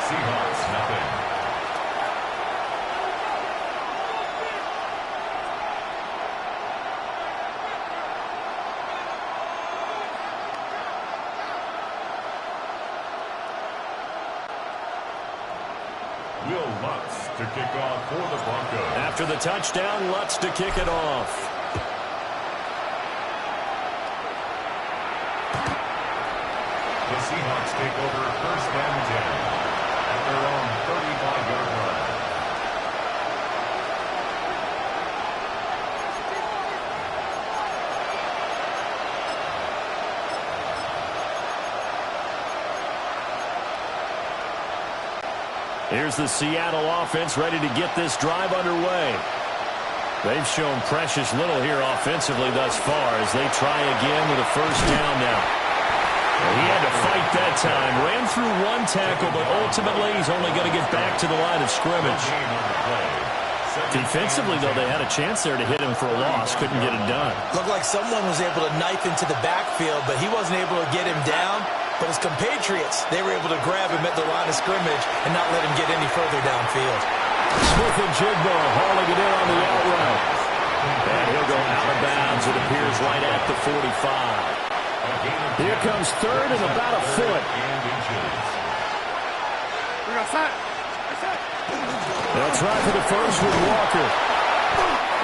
Seahawks nothing. Will Lutz to kick off for the Broncos. After the touchdown, Lutz to kick it off. The Seahawks take over 1st and 10 at their own 35-yard line. Here's the Seattle offense ready to get this drive underway. They've shown precious little here offensively thus far as they try again with a 1st down now. He had to fight that time. Ran through one tackle, but ultimately he's only going to get back to the line of scrimmage. Defensively, though, they had a chance there to hit him for a loss. Couldn't get it done. Looked like someone was able to knife into the backfield, but he wasn't able to get him down. But his compatriots, they were able to grab him at the line of scrimmage and not let him get any further downfield. Smith and Jigbo hauling it in on the out route. And he'll go out of bounds. It appears right at the 45. Here comes 3rd and about a foot. They'll try for the first with Walker.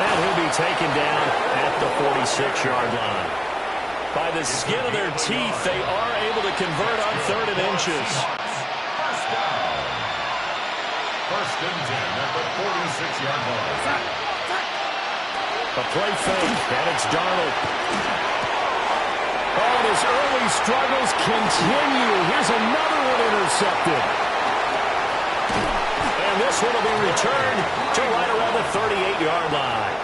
And he'll be taken down at the 46-yard line. By the skin of their teeth, they are able to convert on 3rd and inches. 1st and 10 at the 46-yard line. A play fake, and it's Darnold. Oh, and his early struggles continue. Here's another one intercepted. And this one will be returned to right around the 38-yard line.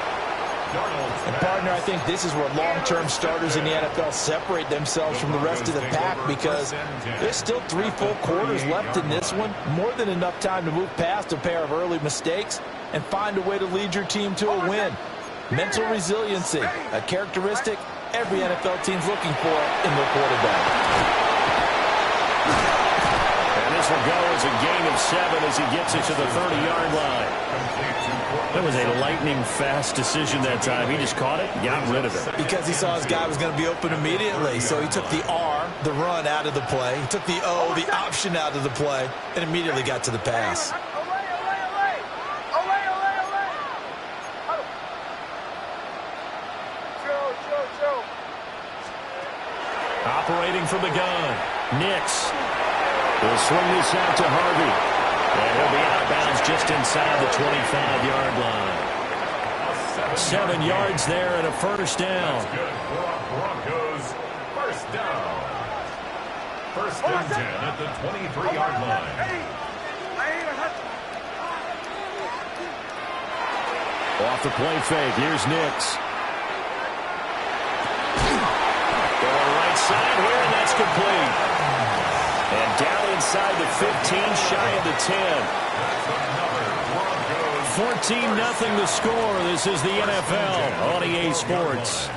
And, partner, I think this is where long-term starters in the NFL separate themselves from the rest of the pack because there's still 3 full quarters left in this one. More than enough time to move past a pair of early mistakes and find a way to lead your team to a win. Mental resiliency, a characteristic every NFL team's looking for in their quarterback. And this will go as a gain of 7 as he gets it to the 30-yard line. That was a lightning-fast decision that time. He just caught it and got rid of it. Because he saw his guy was going to be open immediately. So he took the R, the run, out of the play. He took the O, the option, out of the play, and immediately got to the pass. Operating from the gun, Nix will swing this out to Harvey. And he'll be out of bounds just inside the 25-yard line. 7 yards there and a 1st down. That's good for a Broncos 1st down. 1st and 10 at the 23-yard line. Off the play fake, here's Nix. Going right side here, and that's complete. And down inside the 15, shy of the 10. 14-0 the score. This is the NFL on EA Sports.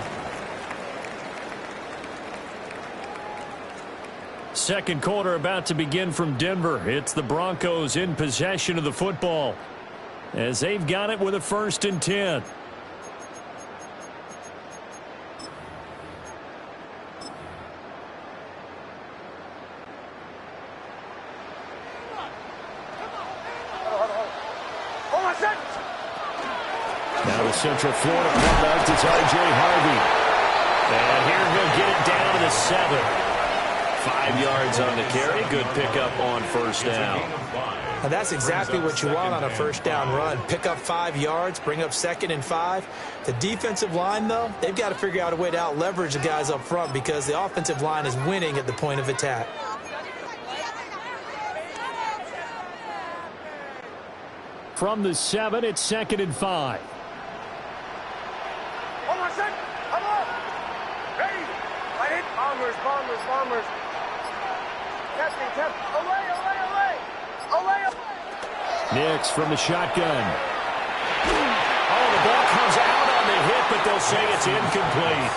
Second quarter about to begin from Denver. It's the Broncos in possession of the football as they've got it with a 1st and 10. Now the Central Florida product is R.J. Harvey. And here he'll get it down to the 7. 5 yards on the carry. Good pickup on 1st down. Now that's exactly what you want on a 1st down run. Pick up 5 yards, bring up 2nd and 5. The defensive line, though, they've got to figure out a way to out-leverage the guys up front because the offensive line is winning at the point of attack. From the 7, it's 2nd and 5. Hold on, set. Come on. Ready. Light it. Bombers. Captain. Olay. Nix from the shotgun. Oh, the ball comes out on the hit, but they'll say it's incomplete.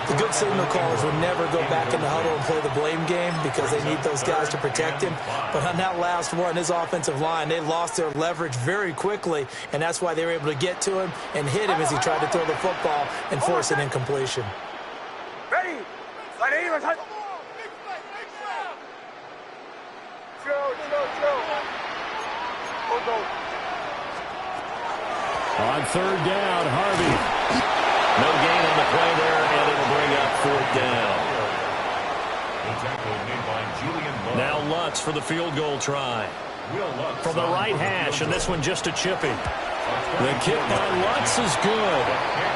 The good signal callers will never go back in the huddle and play the blame game because they need those guys to protect him. But on that last one, his offensive line, they lost their leverage very quickly, and that's why they were able to get to him and hit him as he tried to throw the football and force an incompletion. Ready. Light it. Chill. go. On third down, Harvey. No gain on the play there, and it'll bring up fourth down. Now Lutz for the field goal try. From the right hash, and this one just a chippy. The kick by Lutz is good,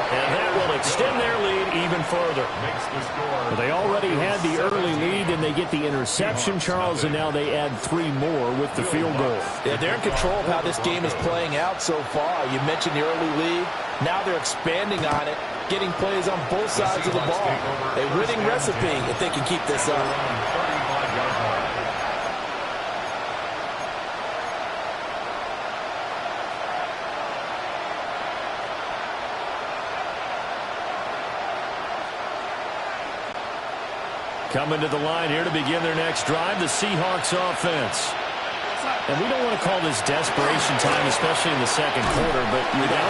and that will extend their lead even further. Well, they already had the early lead, and they get the interception, Charles, and now they add 3 more with the field goal. Yeah, they're in control of how this game is playing out so far. You mentioned the early lead. Now they're expanding on it, getting plays on both sides of the ball. A winning recipe if they can keep this up. Coming to the line here to begin their next drive, the Seahawks offense. And we don't want to call this desperation time, especially in the second quarter, but you're down.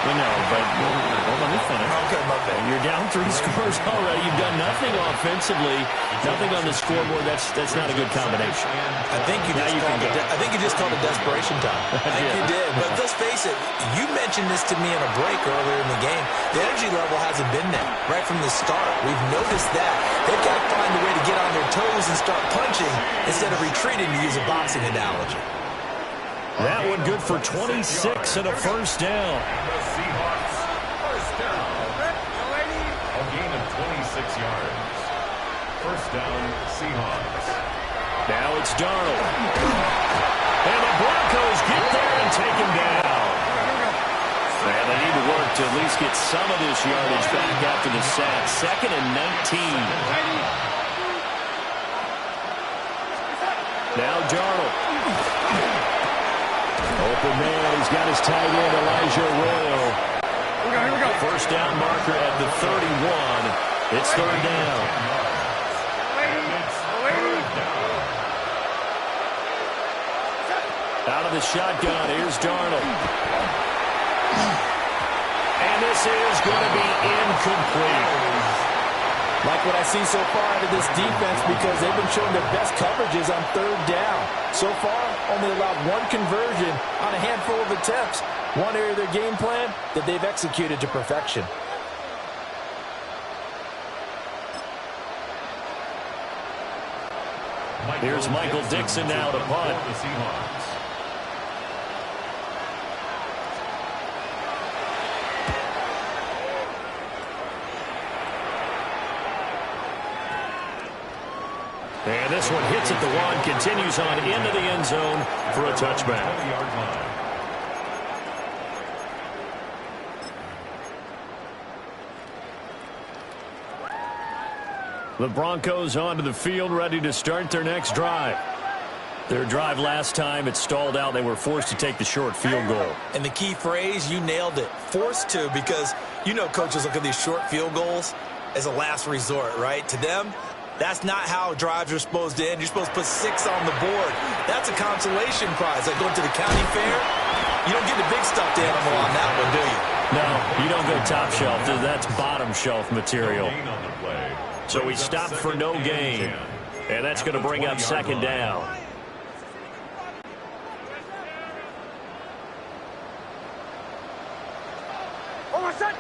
We know, but let me finish. Okay, my bad. You're down 3 scores already. You've done nothing offensively, nothing on the scoreboard. That's not a good combination. I think you just called it desperation time. I think you did. But let's face it, you mentioned this to me in a break earlier in the game. The energy level hasn't been there right from the start. We've noticed that. They've got to find a way to get on their toes and start punching instead of retreating, to use a boxing analogy. That one good for 26 and a first down. The Seahawks, first down. A gain of 26 yards. First down, Seahawks. Now it's Darnold. And the Broncos get there and take him down. And they need to work to at least get some of this yardage back after the sack. 2nd and 19. Now Darnold. Open man, he's got his tight end, Elijah Arroyo. Here we go. First down marker at the 31. It's third down. Out of the shotgun, here's Darnold. And this is going to be incomplete. Like what I see so far out of this defense, because they've been showing their best coverages on third down. So far, only allowed 1 conversion on a handful of attempts. One area of their game plan that they've executed to perfection. Here's Michael Dixon now to punt. And this one hits at the 1, continues on into the end zone for a touchback. The Broncos onto the field, ready to start their next drive. Their drive last time, it stalled out. They were forced to take the short field goal. And the key phrase, you nailed it. Forced to, because you know coaches look at these short field goals as a last resort, right? To them, that's not how drives are supposed to end. You're supposed to put 6 on the board. That's a consolation prize. Like going to the county fair, you don't get the big stuffed animal on that one, do you? No, you don't go top shelf. That's bottom shelf material. So we stopped for no gain. And that's going to bring up second down. Hold on, set.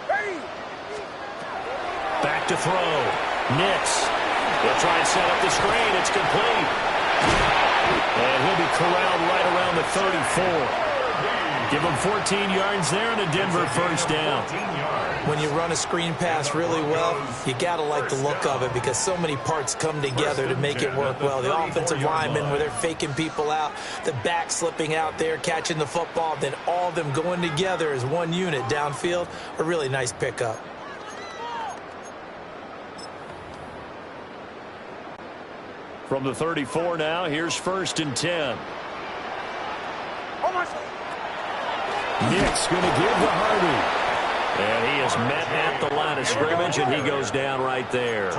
Ready. Back to throw. Nix. He'll try and set up the screen. It's complete. And he'll be corralled right around the 34. Give him 14 yards there and a Denver first down. When you run a screen pass really well, you got to like the look of it because so many parts come together to make it work well. The offensive linemen, where they're faking people out, the back slipping out there, catching the football, then all of them going together as one unit downfield. A really nice pickup. From the 34 now, here's 1st and 10. Nick's going to give to Harvey. And he is met at the line of scrimmage, and he goes down right there.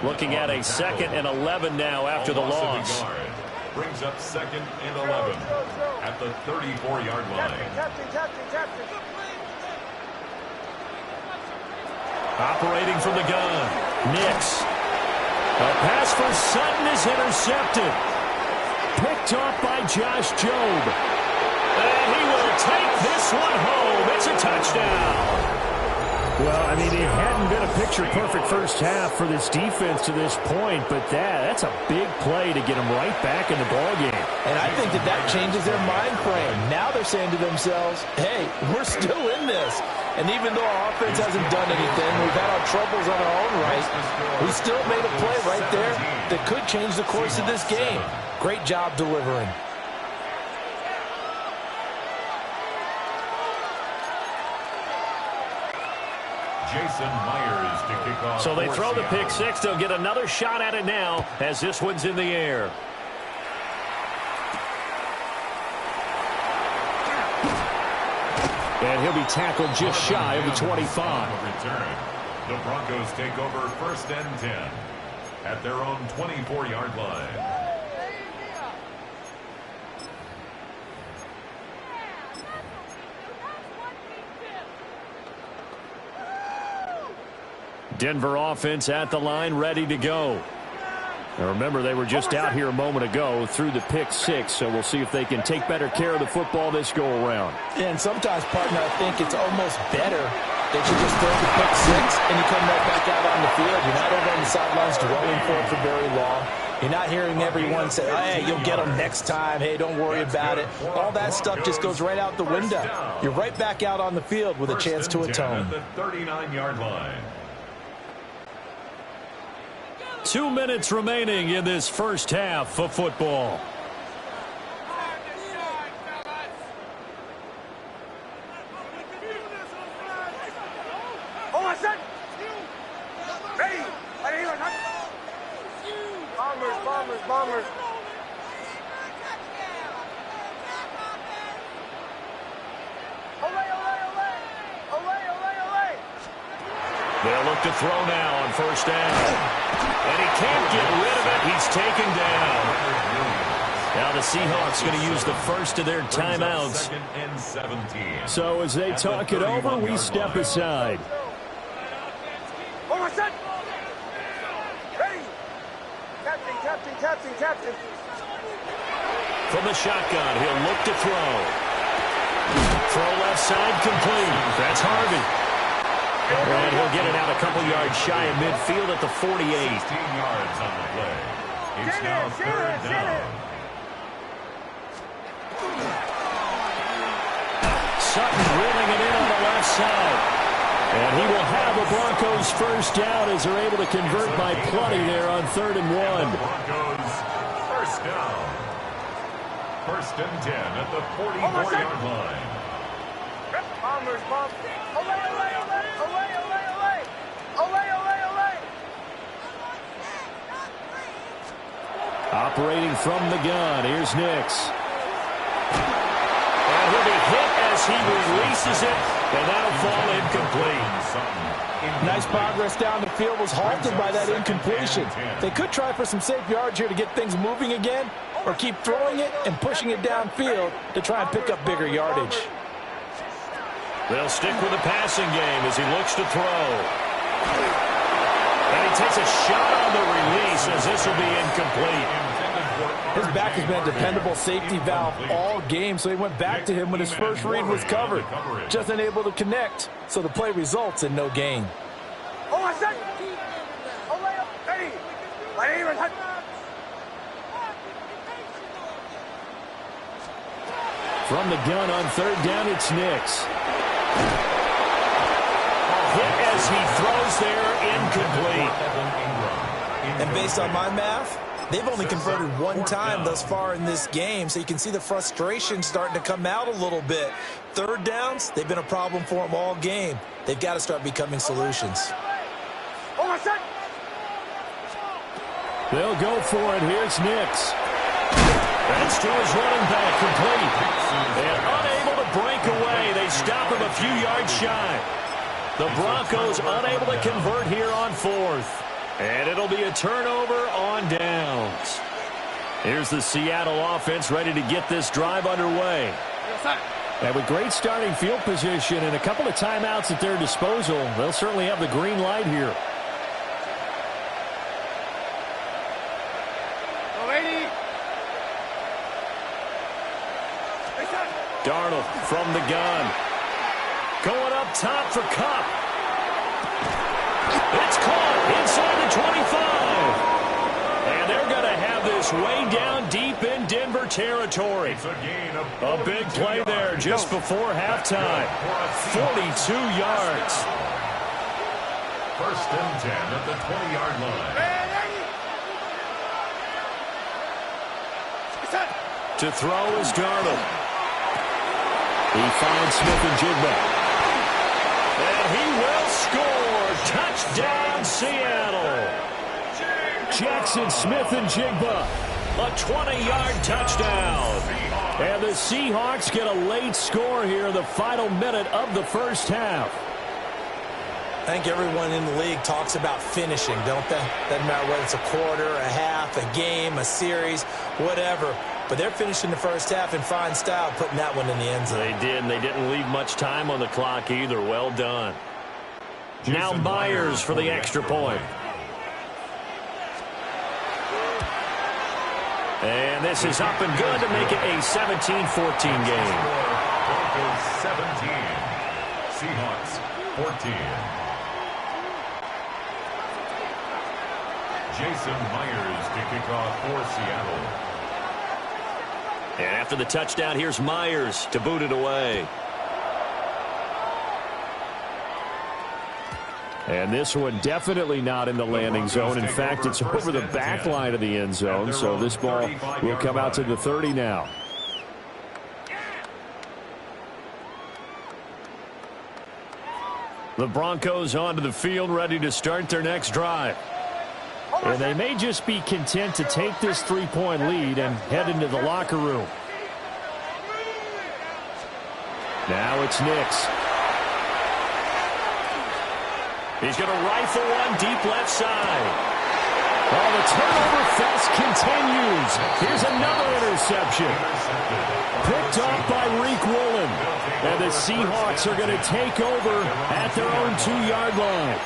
Looking at a 2nd and 11 now after the loss. Brings up 2nd and 11 at the 34-yard line. Operating from the gun, Nix. A pass for Sutton is intercepted. Picked off by Josh Jobe. And he will take this one home. It's a touchdown. Well, I mean, it hadn't been a picture-perfect first half for this defense to this point, but that's a big play to get them right back in the ballgame. And I think that changes their mind frame. Now they're saying to themselves, hey, we're still in this. And even though our offense hasn't done anything, we've had our troubles on our own right, we still made a play right there that could change the course of this game. Great job delivering. Jason Myers to kick off. So they throw the pick six. They'll get another shot at it now as this one's in the air. And he'll be tackled just shy of the 25. Return. The Broncos take over 1st and 10 at their own 24-yard line. Denver offense at the line, ready to go. Now remember, they were just out here a moment ago through the pick six, so we'll see if they can take better care of the football this go-around. And sometimes, partner, I think it's almost better that you just throw the pick six and you come right back out on the field. You're not over on the sidelines dwelling for it for very long. You're not hearing everyone say, hey, you'll get them next time. Hey, don't worry about it. All that stuff just goes right out the window. You're right back out on the field with a chance to atone. At the 39-yard line. 2 minutes remaining in this first half of football. Bombers. They'll look to throw now on first down. And he can't get rid of it. He's taken down. Now the Seahawks going to use the first of their timeouts. So as they talk it over, we step aside. Captain. From the shotgun, he'll look to throw. Throw left side complete. That's Harvey. And he'll get it out a couple yards shy of midfield at the 48. 16 yards on the play. It's now 3rd down. Sutton drilling it in on the left side. And he will have the Broncos first down as they're able to convert by plenty there on 3rd and 1. Broncos first down. 1st and 10 at the 44-yard line. Bombers. Operating from the gun, here's Nix. And he'll be hit as he releases it, and that'll fall incomplete. Nice progress down the field, was halted by that incompletion. They could try for some safe yards here to get things moving again, or keep throwing it and pushing it downfield to try and pick up bigger yardage. They'll stick with the passing game as he looks to throw. And he takes a shot on the release as this will be incomplete. His back has been a dependable safety valve all game, so he went back to him when his first read was covered. Just unable to connect, so the play results in no gain. From the gun on 3rd down, it's Nix. Hit as he throws there, incomplete. And based on my math, they've only converted one time thus far in this game, so you can see the frustration starting to come out a little bit. 3rd downs, they've been a problem for them all game. They've got to start becoming solutions. They'll go for it. Here's Nix. That's to his running back, complete. And unable to break away. They stop him a few yards shy. The Broncos unable to convert here on 4th. And it'll be a turnover on downs. Here's the Seattle offense ready to get this drive underway. And with great starting field position and a couple of timeouts at their disposal, they'll certainly have the green light here. Darnold from the gun. Going up top for Kupp. It's caught inside the 25. And they're going to have this way down deep in Denver territory. A big play there just before halftime. 42 yards. First and 10 at the 20-yard line. To throw is Darnold. He finds Smith-Njigba. And he will score. Touchdown, Seattle. Jackson Smith-Njigba. A 20-yard touchdown. And the Seahawks get a late score here in the final minute of the first half. I think everyone in the league talks about finishing, don't they? Doesn't matter whether it's a quarter, a half, a game, a series, whatever. But they're finishing the first half in fine style, putting that one in the end zone. They did, and they didn't leave much time on the clock either. Well done. Now Myers for the extra point. And this is up and good to make it a 17-14 game. Broncos 17, Seahawks 14. Jason Myers to kick off for Seattle. And after the touchdown, here's Myers to boot it away. And this one definitely not in the landing zone. In fact, it's over the back line of the end zone. So this ball will come out to the 30 now. The Broncos onto the field, ready to start their next drive. And they may just be content to take this 3-point lead and head into the locker room. Now it's Nix. He's going to rifle one deep left side. Oh, the turnover fest continues. Here's another interception. Picked off by Reek Woolen. And the Seahawks are going to take over at their own 2-yard line.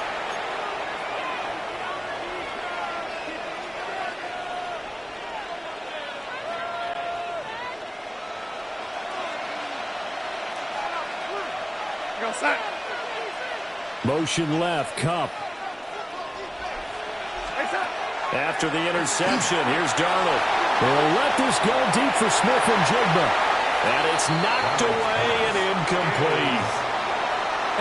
Motion left, Kupp. After the interception, here's Darnold. They'll let this go deep for Smith-Njigba. And it's knocked away and incomplete.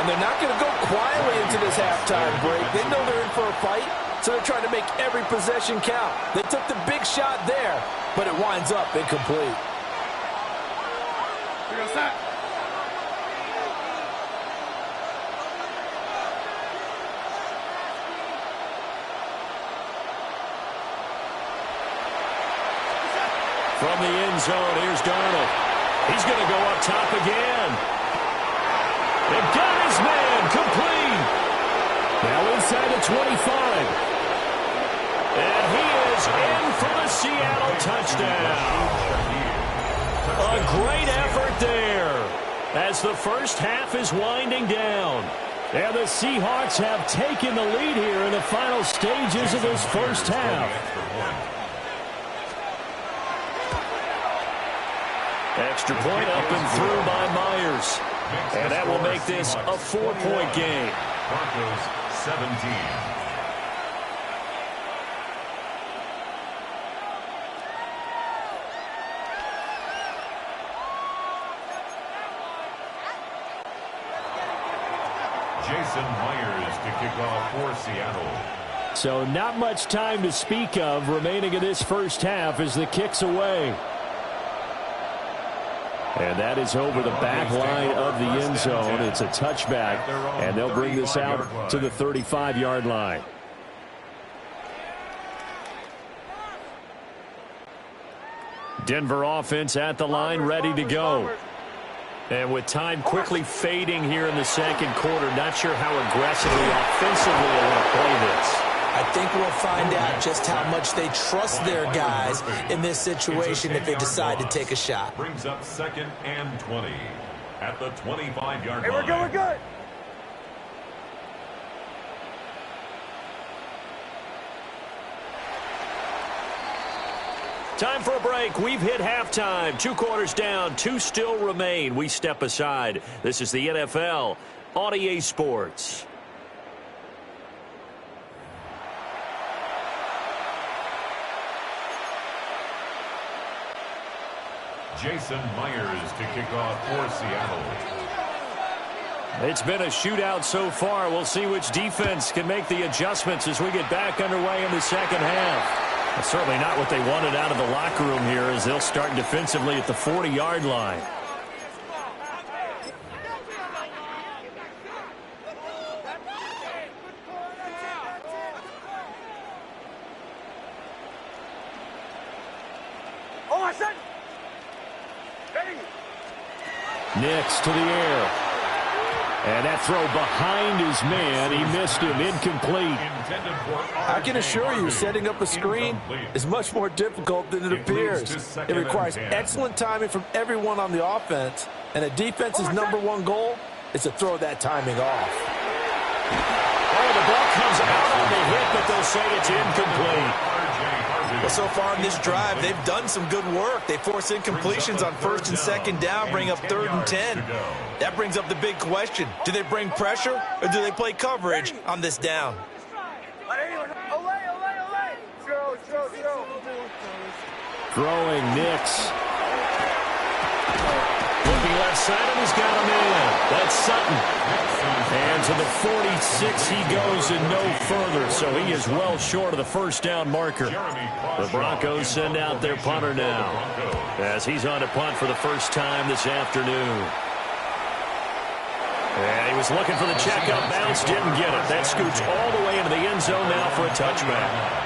And they're not going to go quietly into this halftime break. They know they're in for a fight, so they're trying to make every possession count. They took the big shot there, but it winds up incomplete. From the end zone, here's Darnold. He's going to go up top again. They've got his man, complete. Now inside the 25. And he is in for the Seattle touchdown. A great effort there as the first half is winding down. And the Seahawks have taken the lead here in the final stages of this first half. Extra point up and through by Myers. And that will make this a 4-point game. Broncos 17. Jason Myers to kick off for Seattle. So not much time to speak of remaining in this first half as the kick's away. And that is over the back line of the end zone. It's a touchback, and they'll bring this out to the 35-yard line. Denver offense at the line, ready to go. And with time quickly fading here in the second quarter, not sure how aggressively, offensively they want to play this. I think we'll find out just how much they trust their guys in this situation if they decide to take a shot. Brings up 2nd and 20 at the 25-yard line. Hey, we're good, we're good. Time for a break. We've hit halftime. 2 quarters down, 2 still remain. We step aside. This is the NFL on EA Sports. Jason Myers to kick off for Seattle. It's been a shootout so far. We'll see which defense can make the adjustments as we get back underway in the second half. That's certainly not what they wanted out of the locker room here, as they'll start defensively at the 40-yard line. Nix to the air. And that throw behind his man. He missed him. Incomplete. I can assure you, setting up a screen is much more difficult than it appears. It requires excellent timing from everyone on the offense, and a defense's #1 goal is to throw that timing off. Oh, the ball comes out on the hit, but they'll say it's incomplete. Well, so far in this drive, they've done some good work. They force incompletions on 1st and 2nd down, bring up 3rd and 10. That brings up the big question. Do they bring pressure, or do they play coverage on this down? Throwing Nix. Looking left side, and he's got a man. That's Sutton. And to the 46 he goes and no further, so he is well short of the first down marker. The Broncos send out their punter now, as he's on to punt for the first time this afternoon. And he was looking for the checkup bounce, didn't get it. That scoots all the way into the end zone now for a touchback.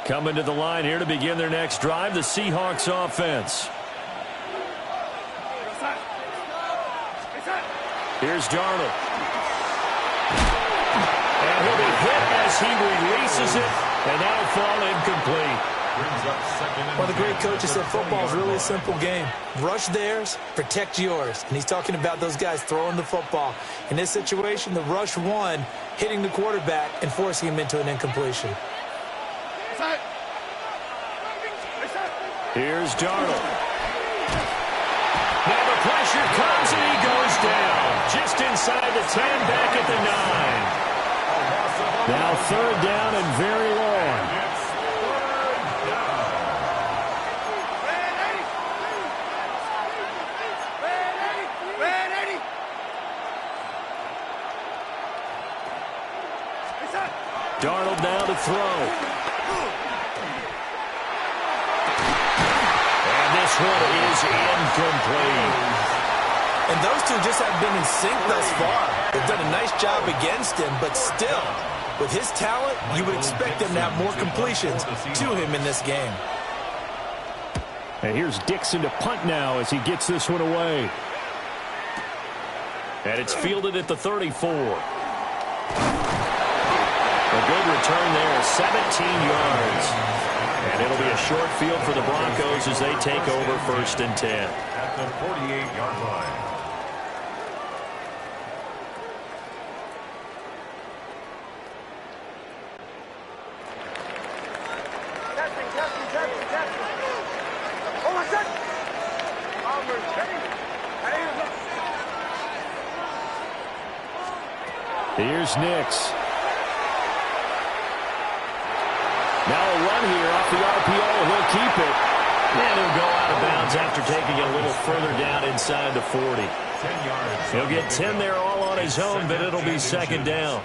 Coming to the line here to begin their next drive, the Seahawks offense. Here's Darnold. And he'll be hit as he releases it, and that'll fall incomplete. Well, the great coaches said football is really a simple game. Rush theirs, protect yours. And he's talking about those guys throwing the football. In this situation, the rush one, hitting the quarterback and forcing him into an incompletion. Here's Darnold. Now the pressure comes and he goes down. Just inside the 10, back at the 9. Now 3rd down and very long. Darnold now to throw. This one is incomplete. And those two just haven't been in sync thus far. They've done a nice job against him, but still, with his talent, you would expect them to have more completions to him in this game. And here's Dixon to punt now as he gets this one away. And it's fielded at the 34. A good return there, 17 yards. And it'll be a short field for the Broncos as they take over 1st and 10. At the 48-yard line. Here's Nix. Now a run here off the RPO. He'll keep it. And he'll go out of bounds after taking it a little further down inside the 40. He'll get 10 there all on his own, but it'll be 2nd down.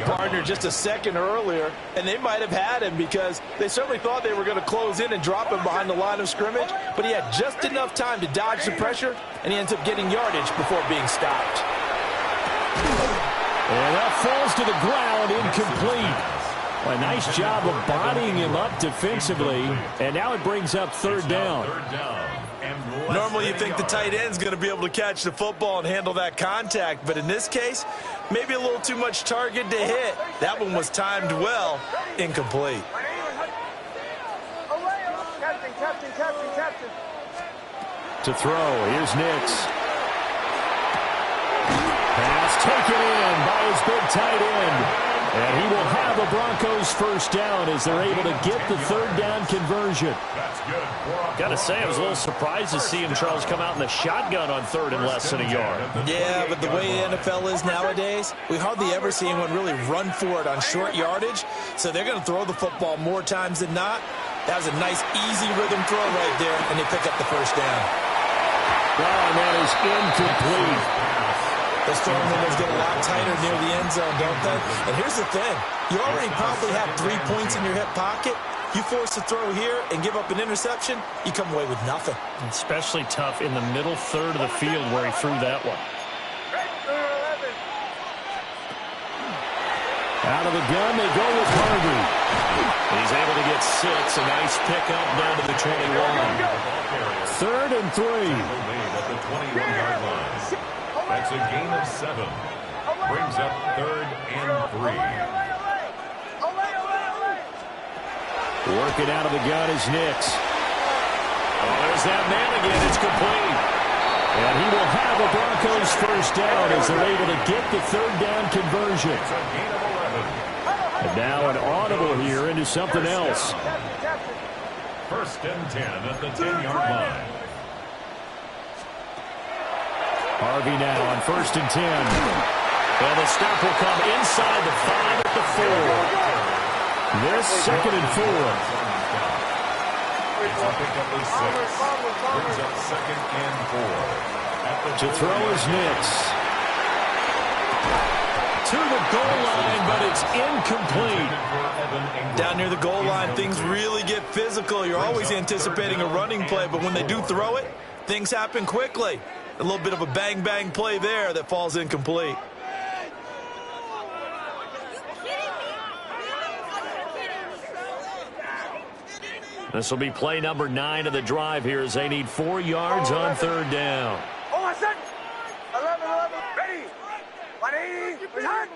Partner just a second earlier, and they might have had him because they certainly thought they were going to close in and drop him behind the line of scrimmage, but he had just enough time to dodge the pressure, and he ends up getting yardage before being stopped. And that falls to the ground, incomplete. A nice job of bodying him up defensively, and now it brings up 3rd down. Normally you think the tight end's going to be able to catch the football and handle that contact, but in this case, maybe a little too much target to hit. That one was timed well, incomplete. To throw, here's Nix. Pass taken in by his big tight end. And he will have the Broncos first down as they're able to get the third down conversion. Got to say, I was a little surprised to see him, Charles, come out in the shotgun on third and less than a yard. Yeah, but the way the NFL is nowadays, we hardly ever see anyone really run for it on short yardage. So they're going to throw the football more times than not. That was a nice, easy rhythm throw right there, and they pick up the first down. And that is incomplete. Those throwing windows get a lot tighter near the end zone, don't they? And here's the thing. You already probably have 3 points in your hip pocket. You force a throw here and give up an interception, you come away with nothing. Especially tough in the middle third of the field where he threw that one. Out of the gun, they go with Harvey. He's able to get 6. A nice pickup down to the 21. 3rd and 3. At the 21-yard line. That's a gain of 7. Brings up 3rd and 3. Working out of the gun is Nix. Oh, there's that man again. It's complete. And he will have the Broncos first down as they're able to get the third down conversion. It's a gain of 11. And now an audible here into something else. 1st and 10 at the 10-yard line. Harvey now on 1st and 10. And the stop will come inside the 5 at the 4. This 2nd and 4. It's a pickup of 6. Brings up 2nd and 4. To throw is Nix. To the goal line, but it's incomplete. Down near the goal line, things really get physical. You're always anticipating a running play, but when they do throw it, things happen quickly. A little bit of a bang-bang play there that falls incomplete. This will be play number 9 of the drive here as they need 4 yards on 3rd down. Hold on, set. 11, ready. 180, behind.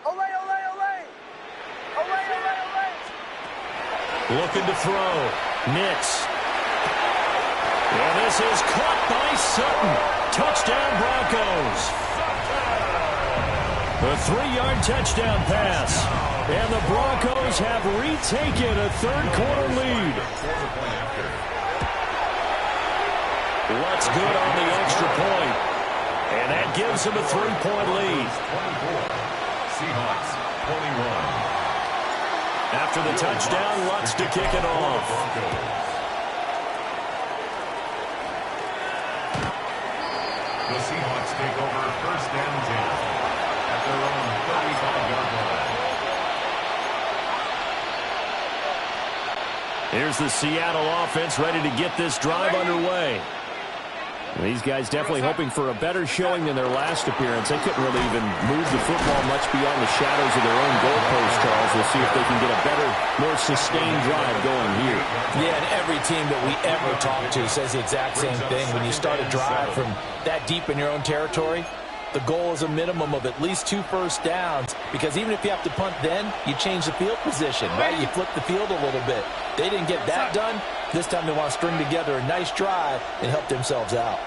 Olay, olay, olay. Olay, olay, olay. Looking to throw. Nix. And this is caught by Sutton. Touchdown Broncos. A 3-yard touchdown pass. And the Broncos have retaken a third-quarter lead. What's good on the extra point? And that gives them a 3-point lead. Seahawks, 21. After the touchdown, Lutz to kick it off. The Seahawks take over 1st and 10 at their own 35-yard line. Here's the Seattle offense ready to get this drive underway. These guys definitely hoping for a better showing than their last appearance. They couldn't really even move the football much beyond the shadows of their own goalpost, Charles. We'll see if they can get a better, more sustained drive going here. Yeah, and every team that we ever talk to says the exact same thing. When you start a drive from that deep in your own territory, the goal is a minimum of at least 2 first downs, because even if you have to punt then, you change the field position, right? You flip the field a little bit. They didn't get that done. This time they want to string together a nice drive and help themselves out.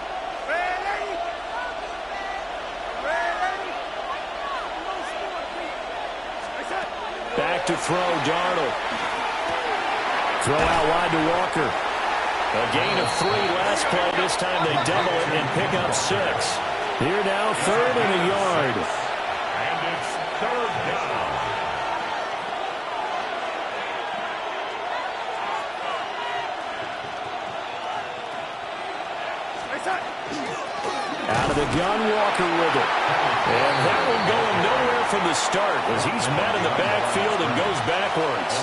Back to throw, Darnold. Throw out wide to Walker. A gain of 3 last play. This time they double it and pick up 6. Here now, 3rd and a yard. And it's 3rd down. Out of the gun, Walker with it. And that one going nowhere from the start as he's met in the backfield and goes backwards.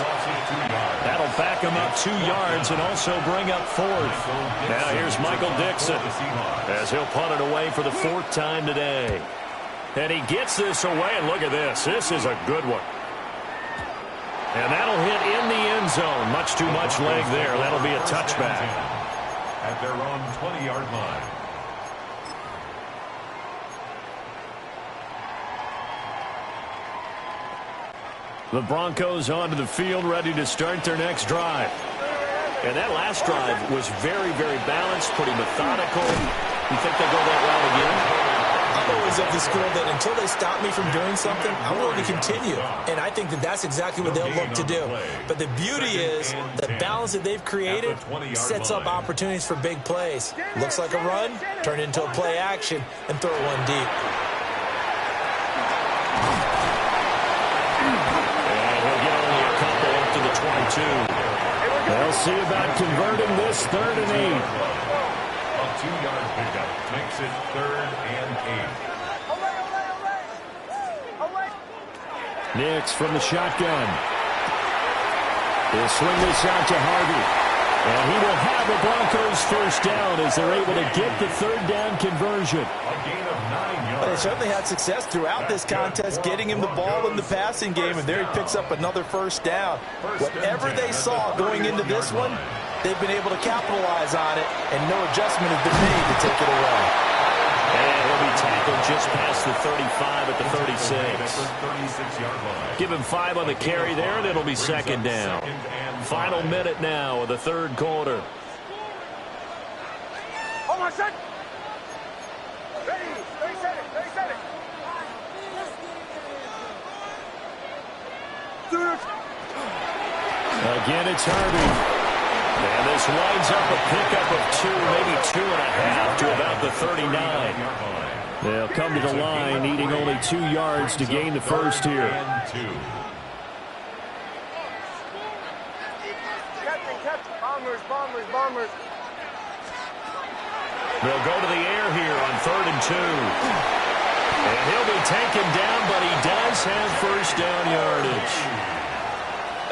That'll back him up 2 yards and also bring up 4th. Now here's Michael Dixon as he'll punt it away for the 4th time today. And he gets this away, and look at this. This is a good one. And that'll hit in the end zone. Much too much leg there. That'll be a touchback. At their own 20-yard line. The Broncos onto the field, ready to start their next drive. And that last drive was very, very balanced, pretty methodical. You think they'll go that route again? I'm always of the school that until they stop me from doing something, I'm willing to continue. And I think that that's exactly what they'll look to do. But the beauty is the balance that they've created sets up opportunities for big plays. Looks like a run, turn into a play action, and throw one deep. And he'll get only a couple up to the 22. They'll see about converting this 3rd and 8. A 2-yard pickup makes it 3rd and 8. Nix from the shotgun. He'll swing this out to Harvey. And he will have the Broncos first down as they're able to get the 3rd down conversion. A gain of 9 yards. They certainly had success throughout this contest, getting him the ball in the passing game, and there he picks up another first down. Whatever they saw going into this one, they've been able to capitalize on it, and no adjustment has been made to take it away. And he'll be tackled just past the 35 at the 36. Give him 5 on the carry there, and it'll be 2nd down. Final minute now of the 3rd quarter. Hold on, set. Ready. 30 seconds. 30 seconds. Again, it's Harvey. And this winds up a pickup of 2, maybe 2.5 to about the 39. They'll come to the line, needing only 2 yards to gain the first here. Bombers. They'll go to the air here on 3rd and 2. And he'll be taken down, but he does have first down yardage.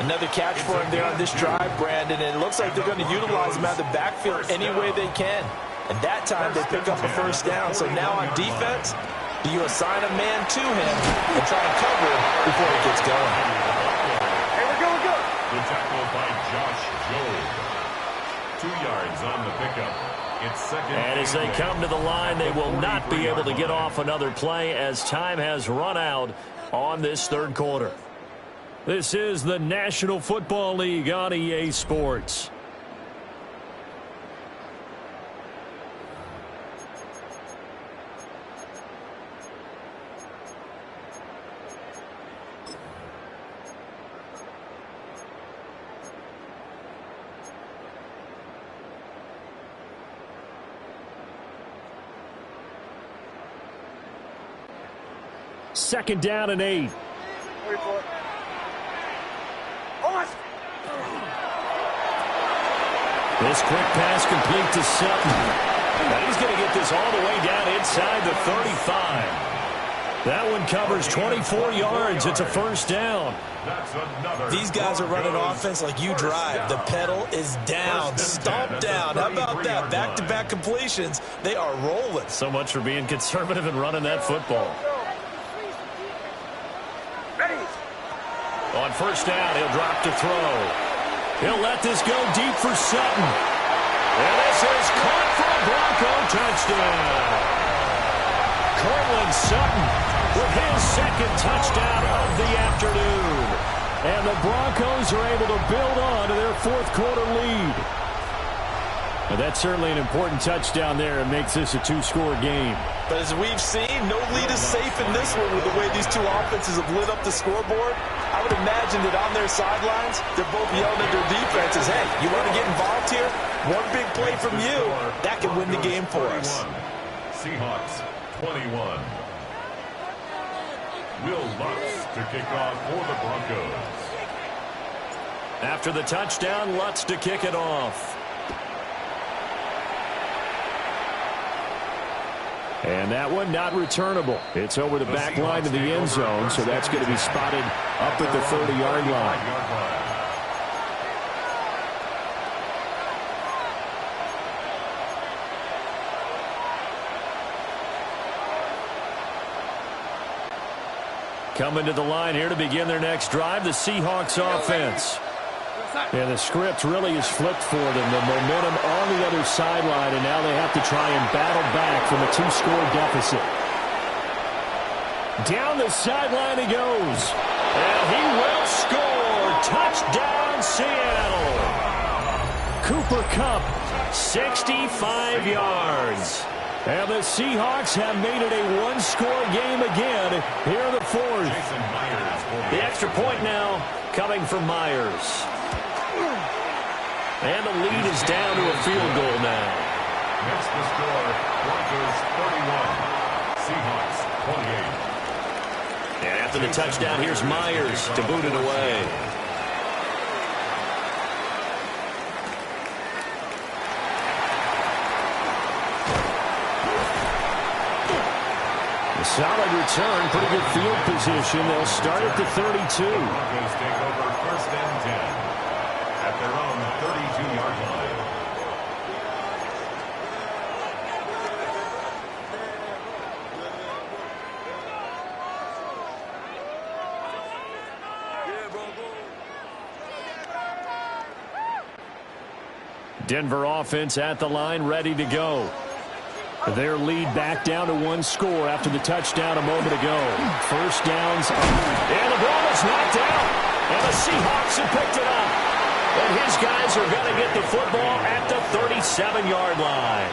Another catch for him there on this drive, Brandon, and it looks like they're going to utilize him out of the backfield any way they can. And that time they pick up a first down. So now on defense, do you assign a man to him and try and cover him before he gets going? Hey, we're going good. The tackle by Josh Jobe. 2 yards on the pickup. It's 2nd. And as they come to the line, they will not be able to get off another play as time has run out on this 3rd quarter. This is the National Football League on EA Sports. Second down and 8. Wait for it. Hold on. This quick pass complete to Sutton. And he's going to get this all the way down inside the 35. That one covers 24 yards. It's a first down. These guys are running offense like you drive. The pedal is down, stomp down. How about that? Back-to-back completions. They are rolling. So much for being conservative and running that football. On first down, he'll drop to throw. He'll let this go deep for Sutton. And this is caught for a Bronco touchdown. Cortland Sutton with his 2nd touchdown of the afternoon. And the Broncos are able to build on to their 4th quarter lead. Well, that's certainly an important touchdown there. It makes this a 2-score game. But as we've seen, no lead is safe in this one with the way these two offenses have lit up the scoreboard. I would imagine that on their sidelines, they're both yelling at their defenses, hey, you want to get involved here? One big play from you, that can win the game for us. Seahawks, 21. Will Lutz to kick off for the Broncos. After the touchdown, Lutz to kick it off. And that one not returnable. It's over the back line of the end zone, so that's going to be spotted up at the 30-yard line. Coming to the line here to begin their next drive, the Seahawks offense. And the script really is flipped for them. The momentum on the other sideline, and now they have to try and battle back from a 2-score deficit. Down the sideline he goes. And he will score. Touchdown, Seattle. Cooper Kupp, 65 yards. And the Seahawks have made it a one-score game again here in the fourth. The extra point now coming from Myers. And the lead is down to a field goal now. Next the score, Broncos 31, Seahawks 28. And after the touchdown, here's Myers to boot it away. Solid return, pretty good field position. They'll start at the 32. Broncos take over first and 10 at their own 32-yard line. Denver offense at the line, ready to go. Their lead back down to one score after the touchdown a moment ago. First downs. And the ball is knocked out. And the Seahawks have picked it up. And his guys are going to get the football at the 37-yard line.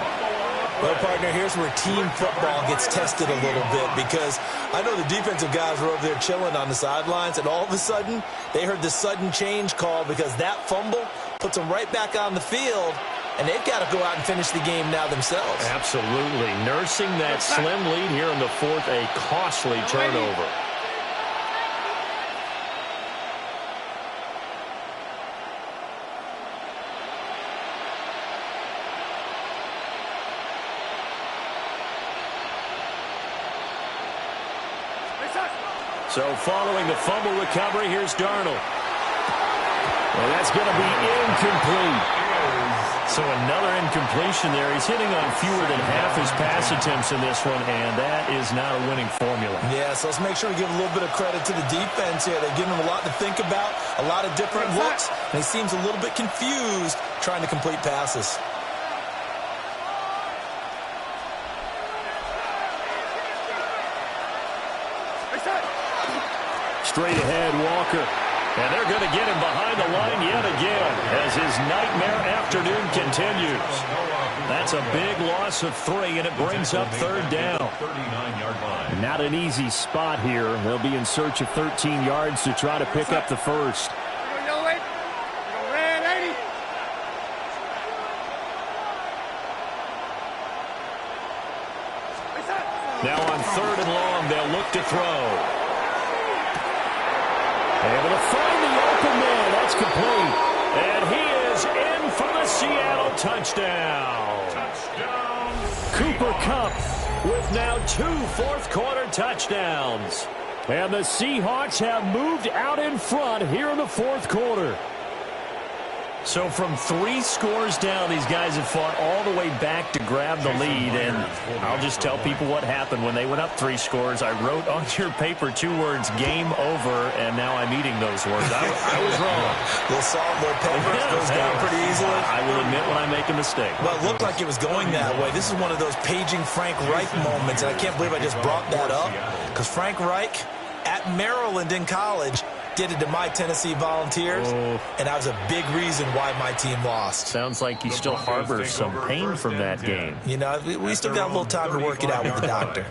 Well, partner, here's where team football gets tested a little bit, because I know the defensive guys were over there chilling on the sidelines, and all of a sudden they heard the sudden change call because that fumble puts them right back on the field. And they've got to go out and finish the game now themselves. Absolutely. Nursing that slim lead here in the fourth, a costly turnover. So following the fumble recovery, here's Darnold. Well, that's going to be incomplete. So another incompletion there. He's hitting on fewer than half his pass attempts in this one, and that is not a winning formula. Yeah, so let's make sure we give a little bit of credit to the defense here. They're giving him a lot to think about, a lot of different looks, and he seems a little bit confused trying to complete passes. Straight ahead, Walker. And they're going to get him behind the line yet again as his nightmare afternoon continues. That's a big loss of 3, and it brings up third down. 39-yard line. Not an easy spot here. They'll be in search of 13 yards to try to pick up the first. Now on third and long, they'll look to throw. Able to find the open man. That's complete. And he is in for the Seattle touchdown. Cooper Kupp with now 2 fourth-quarter touchdowns. And the Seahawks have moved out in front here in the fourth quarter. So from 3 scores down, these guys have fought all the way back to grab the lead. And I'll just tell people what happened when they went up 3 scores. I wrote on your paper 2 words, game over, and now I'm eating those words. I was wrong. Little salt, little pepper, goes down pretty easily. I will admit when I make a mistake. Well, it looked like it was going that way. This is one of those paging Frank Reich moments, and I can't believe I just brought that up, because Frank Reich at Maryland in college did it to my Tennessee Volunteers, and that was a big reason why my team lost. Sounds like you still harbor some pain from that game. You know, we still got a little time to work it out with the doctor.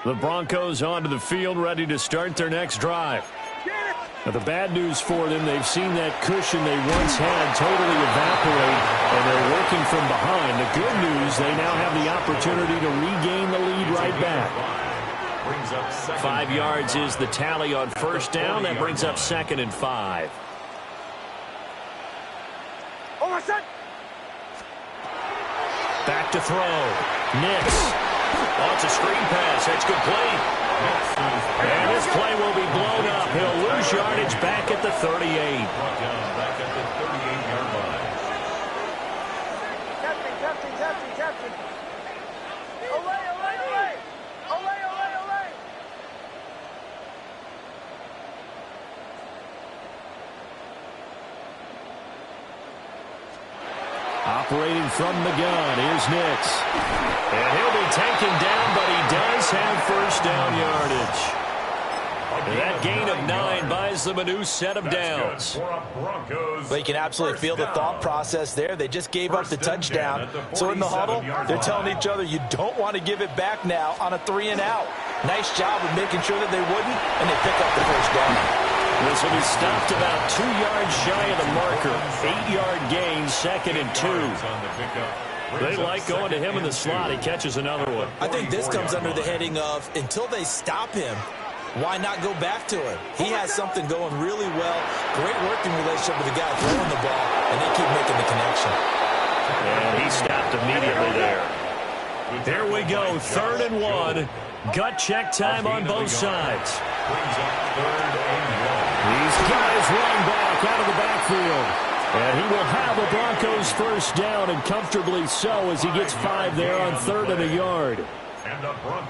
The Broncos onto the field, ready to start their next drive. Now, the bad news for them, they've seen that cushion they once had totally evaporate, and they're working from behind. The good news, they now have the opportunity to regain the lead right back. 5 yards is the tally on first down. That brings up 2nd and 5. Back to throw. Nix. Oh, it's a screen pass. That's complete. And this play will be blown up. He'll lose yardage back at the 38. Back at the 38-yard line. Captain. Olay. Operating from the gun, here's Nix. And he'll be taken down, but he does have first down yardage. And that gain of 9 buys them a new set of downs. But you can absolutely feel the thought process there. They just gave up the touchdown. So in the huddle, they're telling each other, you don't want to give it back now on a 3-and-out. Nice job of making sure that they wouldn't, and they pick up the first down. This will be stopped about 2 yards shy of the marker. 8-yard gain, 2nd and 2. They like going to him in the slot. He catches another one. I think this comes under the heading of, until they stop him, why not go back to him? He has something going really well. Great working relationship with the guy throwing the ball, and they keep making the connection. And he stopped immediately there. There we go, 3rd and 1. Gut check time on both sides. These guys run back out of the backfield. And he will have a Broncos first down, and comfortably so, as he gets 5 there on 3rd and a yard.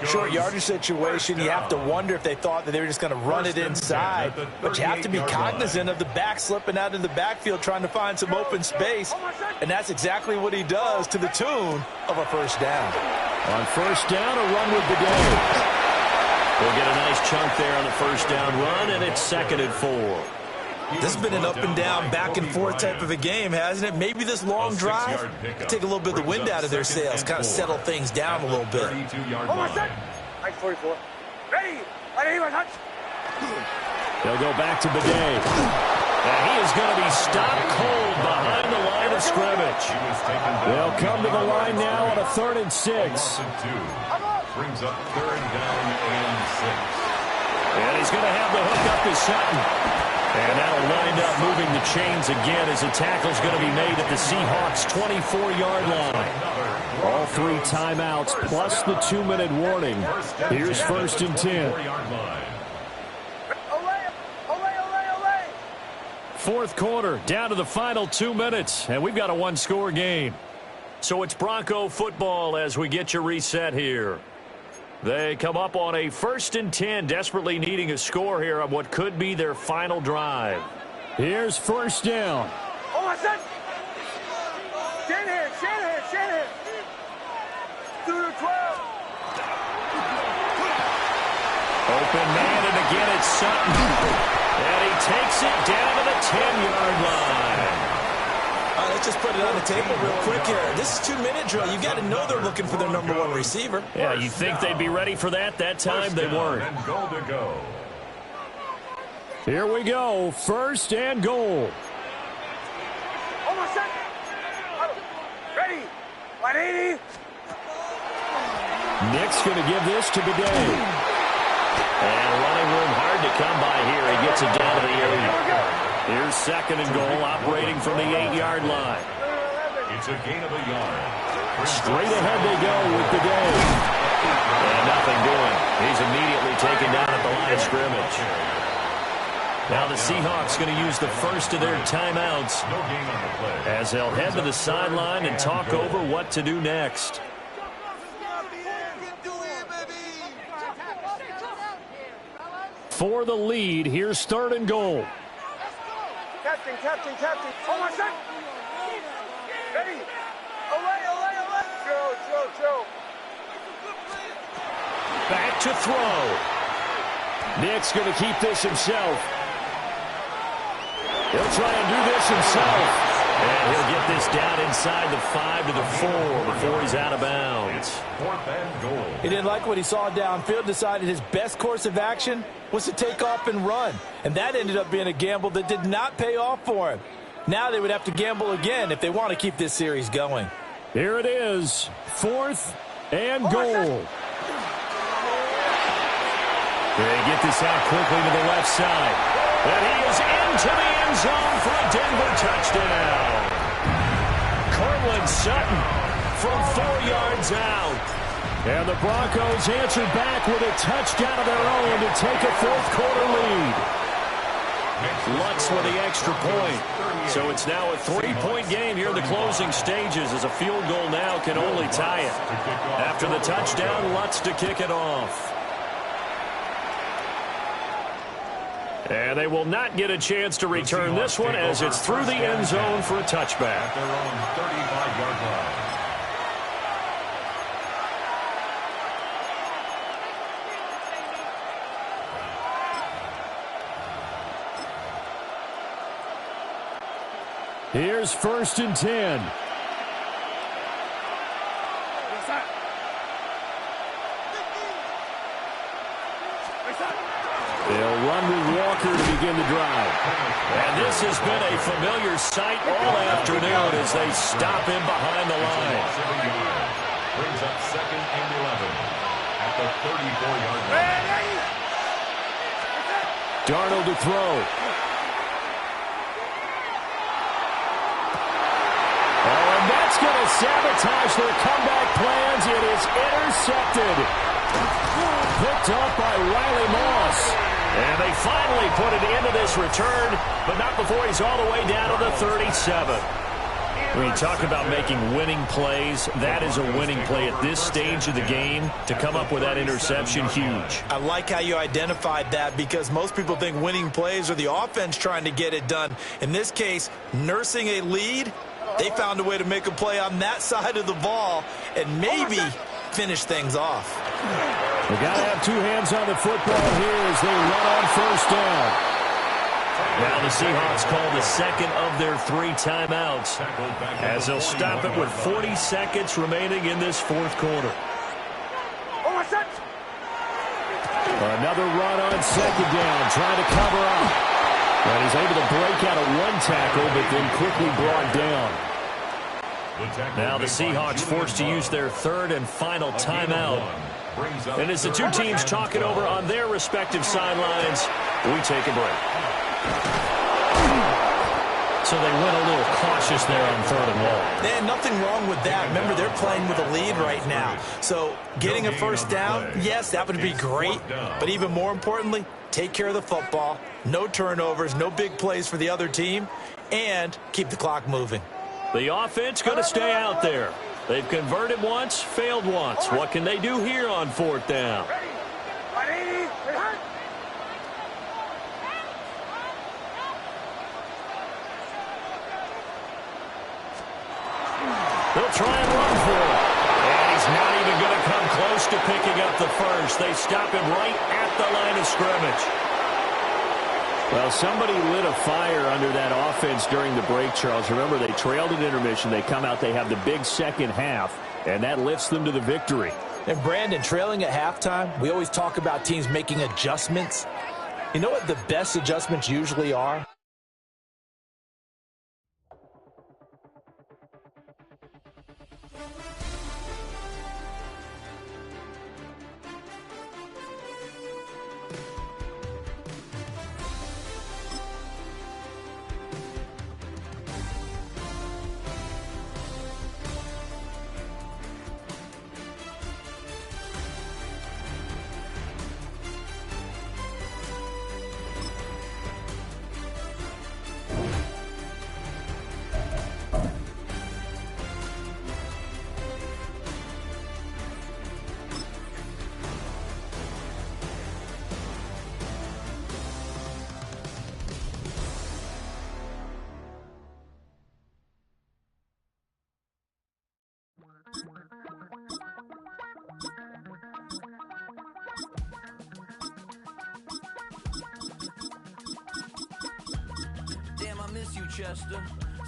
Short yardage situation, you have to wonder if they thought that they were just going to run it inside. But you have to be cognizant of the back slipping out of the backfield trying to find some open space. And that's exactly what he does, to the tune of a first down. On first down, a run with the day. We'll get a nice chunk there on the first down run, and it's 2nd and 4. This has been an up-and-down, back-and-forth type of a game, hasn't it? Maybe this long drive could take a little bit of the wind out of their sails, kind of settle things down a little bit. Nice 44. Ready. Touch. They'll go back to Bidet. And he is going to be stopped cold behind the line of scrimmage. They'll come to the line now on a 3rd and 6. Brings up 3rd down and 6. And he's going to have the hook up to Sutton. And that'll wind up moving the chains again as the tackle's going to be made at the Seahawks' 24-yard line. All 3 timeouts plus the 2-minute warning. Here's 1st and 10. 4th quarter, down to the final 2 minutes, and we've got a 1-score game. So it's Bronco football as we get your reset here. They come up on a 1st and 10, desperately needing a score here on what could be their final drive. Here's 1st down. Shanahan. 2 to 12. Open man, and again it's Sutton. And he takes it down to the 10-yard line. All right, let's just put it on the table real quick here. This is 2-minute drill. You got to know they're looking for their number 1 receiver. Yeah, you think they'd be ready for that? That time they weren't. Here we go. 1st and goal. Almost set. Ready. 180. Nick's going to give this to Bidet. And running room hard to come by here. He gets it down to the 8. Here's 2nd and goal, operating from the 8-yard line. It's a gain of a yard. Straight ahead they go with Bidet. And nothing doing. He's immediately taken down at the line of scrimmage. Now the Seahawks going to use the first of their timeouts as they'll head to the sideline and talk over what to do next. For the lead, here's 3rd and goal. Captain. Almost set. Ready. Olay. Throw. Back to throw. Nick's going to keep this himself. He'll try and do this himself. And he'll get this down inside the 5 to the 4 before he's out of bounds. 4th and goal. He didn't like what he saw downfield, decided his best course of action was to take off and run. And that ended up being a gamble that did not pay off for him. Now they would have to gamble again if they want to keep this series going. Here it is, 4th and goal. They get this out quickly to the left side. And he is into the end zone for a Denver touchdown. Cortland Sutton from 4 yards out. And the Broncos answered back with a touchdown of their own to take a 4th quarter lead. Lutz with the extra point. So it's now a 3-point game here in the closing stages as a field goal now can only tie it. After the touchdown, Lutz to kick it off. And they will not get a chance to return this one as it's through the end zone for a touchback. At their own 35-yard line. Here's 1st and 10. They'll run with Walker to begin the drive. And this has been a familiar sight all afternoon as they stop him behind the line. Brings up 2nd and 11 at the 34-yard line. Darnold to throw. Oh, and that's going to sabotage their comeback plans. It is intercepted. Picked up by Riley Moss. And they finally put it into this return, but not before he's all the way down to the 37. When you talk about making winning plays, that is a winning play at this stage of the game. To come up with that interception, huge. I like how you identified that because most people think winning plays are the offense trying to get it done. In this case, nursing a lead, they found a way to make a play on that side of the ball and maybe finish things off. They got to have two hands on the football here as they run on 1st down. Now the Seahawks call the second of their 3 timeouts as they'll stop it with 40 seconds remaining in this 4th quarter. Another run on 2nd down, trying to cover up. And he's able to break out of 1 tackle, but then quickly brought down. Now the Seahawks forced to use their 3rd and final timeout. And as the two teams talk it over on their respective sidelines, we take a break. So they went a little cautious there on 3rd and long. And nothing wrong with that. Remember, they're playing with a lead right now. So getting a 1st down, yes, that would be great. But even more importantly, take care of the football. No turnovers, no big plays for the other team, and keep the clock moving. The offense going to stay out there. They've converted once, failed once. What can they do here on 4th down? They'll try and run for it. And he's not even going to come close to picking up the first. They stop him right at the line of scrimmage. Well, somebody lit a fire under that offense during the break, Charles. Remember, they trailed at intermission. They come out, they have the big second half, and that lifts them to the victory. And, Brandon, trailing at halftime, we always talk about teams making adjustments. You know what the best adjustments usually are? Damn, I miss you, Chester.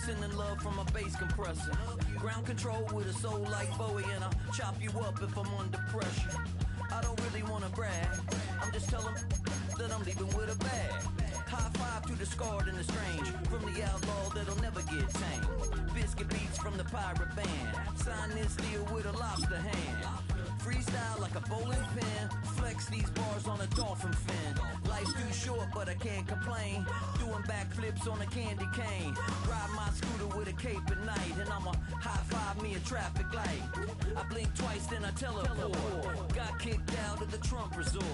Sending love from a bass compressor. Ground control with a soul like Bowie, and I'll chop you up if I'm under pressure. I don't really want to brag. I'm just telling that I'm leaving with a bag. High five to the scarred and the strange. From the outlaw that'll never get tamed. Biscuit beats from the pirate band. Sign this deal with a lobster hand. Freestyle like a bowling pin. Flex these bars on a dolphin fin. Life's too short, but I can't complain. Doing backflips on a candy cane. Ride my scooter with a cape at night. And I'ma high five me a traffic light. I blink twice, then I teleport. Got kicked out of the Trump resort.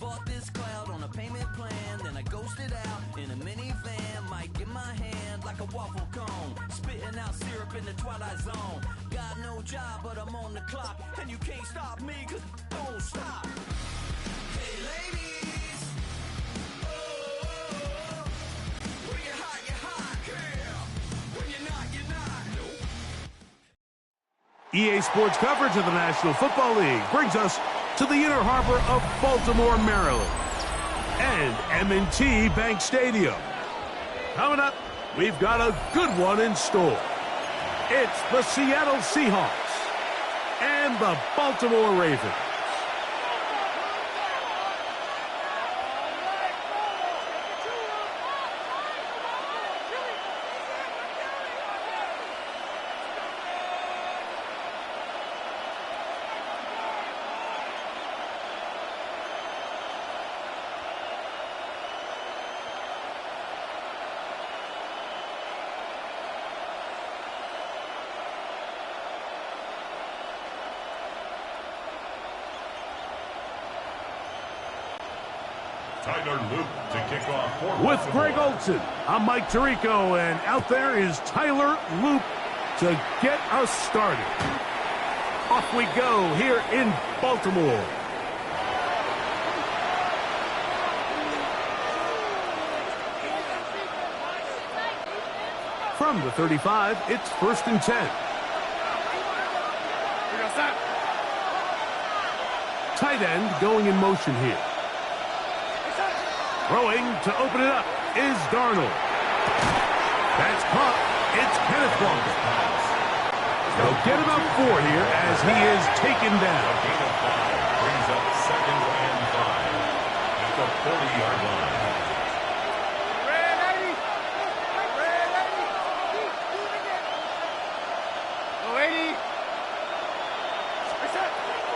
Bought this cloud on a payment plan. Then I ghosted out in a minivan. Mic in my hand like a waffle cone. Spitting out syrup in the twilight zone. Got no job, but I'm on the clock. And you can't stop me, cause don't stop. Hey ladies, oh, EA Sports coverage of the National Football League brings us to the Inner Harbor of Baltimore, Maryland, and M&T Bank Stadium. Coming up, we've got a good one in store. It's the Seattle Seahawks and the Baltimore Ravens. Tyler Luke to kick off for With Baltimore. Greg Olson, I'm Mike Tirico, and out there is Tyler Luke to get us started. Off we go here in Baltimore. From the 35, it's 1st and 10. Tight end going in motion here. Throwing to open it up is Darnold. That's caught. It's Kenneth Walker. They'll get about 4 here as he is taken down. A gain of 5 brings up 2nd and 5 at the 40-yard line.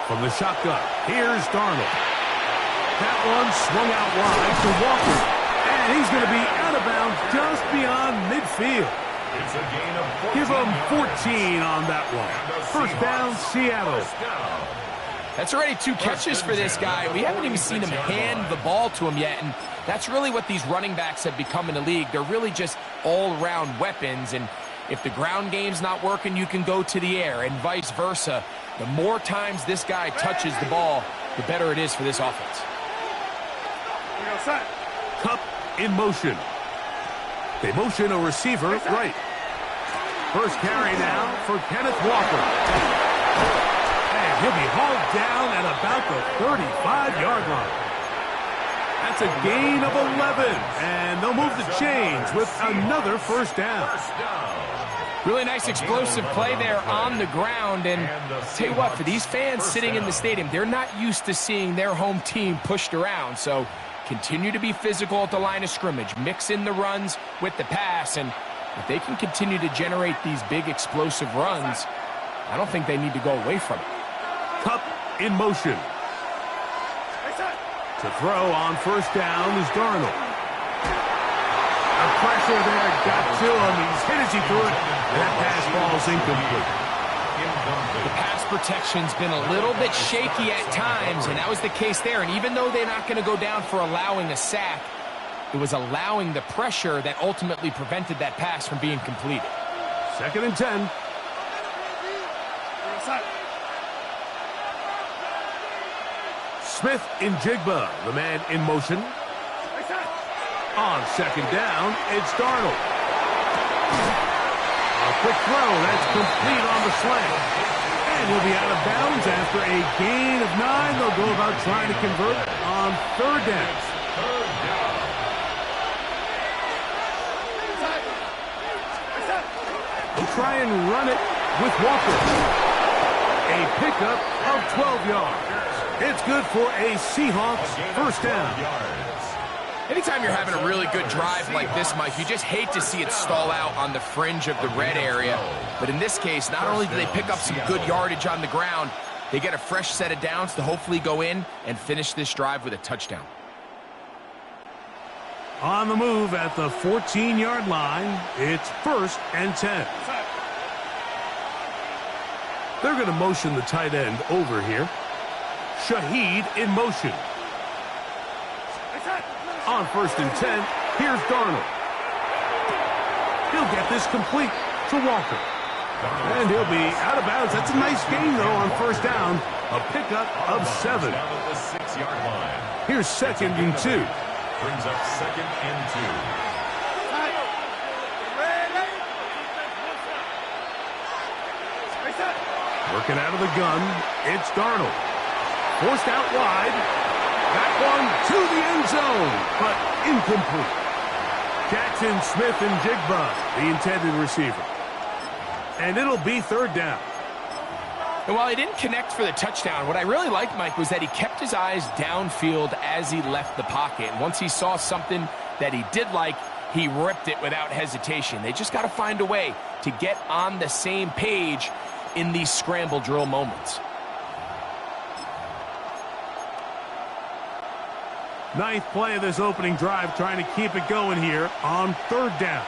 From the shotgun, here's Darnold. That one swung out wide to Walker, and he's going to be out of bounds just beyond midfield. It's a gain of 14. Give him 14 on that one. First down, Seattle. That's already 2 catches for this guy. We haven't even seen him hand the ball to him yet, and that's really what these running backs have become in the league. They're really just all-around weapons, and if the ground game's not working, you can go to the air, and vice versa. The more times this guy touches the ball, the better it is for this offense. Cup in motion. They motion a receiver right. First carry now for Kenneth Walker. And he'll be hauled down at about the 35-yard line. That's a gain of 11. And they'll move the chains with another first down. Really nice explosive play there on the ground. And tell you what, for these fans sitting in the stadium, they're not used to seeing their home team pushed around. So continue to be physical at the line of scrimmage. Mix in the runs with the pass. And if they can continue to generate these big explosive runs, I don't think they need to go away from it. Cup in motion. To throw on first down is Darnold. The pressure there got to him. He's hit as he threw it. And that pass ball's incomplete. The pass protection's been a little bit shaky at times, and that was the case there. And even though they're not going to go down for allowing a sack, it was allowing the pressure that ultimately prevented that pass from being completed. 2nd and 10. Smith in Jigba, the man in motion. On 2nd down, it's Darnold. A quick throw, that's complete on the slant. And he'll be out of bounds after a gain of 9. They'll go about trying to convert on 3rd down. They'll try and run it with Walker. A pickup of 12 yards. It's good for a Seahawks first down. Anytime you're having a really good drive like this, Mike, you just hate to see it stall out on the fringe of the red area. But in this case, not only do they pick up some good yardage on the ground, they get a fresh set of downs to hopefully go in and finish this drive with a touchdown. On the move at the 14-yard line, it's 1st and 10. They're going to motion the tight end over here. Shaheed in motion. On 1st and 10, here's Darnold. He'll get this complete to Walker. And he'll be out of bounds. That's a nice gain, though, on first down. A pickup of 7. Here's 2nd and 2. Brings up 2nd and 2. Working out of the gun, it's Darnold. Forced out wide. That one to the end zone, but incomplete. Jackson, Smith, and Jigba, the intended receiver. And it'll be third down. And while he didn't connect for the touchdown, what I really liked, Mike, was that he kept his eyes downfield as he left the pocket. And once he saw something that he did like, he ripped it without hesitation. They just got to find a way to get on the same page in these scramble drill moments. Ninth play of this opening drive, trying to keep it going here on third down.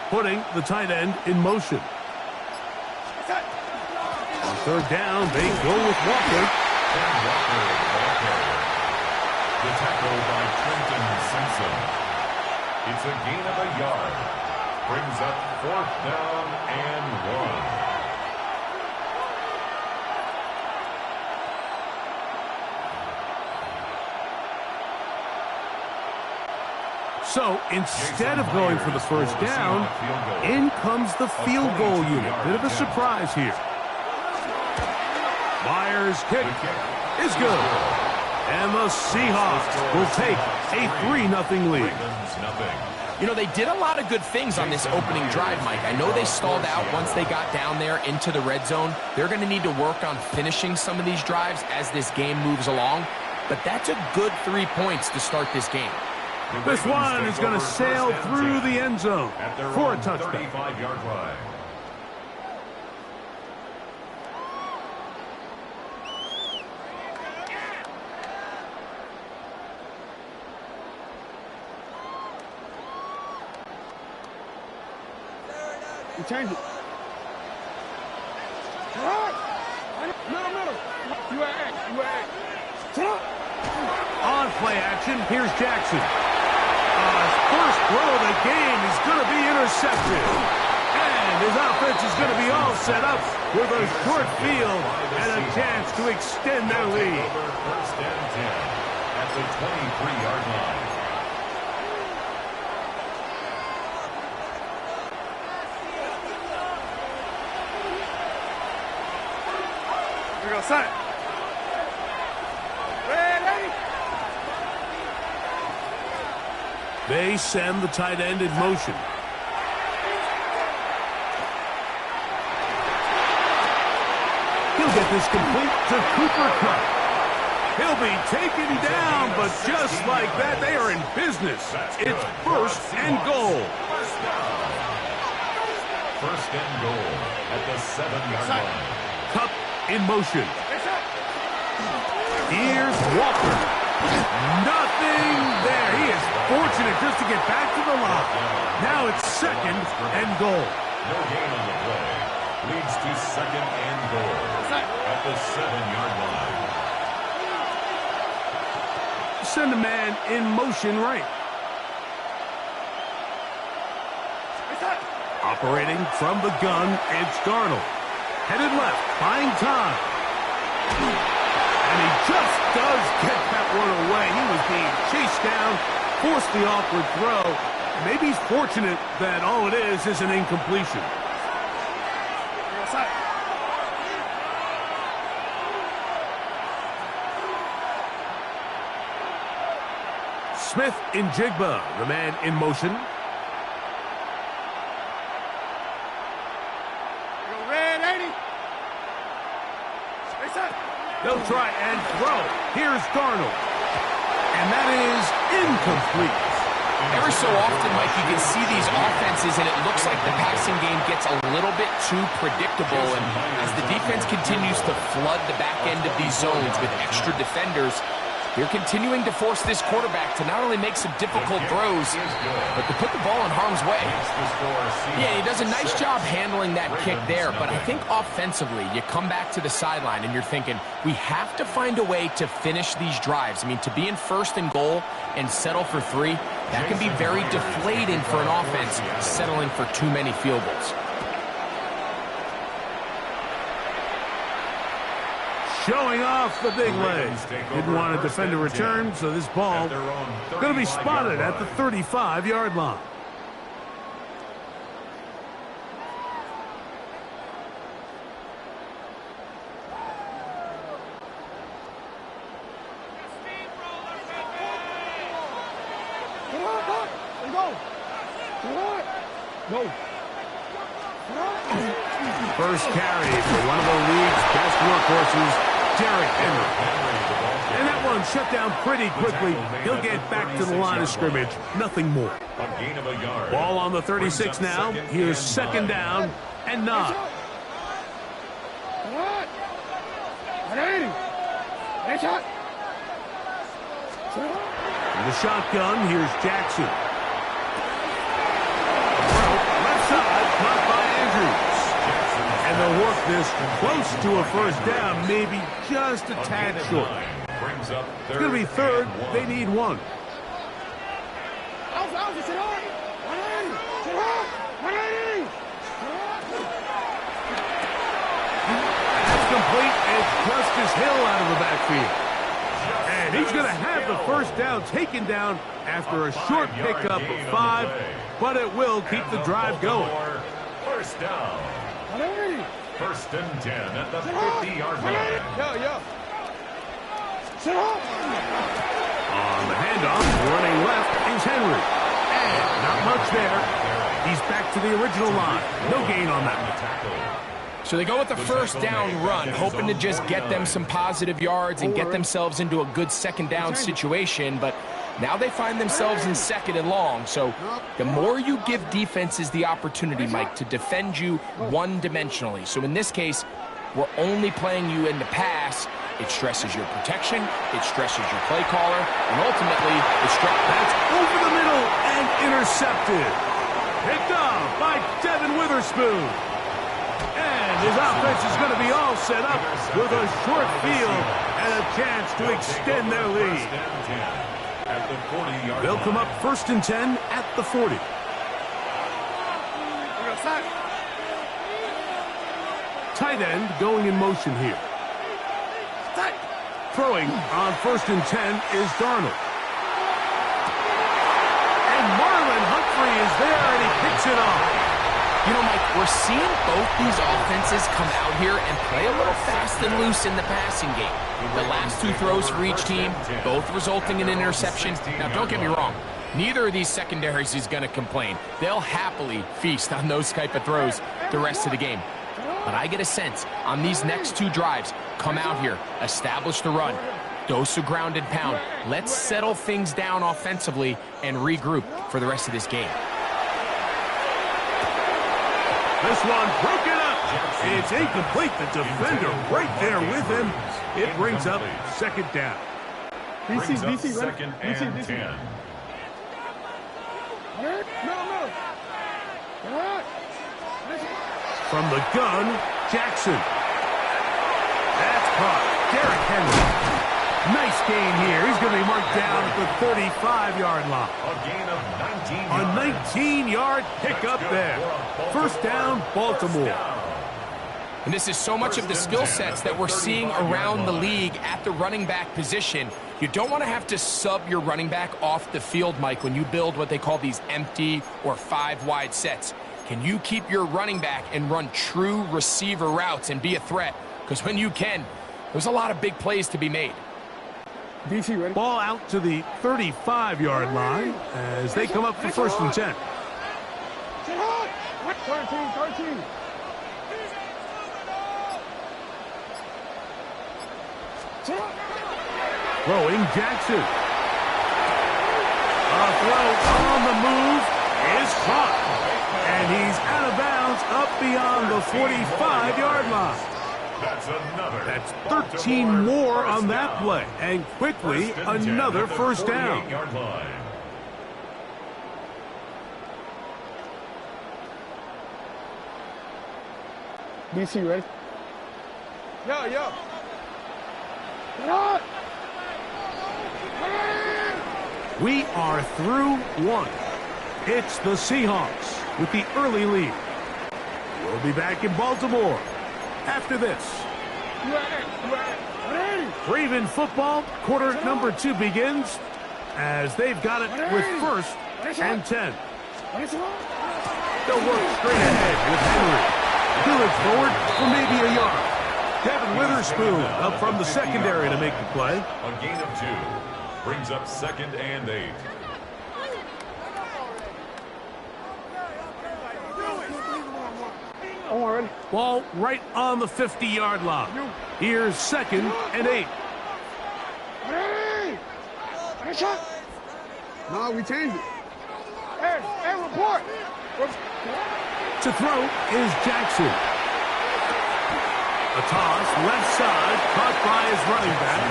Putting the tight end in motion. On third down, they go with Walker. The tackle by Trenton Simpson. It's a gain of a yard. Brings up fourth down and 1. So instead of going for the first down, in comes the field goal unit. Bit of a surprise here. Myers' kick is good. And the Seahawks will take a 3-0 lead. You know, they did a lot of good things on this opening drive, Mike. I know they stalled out once they got down there into the red zone. They're going to need to work on finishing some of these drives as this game moves along. But that's a good 3 points to start this game. This one is going to sail through the end zone for a touchdown. 35-yard line. You change it. Middle. You at X. On play action, here's Jackson. First throw of the game is going to be intercepted. And his offense is going to be all set up with a short field and a chance to extend their lead. First and 10 at the 23-yard line. Here we go, son. They send the tight end in motion. He'll get this complete to Cooper Kupp. He'll be taken down, but just like that, they are in business. It's first and goal. First and goal at the 7-yard line. Kupp in motion. Here's Walker. Nothing there. He is fortunate just to get back to the line. Now it's second and goal. No gain on the play. Leads to second and goal at the 7-yard line. Send a man in motion right. Operating from the gun, it's Darnold. Headed left, buying time. And he just does get that one away. He was being chased down, forced the awkward throw. Maybe he's fortunate that all it is an incompletion. Smith in Jigba, the man in motion. They'll try and throw. Here's Darnold. And that is incomplete. Every so often, Mike, you can see these offenses, and it looks like the passing game gets a little bit too predictable. And as the defense continues to flood the back end of these zones with extra defenders, they're continuing to force this quarterback to not only make some difficult throws, but to put the ball in harm's way. Yeah, he does a nice job handling that kick there, but I think offensively, you come back to the sideline and you're thinking, we have to find a way to finish these drives. I mean, to be in first and goal and settle for 3, that can be very deflating for an offense settling for too many field goals. Showing off the big leg. Didn't want to defend a return, so this ball going to be spotted at the 35-yard line. First carry for one of the league's best workhorses, Derrick Henry. And that one shut down pretty quickly. He'll get back to the line of scrimmage. Nothing more. Ball on the 36 now. Here's second down and 9. In the shotgun, here's Jackson. Left side, caught by Andrews. And they'll work this close to a first down, maybe just a tad short. It's going to be third. They need 1. That's complete as Justice Hill out of the backfield. And he's going to have the first down taken down after a short pickup of 5, but it will keep the drive going. First down. First and 10 at the 50-yard line. On the handoff, running left is Henry. And not much there. He's back to the original line. No gain on that. So they go with the first down run, hoping to just get them some positive yards and get themselves into a good second down situation, but now they find themselves in second and long. So the more you give defenses the opportunity, Mike, to defend you one-dimensionally. So in this case, we're only playing you in the pass. It stresses your protection, it stresses your play caller, and ultimately it that's over the middle and intercepted. Picked off by Devin Witherspoon. And his offense is going to be all set up with a short field and a chance to extend their lead. They'll come up first and 10 at the 40. Tight end going in motion here. Throwing on first and 10 is Darnold. And Marlon Humphrey is there, and he picks it off. You know, Mike, we're seeing both these offenses come out here and play a little fast and loose in the passing game. The last 2 throws for each team, both resulting in an interception. Now, don't get me wrong. Neither of these secondaries is going to complain. They'll happily feast on those type of throws the rest of the game. But I get a sense on these next 2 drives, come out here, establish the run, dose of ground and pound. Let's settle things down offensively and regroup for the rest of this game. This one broken up. It's incomplete. The defender right there with him. It brings up second down. BC, second and 10. From the gun, Jackson. That's caught. Derrick Henry. Nice gain here. He's going to be marked down at the 35-yard line. A 19-yard pickup there. First down, Baltimore. And this is so much of the skill sets that we're seeing around the league at the running back position. You don't want to have to sub your running back off the field, Mike, when you build what they call these empty or 5-wide sets. Can you keep your running back and run true receiver routes and be a threat? Because when you can, there's a lot of big plays to be made. DC ready? Ball out to the 35-yard line as they come up for first and 10. 13. Throwing Jackson. A throw on the move is caught. And he's out of bounds up beyond the 45-yard line. That's 13 more on that play. And quickly, another first down. BC ready? Yo. We are through 1. It's the Seahawks with the early lead. We'll be back in Baltimore after this. Raven football, quarter number 2 begins as they've got it with first and 10. They'll work straight ahead with Henry. He'll look forward for maybe a yard. Devin Witherspoon up from the secondary to make the play. A gain of 2 brings up 2nd and 8. Ball right on the 50-yard line. Here's 2nd and 8. No, we changed it. Hey, report. To throw is Jackson. A toss, left side, caught by his running back.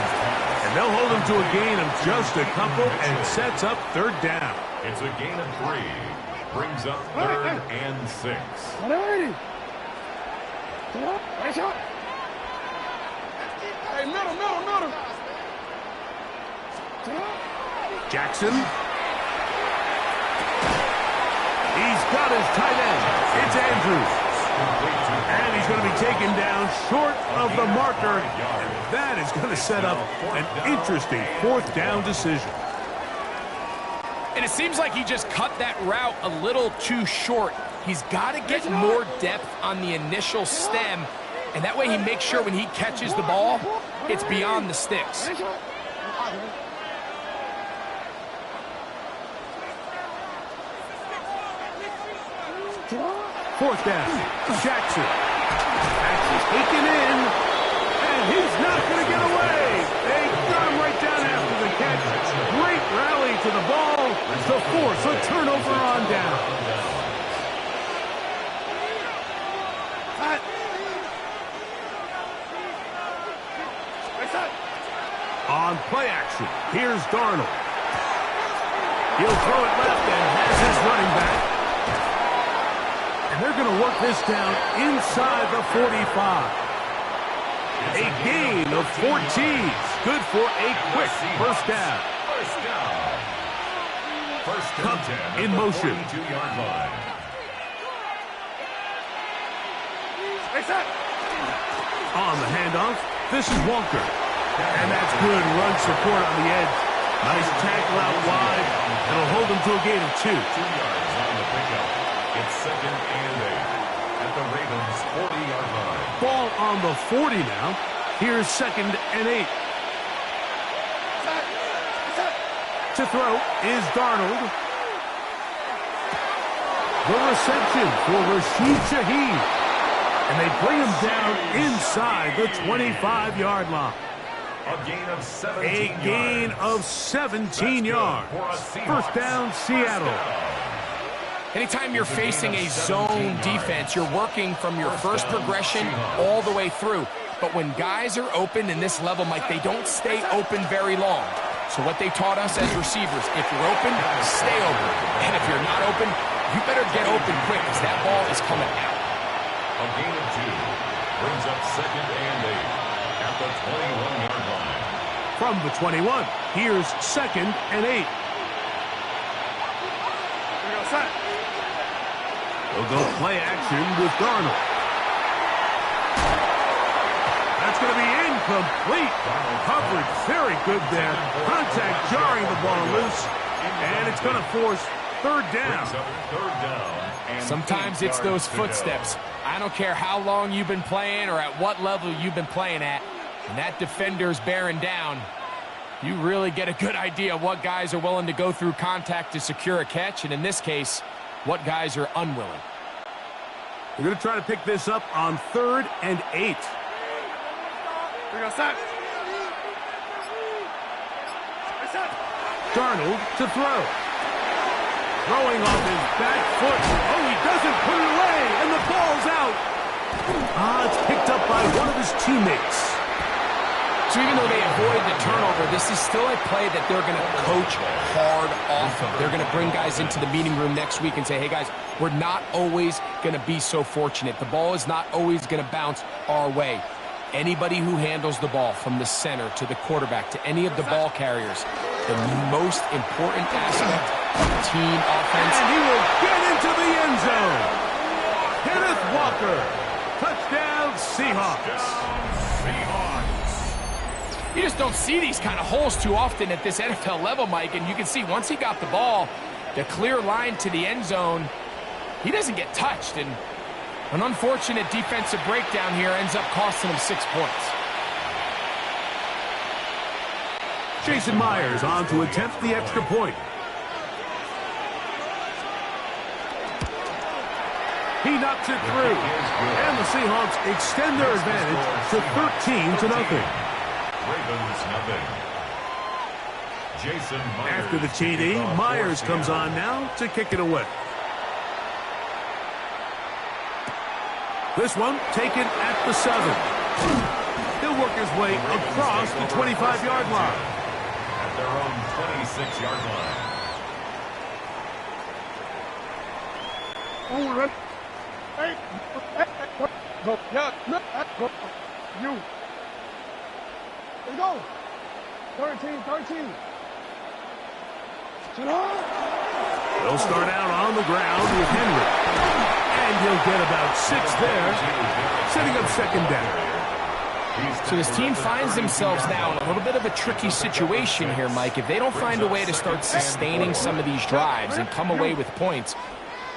And they'll hold him to a gain of just a couple and sets up 3rd down. It's a gain of 3. Brings up 3rd and 6. Hey, middle. Jackson. He's got his tight end. It's Andrews. And he's going to be taken down short of the marker. And that is going to set up an interesting 4th down decision. And it seems like he just cut that route a little too short. He's got to get more depth on the initial stem, and that way he makes sure when he catches the ball, it's beyond the sticks. 4th down. Jackson. Jackson's taken in, and he's not going to get away. They got him right down after the catch. Great rally to the ball to force a turnover on down. On play action, here's Darnold. He'll throw it left and has his running back. And they're going to work this down inside the 45. A gain of 14. Good for a quick first down. Cup in motion. On the handoff, this is Walker. And that's good run support on the edge. Nice tackle out wide. It'll hold him to a gain of 2. 2 yards on the pickup. It's 2nd and 8 at the Ravens' 40-yard line. Ball on the 40 now. Here's 2nd and 8. To throw is Darnold. The reception for Rashid Shaheed. And they bring him down inside the 25-yard line. A gain of 17 yards. A gain of 17 yards. First down, Seattle. Anytime you're facing a zone defense, you're working from your first progression all the way through. But when guys are open in this level, Mike, they don't stay open very long. So what they taught us as receivers, if you're open, stay open. And if you're not open, you better get open quick because that ball is coming out. A gain of 2 brings up 2nd and 8 at the 21-yard line. From the 21, here's 2nd and 8. They'll go play action with Darnold. That's going to be incomplete. Coverage very good there. Contact jarring the ball loose. And it's going to force 3rd down. Sometimes it's those footsteps. I don't care how long you've been playing or at what level you've been playing at. When that defender's bearing down, you really get a good idea of what guys are willing to go through contact to secure a catch. And in this case, what guys are unwilling. We're going to try to pick this up on 3rd and 8. Darnold to throw. Throwing off his back foot. Oh, he doesn't put it away, and the ball's out. It's picked up by one of his teammates. So even though they avoid the turnover, this is still a play that they're going to coach hard off of. They're going to bring guys into the meeting room next week and say, hey, guys, we're not always going to be so fortunate. The ball is not always going to bounce our way. Anybody who handles the ball from the center to the quarterback to any of the ball carriers, the most important aspect of team offense. And he will get into the end zone. Kenneth Walker. Touchdown, Seahawks. You just don't see these kind of holes too often at this NFL level, Mike, and you can see once he got the ball, the clear line to the end zone, he doesn't get touched, and an unfortunate defensive breakdown here ends up costing him 6 points. Jason Myers on to attempt the extra point. He knocks it through, and the Seahawks extend their advantage to 13-0. Ravens nothing. Jason Myers. After the TD, Myers comes on now to kick it away. This one taken at the 7. He'll work his way across the 25-yard line. At their own 26-yard line. Hey, go, yeah, go, you. Let's go. 13. They'll start out on the ground with Henry. And he'll get about 6 there, setting up second down. So this team finds themselves now in a little bit of a tricky situation here, Mike. If they don't find a way to start sustaining some of these drives and come away with points,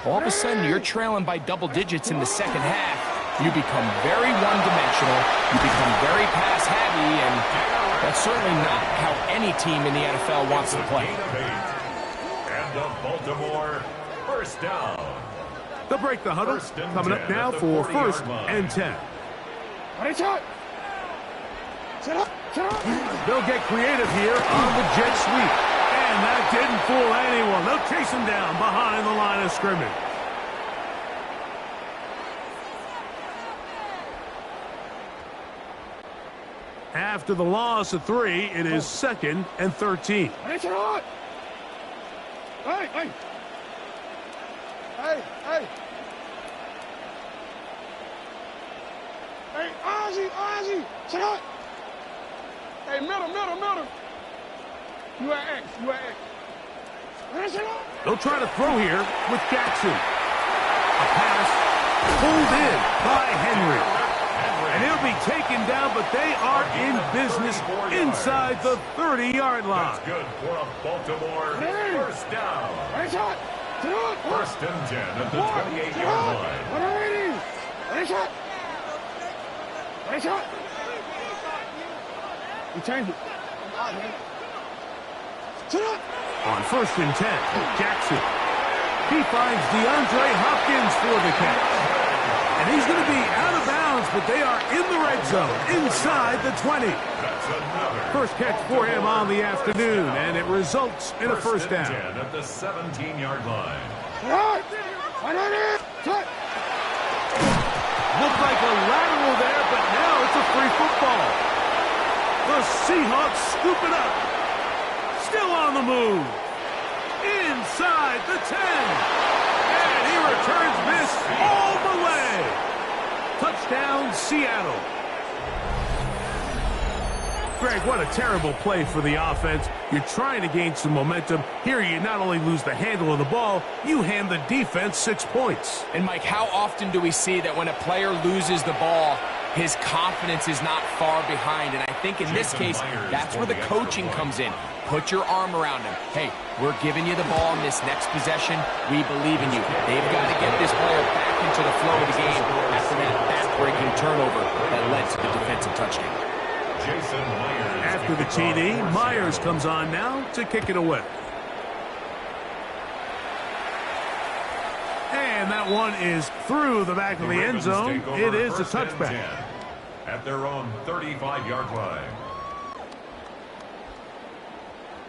all of a sudden you're trailing by double digits in the second half. You become very one-dimensional. You become very pass-heavy, and that's certainly not how any team in the NFL wants to play. And the Baltimore first down. They'll break the huddle. Coming up now for 1st and 10. They'll get creative here on the jet sweep. And that didn't fool anyone. They'll chase him down behind the line of scrimmage. After the loss of 3, it is 2nd and 13. Hey. Hey, Ozzy, sit up. Hey, middle. You at X. They'll try to throw here with Jackson. A pass pulled in by Henry. And he'll be taken down, but they are in business inside the 30-yard line. That's good for a Baltimore first down. First and 10 at the 28-yard line. You change it. On 1st and 10, Jackson. He finds DeAndre Hopkins for the catch. And he's going to be out of bounds, but they are in the red zone, inside the 20. First catch for him on the afternoon, and it results in a first down. At the 17-yard line. Looked like a lateral there, but now it's a free football. The Seahawks scoop it up. Still on the move. Inside the 10. And he returns this all the way. Touchdown, Seattle. Greg, what a terrible play for the offense. You're trying to gain some momentum. Here you not only lose the handle of the ball, you hand the defense 6 points. And Mike, how often do we see that when a player loses the ball, his confidence is not far behind? And I think in this case, that's where the coaching comes in. Put your arm around him. Hey, we're giving you the ball in this next possession. We believe in you. They've got to get this player back into the flow of the game after that back-breaking turnover that led to the defensive touchdown. Jason Myers. After the TD, Myers comes on now to kick it away. And that one is through the back of the end zone. It is a touchback. At their own 35-yard line.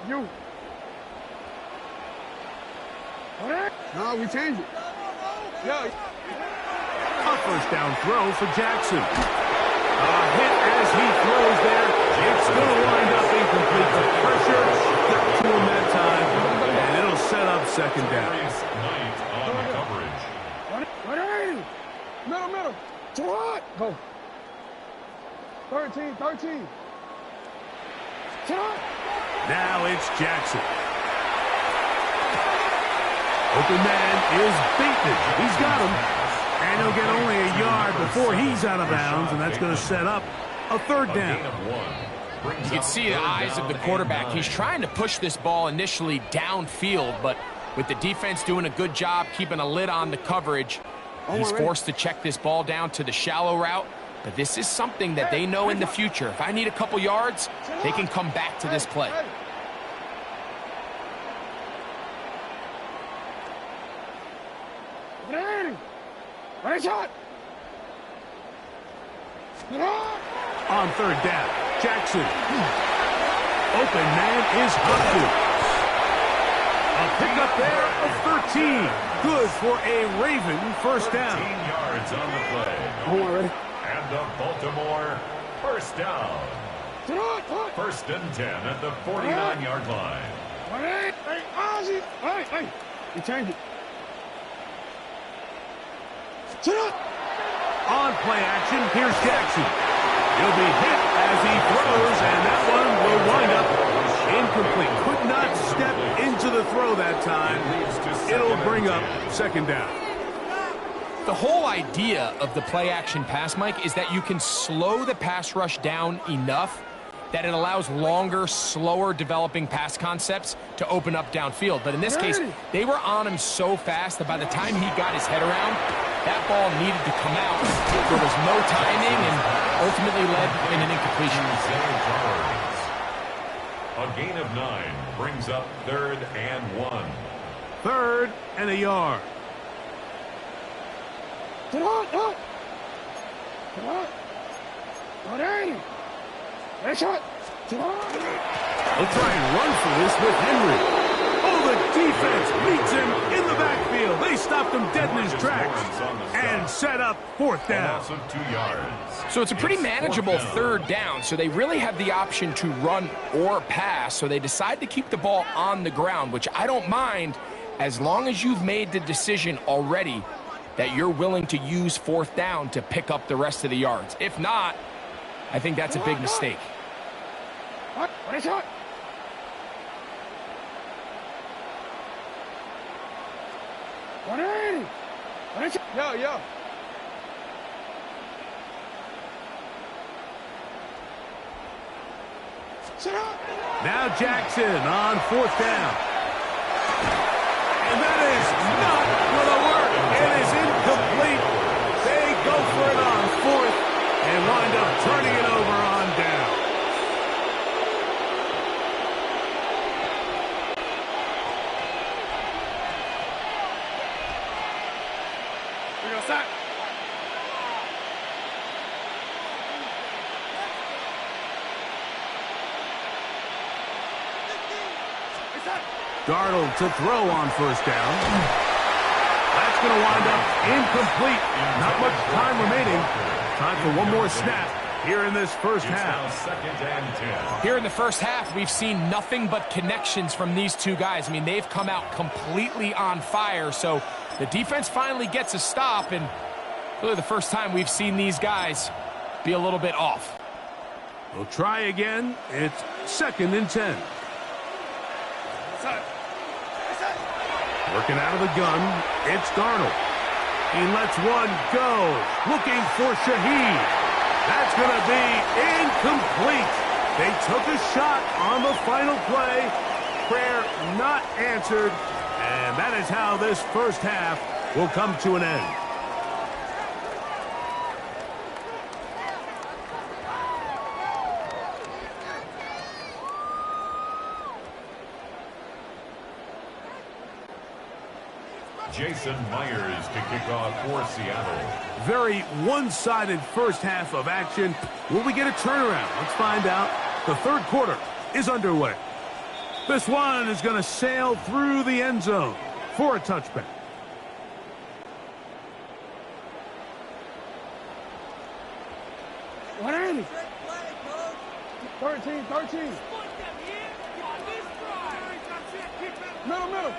You. No, we change it. Yeah. A first down throw for Jackson. A hit as he throws there. It's going to wind up incomplete. The pressure got to him that time, and it'll set up second down. Middle. To what? Go. 13. Now it's Jackson. Open man is Bateman. He's got him. And he'll get only a yard before he's out of bounds, and that's going to set up a third down. You can see the eyes of the quarterback. He's trying to push this ball initially downfield, but with the defense doing a good job keeping a lid on the coverage, he's forced to check this ball down to the shallow route. But this is something that they know in the future. If I need a couple yards, they can come back to this play. On third down, Jackson. Open man is Hopkins. A pickup there of 13. Good for a Raven first down. 13 yards on the play. And the Baltimore first down. First and 10 at the 49-yard line. You change it. On play action, here's Jackson. He'll be hit as he throws, and that one will wind up incomplete. Could not step into the throw that time. It'll bring up second down. The whole idea of the play action pass, Mike, is that you can slow the pass rush down enough that it allows longer, slower developing pass concepts to open up downfield. But in this case, they were on him so fast that by the time he got his head around, that ball needed to come out. There was no timing and ultimately led in an incompletion. A gain of 9 brings up 3rd and 1. 3rd and a yard. They'll try and run for this with Henry. Oh, the defense beats him in the backfield. They stopped him dead in his tracks and set up 4th down. 2 yards. So it's a pretty manageable 3rd down, so they really have the option to run or pass, so they decide to keep the ball on the ground, which I don't mind as long as you've made the decision already that you're willing to use 4th down to pick up the rest of the yards. If not, I think that's a big mistake. Yo. Now Jackson on 4th down. And that is not going to work. It is incomplete. They go for it on 4th and wind up turning it over on down. We go sack. Darnold to throw on 1st down. That's going to wind up incomplete. Not much time remaining. Time for one more snap here in this first half. 2nd and 10. Here in the first half, we've seen nothing but connections from these two guys. I mean, they've come out completely on fire, so the defense finally gets a stop, and really the first time we've seen these guys be a little bit off. We'll try again. It's 2nd and 10. Working out of the gun, it's Darnold. He lets one go, looking for Shaheed. That's going to be incomplete. They took a shot on the final play. Prayer not answered, and that is how this first half will come to an end. Jason Myers to kick off for Seattle. Very one-sided first half of action. Will we get a turnaround? Let's find out. The 3rd quarter is underway. This one is going to sail through the end zone for a touchback. What are you? 13. Middle.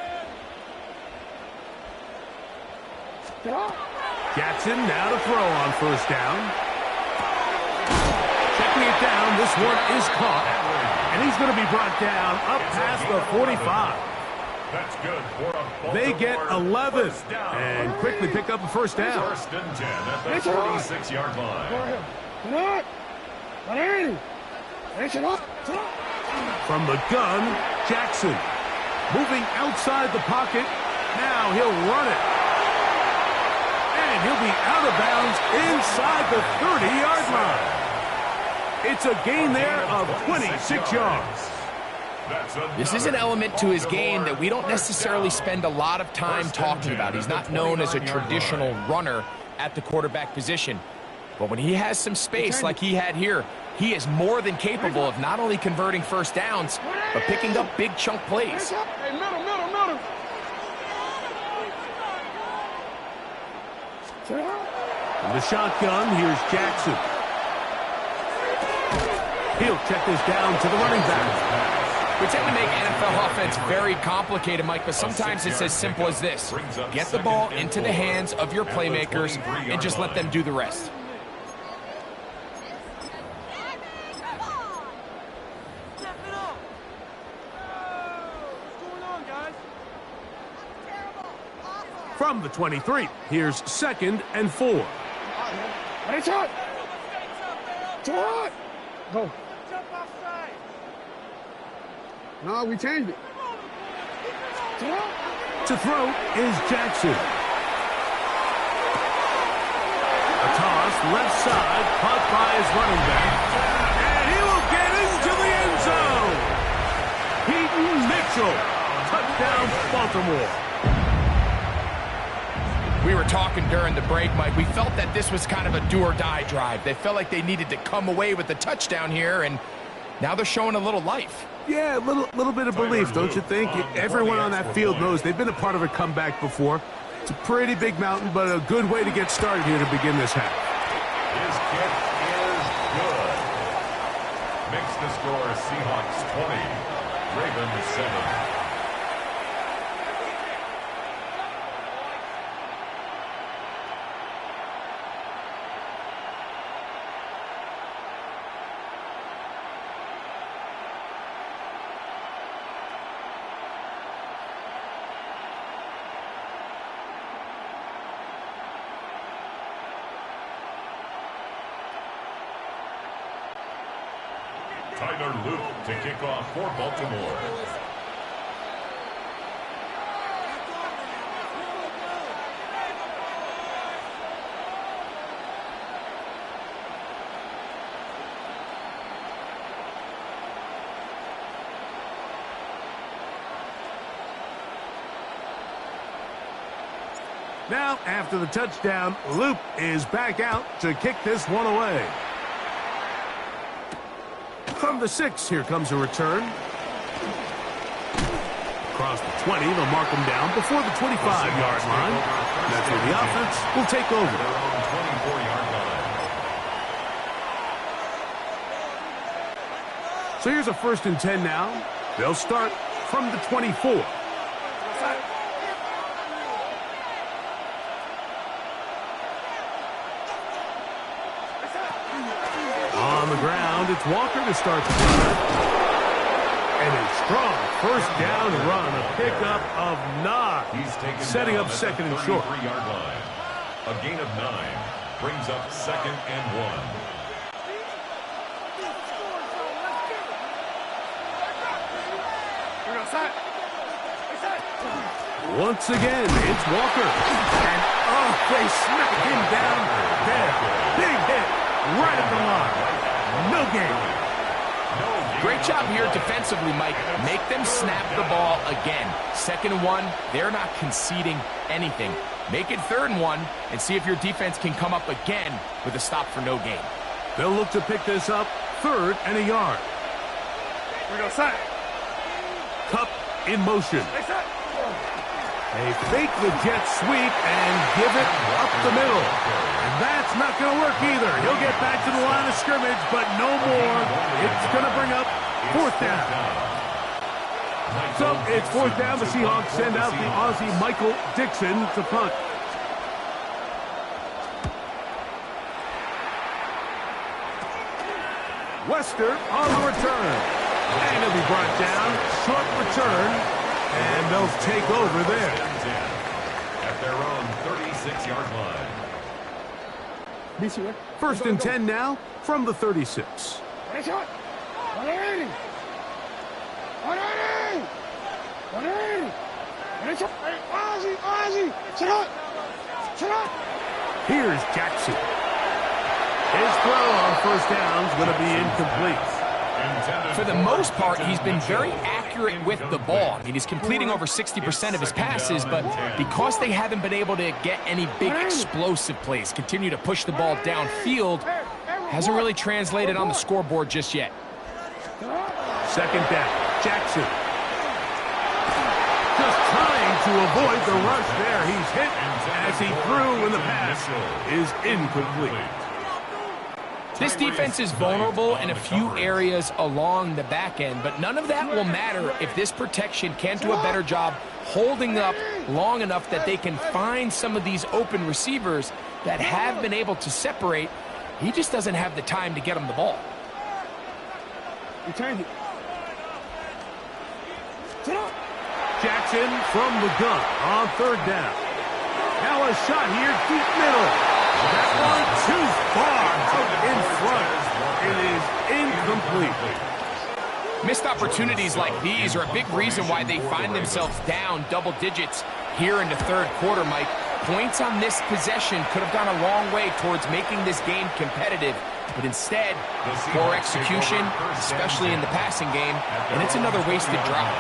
Jackson now to throw on 1st down. Checking it down. This one is caught. And he's going to be brought down up past the 45. That's good for a Baltimore. They get 11 and quickly pick up a 1st down. 1st and 10 at the 46-yard line. From the gun, Jackson. Moving outside the pocket. Now he'll run it. And he'll be out of bounds inside the 30-yard line. It's a gain there of 26 yards. This is an element to his game that we don't necessarily spend a lot of time talking about. He's not known as a traditional runner at the quarterback position. But when he has some space like he had here, he is more than capable of not only converting first downs, but picking up big chunk plays. Hey, middle. In the shotgun, here's Jackson. He'll check this down to the running back. We tend to make NFL offense very complicated, Mike, but sometimes it's as simple as this. Get the ball into the hands of your playmakers and just let them do the rest. From the 23, here's 2nd and 4. It's hot. Go. No, we changed it. To throw is Jackson. A toss left side, caught by his running back. And he will get into the end zone. Peyton Mitchell. Touchdown, Baltimore. We were talking during the break, Mike. We felt that this was kind of a do-or-die drive. They felt like they needed to come away with the touchdown here, and now they're showing a little life. Yeah, a little bit of belief, don't you think? Everyone on that field knows they've been a part of a comeback before. It's a pretty big mountain, but a good way to get started here to begin this half. His kick is good. Makes the score Seahawks 20, Ravens 7. Tyler Luke to kick off for Baltimore. Now, after the touchdown, Luke is back out to kick this one away. From the 6, here comes a return. Across the 20, they'll mark him down before the 25-yard line. That's where the offense will take over. Their own 24-yard line. So here's a 1st and 10 now. They'll start from the 24. On the ground, it's Walker to start the drive. And a strong 1st down run, a pickup of 9. He's taken setting down up at 2nd and the short. 33-yard line. A gain of 9 brings up 2nd and 1. Once again, it's Walker. And, they smack him down there. Big hit right at the line. No gain. Great job here defensively, Mike. Make them snap the ball again. 2nd and 1, they're not conceding anything. Make it 3rd and 1 and see if your defense can come up again with a stop for no gain. They'll look to pick this up 3rd and a yard. Cup in motion. They fake the jet sweep and give it up the middle. And that's not going to work either. He'll get back to the line of scrimmage, but no more. It's going to bring up 4th down. So it's 4th down. The Seahawks send out the Aussie Michael Dixon to punt. Wester on the return. And he'll be brought down. Short return. And they'll take over there. At their own 36-yard line. First and 10 now from the 36. Here's Jackson. His throw on first down is going to be incomplete. For the most part, he's been very accurate with the ball. I mean, he's completing over 60% of his passes, but because they haven't been able to get any big explosive plays, continue to push the ball downfield, hasn't really translated on the scoreboard just yet. Second down, Jackson. Just trying to avoid the rush there. He's hit as he threw, and the pass is incomplete. This defense is vulnerable in a few areas along the back end, but none of that will matter if this protection can't do a better job holding up long enough that they can find some of these open receivers that have been able to separate. He just doesn't have the time to get them the ball. Jackson from the gun on third down. Now a shot here, deep middle. That one too far out in front. It is incomplete. Missed opportunities like these are a big reason why they find themselves down double digits here in the third quarter, Mike. Points on this possession could have gone a long way towards making this game competitive, but instead, poor execution, especially in the passing game, and it's another wasted drive.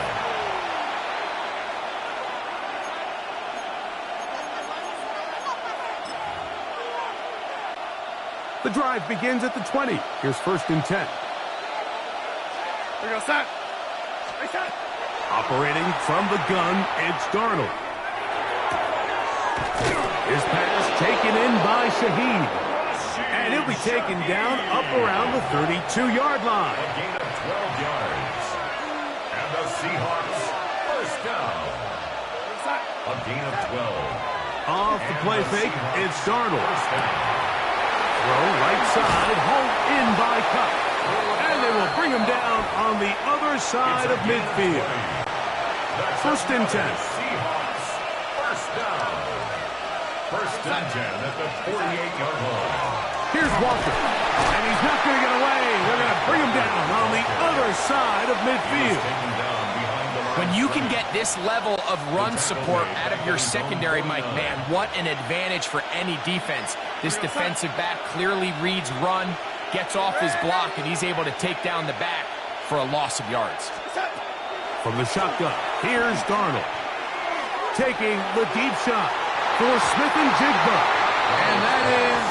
The drive begins at the 20. Here's first and 10. Here we go, set. Hey, set. Operating from the gun, it's Darnold. His pass taken in by Shaheed. And he'll be taken down up around the 32-yard line. A gain of 12 yards. And the Seahawks first down. A gain of 12. Off the play fake, it's Darnold. Throw right side, home in by Cup. And they will bring him down on the other side of midfield. First and 10. Seahawks first down. First and 10 at the 48-yard line. Here's Walker. And he's not going to get away. They're going to bring him down on the other side of midfield. When you can get this level of run support out of your secondary, Mike, man, what an advantage for any defense. This defensive back clearly reads run, gets off his block, and he's able to take down the back for a loss of yards. From the shotgun, here's Darnold. Taking the deep shot for Smith and Jigba. And that is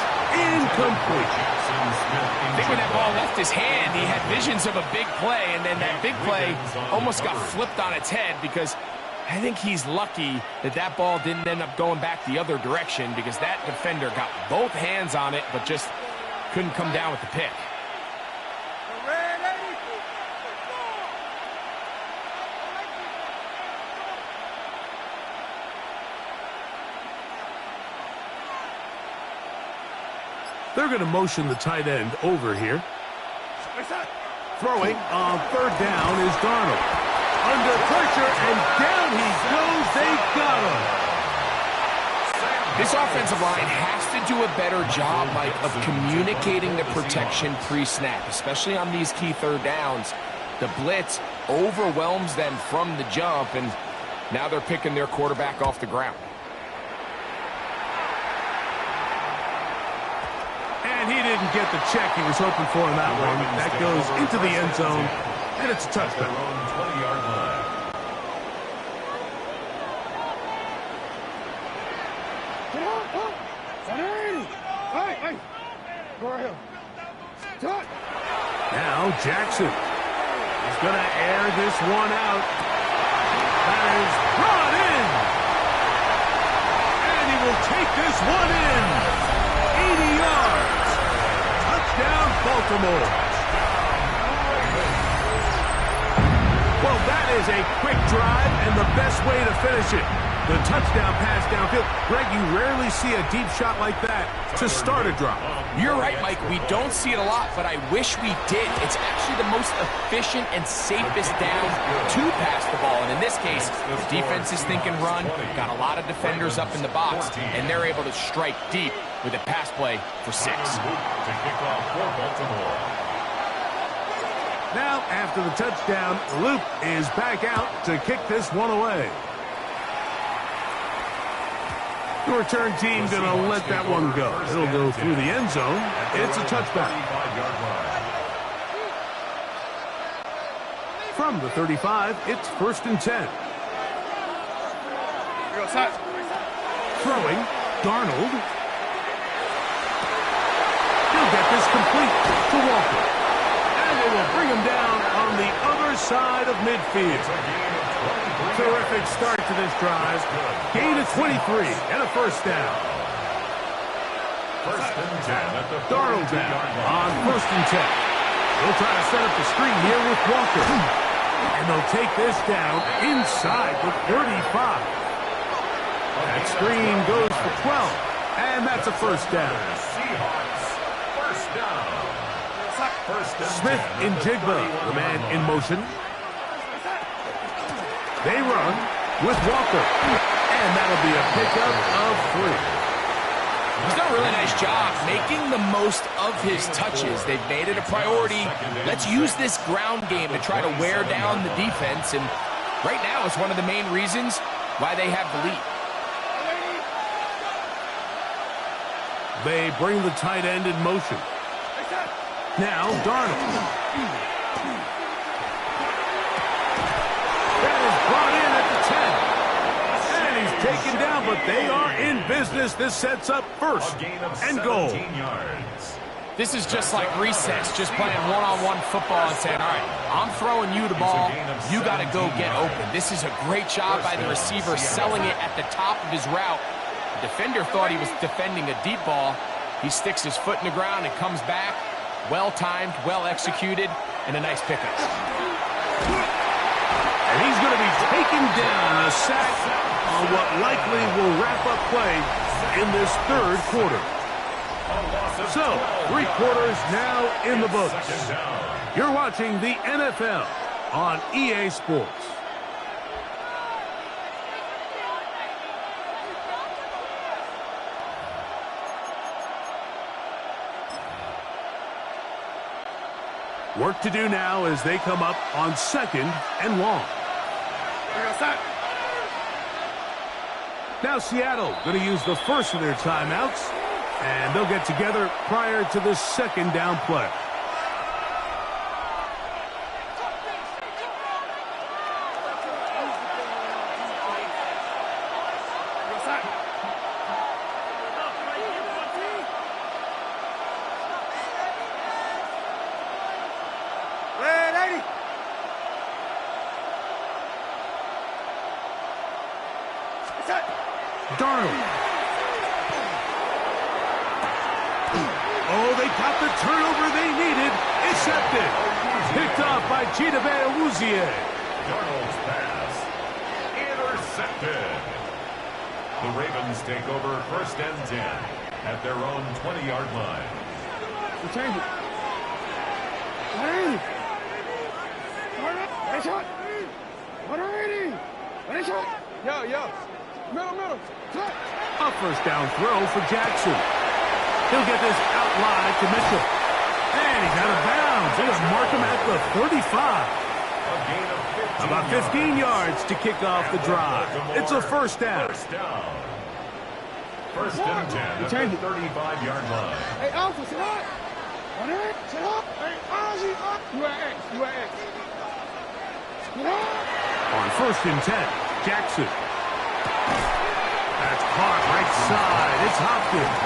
incomplete. I think when that ball left his hand, he had visions of a big play, and then that big play almost got flipped on its head because I think he's lucky that that ball didn't end up going back the other direction because that defender got both hands on it but just couldn't come down with the pick. They're going to motion the tight end over here. Throwing on third down is Darnold. Under pressure, and down he goes. They got him. This offensive line has to do a better job, Mike, of communicating the protection pre-snap, especially on these key third downs. The blitz overwhelms them from the jump, and now they're picking their quarterback off the ground. And he didn't get the check he was hoping for in that one. That goes into the end zone, and it's a touchdown. 20-yard line. Now Jackson is going to air this one out. That is brought in. And he will take this one in. 80 yards. Touchdown, Baltimore. Well, that That is a quick drive and the best way to finish it. The touchdown pass downfield. Greg, you rarely see a deep shot like that to start a drive. You're right, Mike. We don't see it a lot, but I wish we did. It's actually the most efficient and safest down to pass the ball. And in this case, the defense is thinking run, got a lot of defenders up in the box, and they're able to strike deep with a pass play for 6. Now, after the touchdown, Luke is back out to kick this one away. The return team going to let that one go. It'll go through the end zone. It's a touchback. From the 35, it's 1st and 10. Throwing, Darnold. He'll get this complete to Walker. And they will bring him down on the other side of midfield. Terrific start to this drive. Gain of 23 and a 1st down. 1st and 10 at the Darnold down on 1st and 10. They'll try to set up the screen here with Walker. And they'll take this down inside the 35. That screen goes for 12. And that's a 1st down. Seahawks. 1st down. Smith in Jigba, the man in motion. They run with Walker. And that'll be a pickup of 3. He's done a really nice job making the most of his touches. They've made it a priority. Let's use this ground game to try to wear down the defense. And right now, it's one of the main reasons why they have the lead. They bring the tight end in motion. Now, Darnold. That is brought in at the 10. And he's taken down, but they are in business. This sets up 1st and goal. This is just like recess, just playing one-on-one football and saying, all right, I'm throwing you the ball. You got to go get open. This is a great job by the receiver selling it at the top of his route. The defender thought he was defending a deep ball. He sticks his foot in the ground and comes back. Well-timed, well-executed, and a nice pickup. And he's going to be taken down, a sack on what likely will wrap up play in this 3rd quarter. So, 3 quarters now in the books. You're watching the NFL on EA Sports. Work to do now as they come up on 2nd and long. Now Seattle going to use the first of their timeouts, and they'll get together prior to the 2nd down play. Darnold. Oh, they got the turnover they needed. Intercepted. Picked off by Chidobe Awuzie. Darnold's pass intercepted. The Ravens take over 1st and 10 at their own 20-yard line. We change it. Yo. Middle. A 1st down throw for Jackson. He'll get this out wide to Mitchell. And he's out of bounds. They'll mark him at the 35. About 15 yards to kick off the drive. It's a 1st down. 1st and 10 at the 35-yard line. Hey, Alpha, sit up. Sit up. Hey, Ozzy, up. You at X. Sit up. On 1st and 10, Jackson. That's caught right side. It's Hopkins.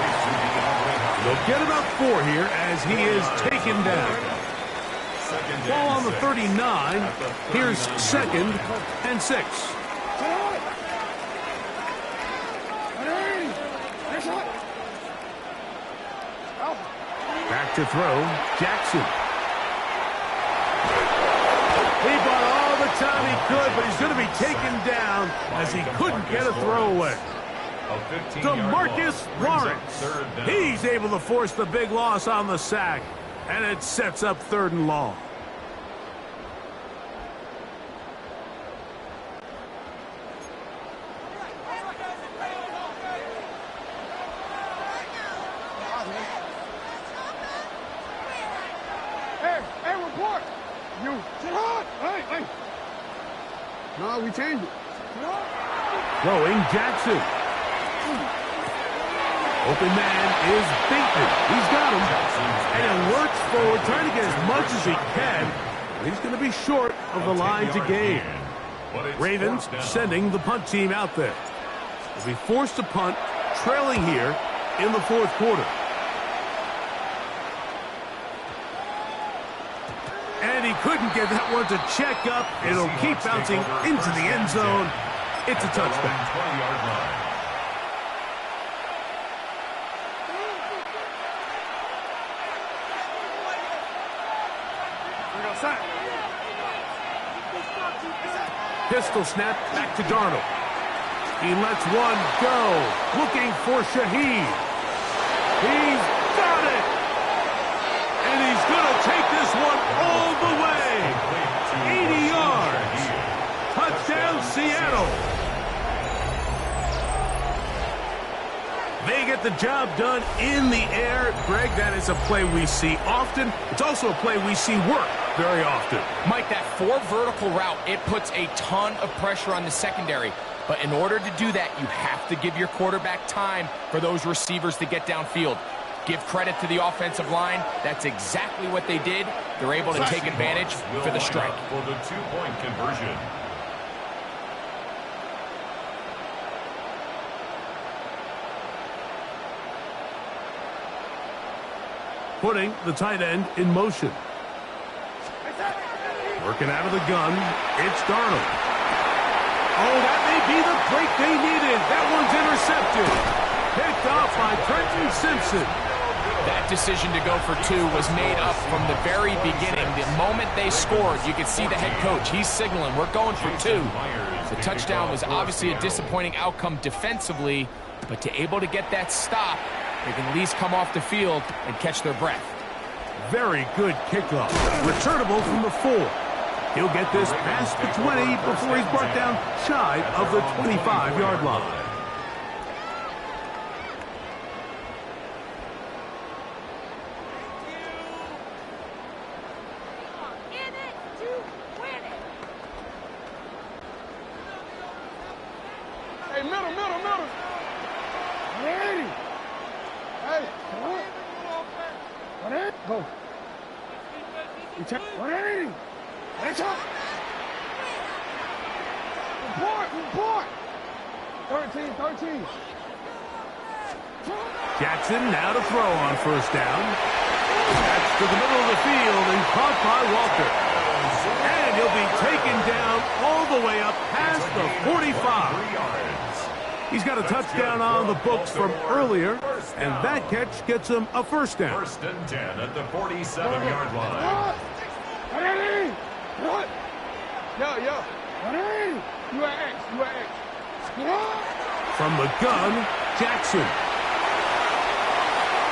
They'll get about 4 here as he is taken down. Ball on the 39. Here's 2nd and 6. Back to throw, Jackson. He brought all the time he could, but he's going to be taken down as he couldn't get a throwaway. DeMarcus Lawrence. He's able to force the big loss on the sack, and it sets up 3rd and long. Hey, report! You, sit on! Hey! No, we changed it. Throwing Jackson. Open man is Bateman. He's got him. And it works forward, trying to get as much as he can. But he's going to be short of the line to gain. Ravens sending the punt team out there. They'll be forced to punt, trailing here in the 4th quarter. And he couldn't get that one to check up. It'll keep bouncing into the end zone. It's a touchback. 20-yard line. Pistol snap back to Darnold. He lets one go. Looking for Shaheed. He's got it. And he's going to take this one all the way. 80 yards. Touchdown, Seattle. They get the job done in the air. Greg, that is a play we see often. It's also a play we see work very often. Mike, that 4 vertical route, it puts a ton of pressure on the secondary. But in order to do that, you have to give your quarterback time for those receivers to get downfield. Give credit to the offensive line. That's exactly what they did. They're able to take advantage for the strike. For the 2-point conversion. Putting the tight end in motion. Working out of the gun, it's Darnold. Oh, that may be the break they needed. That one's intercepted. Picked off by Trenton Simpson. That decision to go for 2 was made up from the very beginning. The moment they scored, you could see the head coach. He's signaling, we're going for 2. The touchdown was obviously a disappointing outcome defensively, but to able to get that stop, they can at least come off the field and catch their breath. Very good kickoff. Returnable from the 4. He'll get this past the 20 before he's brought down shy of the 25-yard line. Hey, middle. 180. Hey, what? 180. Go. You check 180. That's up. Report. 13. Jackson now to throw on 1st down. That's to the middle of the field and caught by Walker. And he'll be taken down all the way up past the 45. He's got a touchdown on the books from earlier, and that catch gets him a 1st down. 1st and 10 at the 47-yard line. What? Yo. 180. You are X. From the gun, Jackson.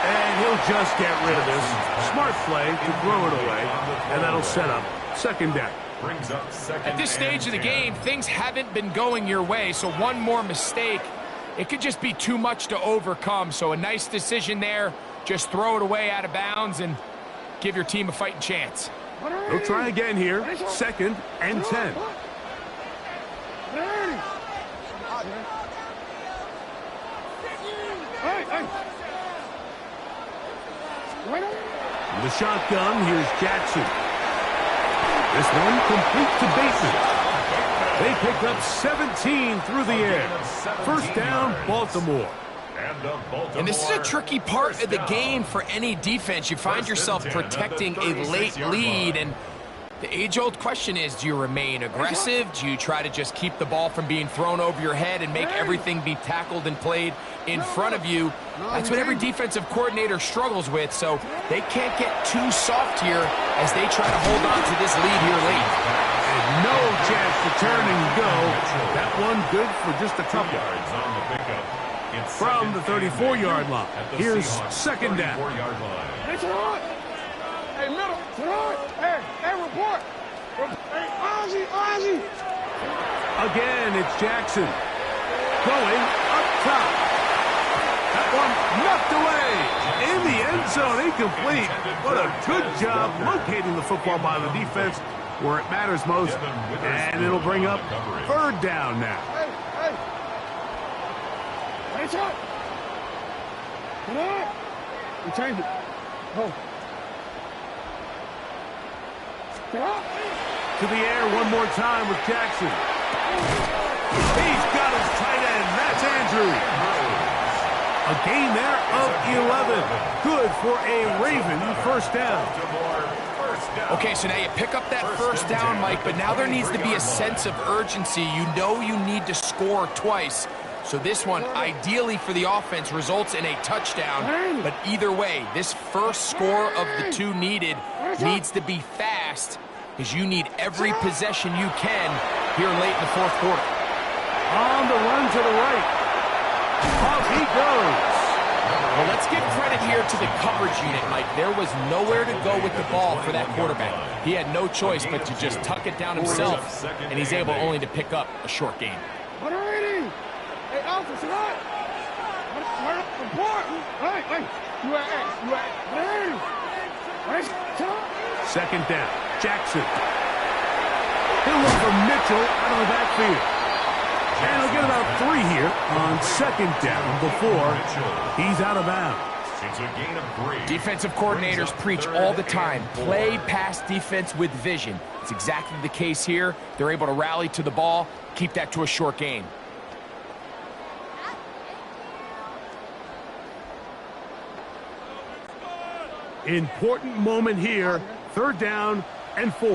And he'll just get rid of this. Smart play to throw it away, and that'll set up 2nd down. At this stage of the game, things haven't been going your way, so one more mistake, it could just be too much to overcome. So a nice decision there. Just throw it away out of bounds and give your team a fighting chance. They'll try again here. 2nd and 10. The shotgun, here's Jackson. This one complete to Bateman. They pick up 17 through the air. 1st down, Baltimore. And this is a tricky part of the game for any defense. You find yourself protecting a late lead, and the age-old question is, do you remain aggressive? Do you try to just keep the ball from being thrown over your head and make everything be tackled and played in front of you? That's what every defensive coordinator struggles with, so they can't get too soft here as they try to hold on to this lead here late. And No chance to turn and go. That one good for just a couple. Yards on the pickup. It's From the 34-yard line. Here's second down. Hey, sit on. Hey, middle. Sit on. Hey, report. Hey, Ozzie. Again, it's Jackson. Going up top. That one knocked away. In the end zone, incomplete. What a good job locating the football by the defense where it matters most. And it'll bring up third down now. Hey. Hey, shot. Sit on. We changed it. Oh. Sit on. To the air one more time with Jackson. He's got his tight end. That's Andrew. A gain there of 11. Good for a Raven first down. Okay, so now you pick up that first down, Mike, but now there needs to be a sense of urgency. You know you need to score twice. So this one, ideally for the offense, results in a touchdown. But either way, this first score of the two needed needs to be fast, because you need every possession you can here late in the fourth quarter. On the run to the right. Off he goes. Well, let's give credit here to the coverage unit, Mike. There was nowhere to go with the ball for that quarterback. He had no choice but to just tuck it down himself, and he's able only to pick up a short gain. Hey, Alpha, sit on. Report. Hey. You at X. Second down. Jackson. He'll look for Mitchell out of the backfield. And he'll get about 3 here on second down before he's out of bounds. It's a gain of 3. Defensive coordinators preach all the time, play pass defense with vision. It's exactly the case here. They're able to rally to the ball, keep that to a short gain. Important moment here. Third down and 4.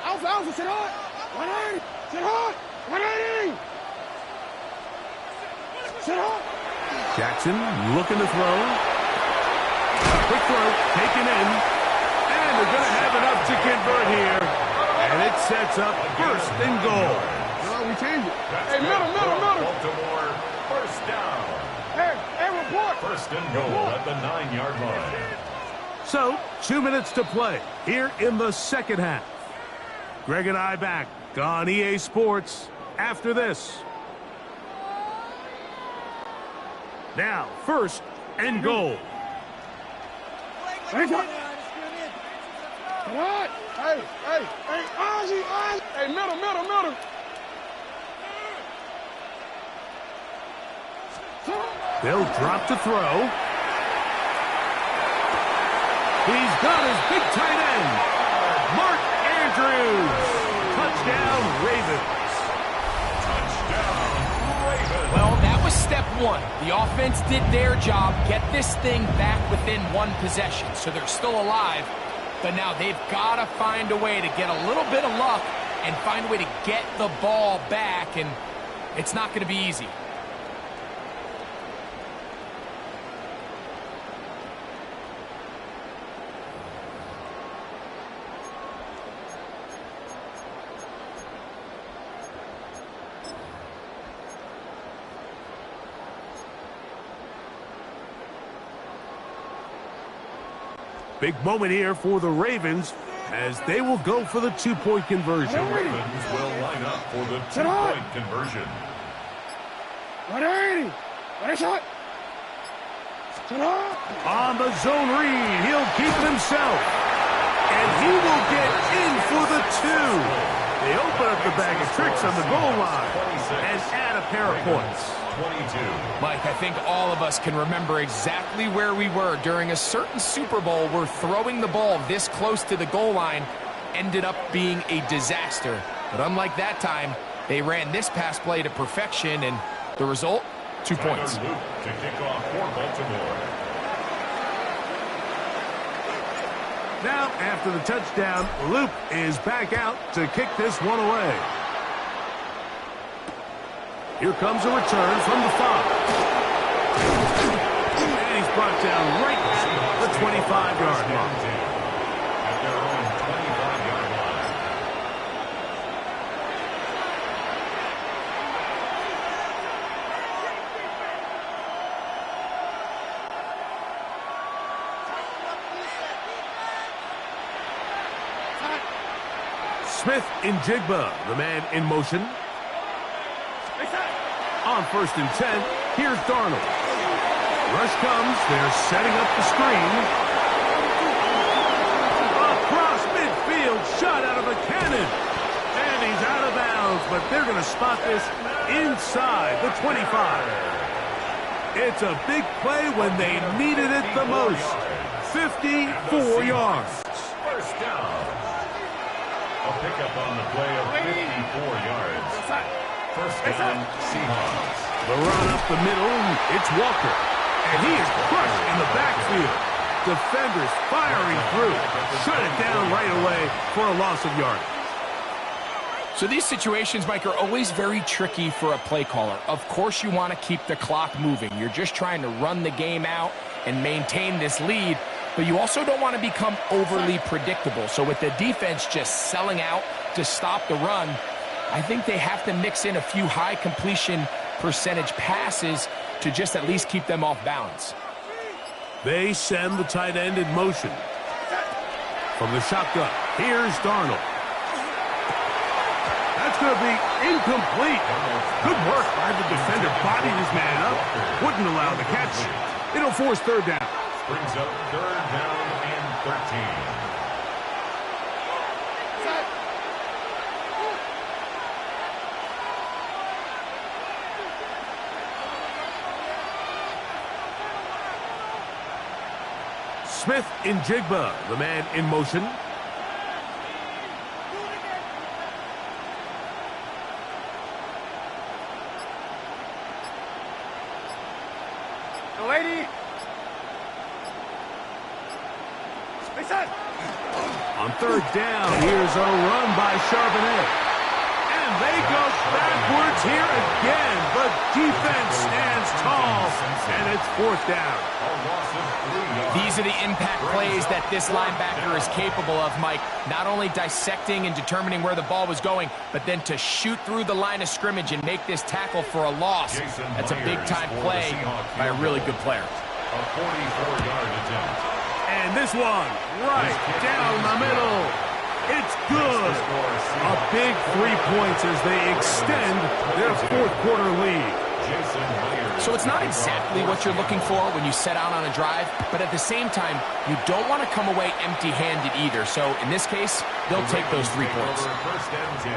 Alpha, sit on. 180. Sit on. 180. Sit on. Jackson looking to throw. Quick throw, taken in. And they're going to have enough to convert here. And it sets up first and goal. No, we changed it. Hey, middle. Baltimore, first down. Hey, report. First and goal at the 9-yard line. So, 2 minutes to play here in the second half. Greg and I back on EA Sports after this. Now, first and goal. Hey, Ozzie. Hey, middle. They'll drop to throw. He's got his big tight end, Mark Andrews. Touchdown, Ravens. Well, that was step one. The offense did their job, get this thing back within one possession, so they're still alive. But now they've got to find a way to get a little bit of luck and find a way to get the ball back, and it's not going to be easy. Big moment here for the Ravens as they will go for the 2-point conversion. The Ravens will line up for the 2-point conversion. 180. What a shot. On the zone read, he'll keep it himself. And he will get in for the 2. They open up the bag of tricks on the goal line and add a pair of points. 22. Mike, I think all of us can remember exactly where we were during a certain Super Bowl where throwing the ball this close to the goal line ended up being a disaster. But unlike that time, they ran this pass play to perfection, and the result, 2 points. To kick off for Baltimore. Now, after the touchdown, Luke is back out to kick this one away. Here comes a return from the 5. And he's brought down right at the 25-yard line. At their own 25-yard line. Smith in Jigba, the man in motion. On 1st and 10, here's Darnold. Rush comes, they're setting up the screen. Across midfield, shot out of a cannon. And he's out of bounds, but they're going to spot this inside the 25. It's a big play when they needed it the most. 54 yards. First down. A pickup on the play of 54 yards. First down, Seahawks. The run up the middle, it's Walker. And he is crushed in the backfield. Defenders firing through. Shut it down right away for a loss of yardage. So these situations, Mike, are always very tricky for a play caller. Of course you want to keep the clock moving. You're just trying to run the game out and maintain this lead, but you also don't want to become overly predictable. So with the defense just selling out to stop the run, I think they have to mix in a few high completion percentage passes to just at least keep them off balance. They send the tight end in motion. From the shotgun, here's Darnold. That's going to be incomplete. Good work by the defender. Bodied his man up. Wouldn't allow the catch. It'll force 3rd down. Brings up 3rd down and 13. Smith in Jigba, the man in motion. The lady. On 3rd down, here's a run by Charbonnet. And they go backwards here again. The defense stands tall, and it's 4th down. These are the impact plays that this linebacker is capable of, Mike. Not only dissecting and determining where the ball was going, but then to shoot through the line of scrimmage and make this tackle for a loss. That's a big-time play by a really good player. A 44-yard attempt. And this one, right down the middle. It's good. A big 3 points as they extend their 4th quarter lead. So it's not exactly what you're looking for when you set out on a drive, but at the same time, you don't want to come away empty-handed either. So in this case, they'll take those 3 points. 1st and 10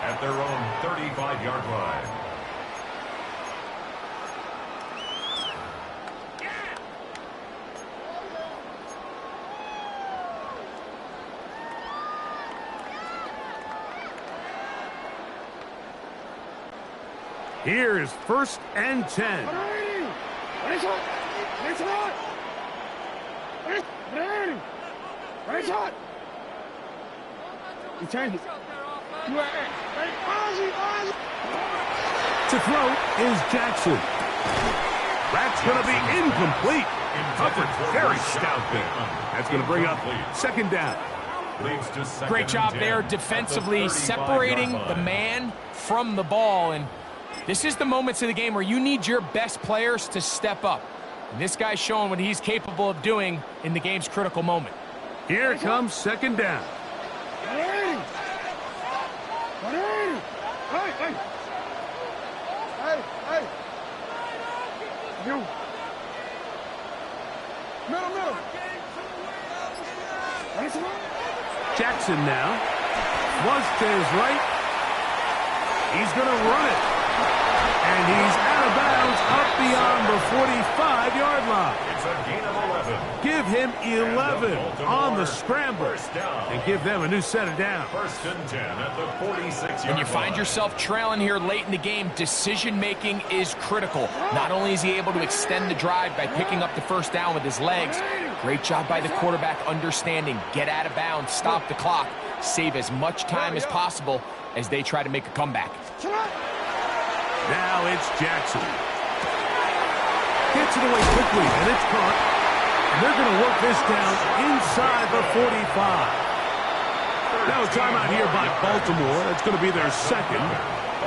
at their own 35-yard line. Here's 1st and 10. To throw is Jackson. That's going to be incomplete. Covered very stoutly. That's going to bring up 2nd down. Great job there defensively, separating the man from the ball. And this is the moments of the game where you need your best players to step up. And this guy's showing what he's capable of doing in the game's critical moment. Here comes 2nd down. Jackson now. Flush to his right. He's going to run it. And he's out of bounds up beyond the 45-yard line. It's a gain of 11. Give him 11 on the scramble and give them a new set of downs. 1st and 10 at the 46-yard line. When you find yourself trailing here late in the game, decision-making is critical. Not only is he able to extend the drive by picking up the 1st down with his legs, great job by the quarterback understanding, get out of bounds, stop the clock, save as much time as possible as they try to make a comeback. Now it's Jackson. Gets it away quickly, and it's caught. And they're going to work this down inside the 45. Now a timeout here by Baltimore. That's going to be their 2nd.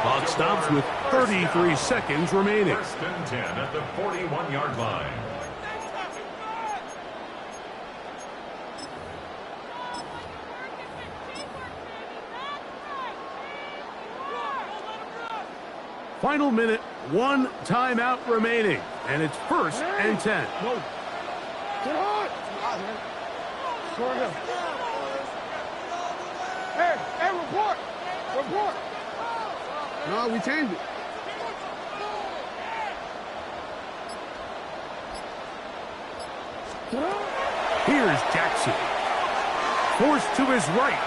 Clock stops with 33 seconds remaining. 1st and 10 at the 41-yard line. Final minute, 1 timeout remaining, and it's 1st and 10. No. Get hard. Score him. Hey, report. Report. No, we changed it. Here's Jackson. Forced to his right.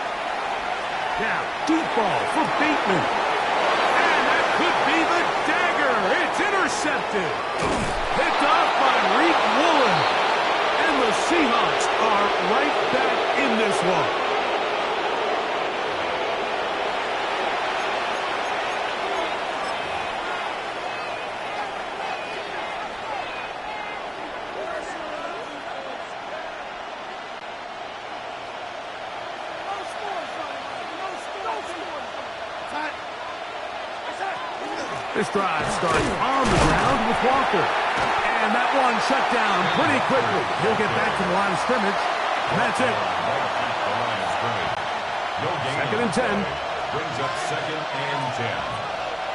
Now, deep ball for Bateman. And that could be the dagger. It's intercepted. Picked off by Reek Woolen. And the Seahawks are right back in this one. This drive starts on the ground with Walker. And that one shut down pretty quickly. He'll get back to the line of scrimmage. And that's it. 2nd and 10. Brings up 2nd and 10.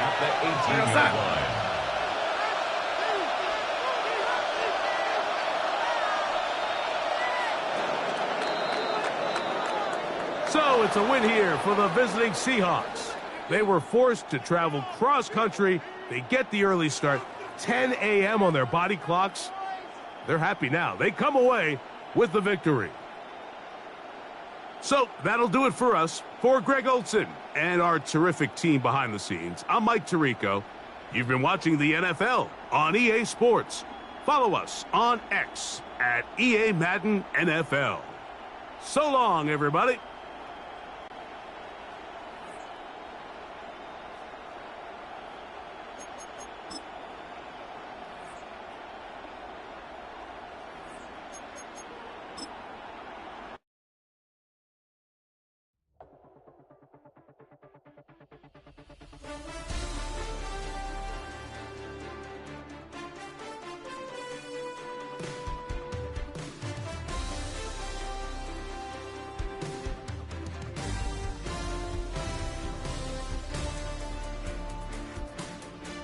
At the 18-yard line. So it's a win here for the visiting Seahawks. They were forced to travel cross-country. They get the early start, 10 a.m. on their body clocks. They're happy now. They come away with the victory. So that'll do it for us. For Greg Olson and our terrific team behind the scenes, I'm Mike Tirico. You've been watching the NFL on EA Sports. Follow us on X at EA Madden NFL. So long, everybody.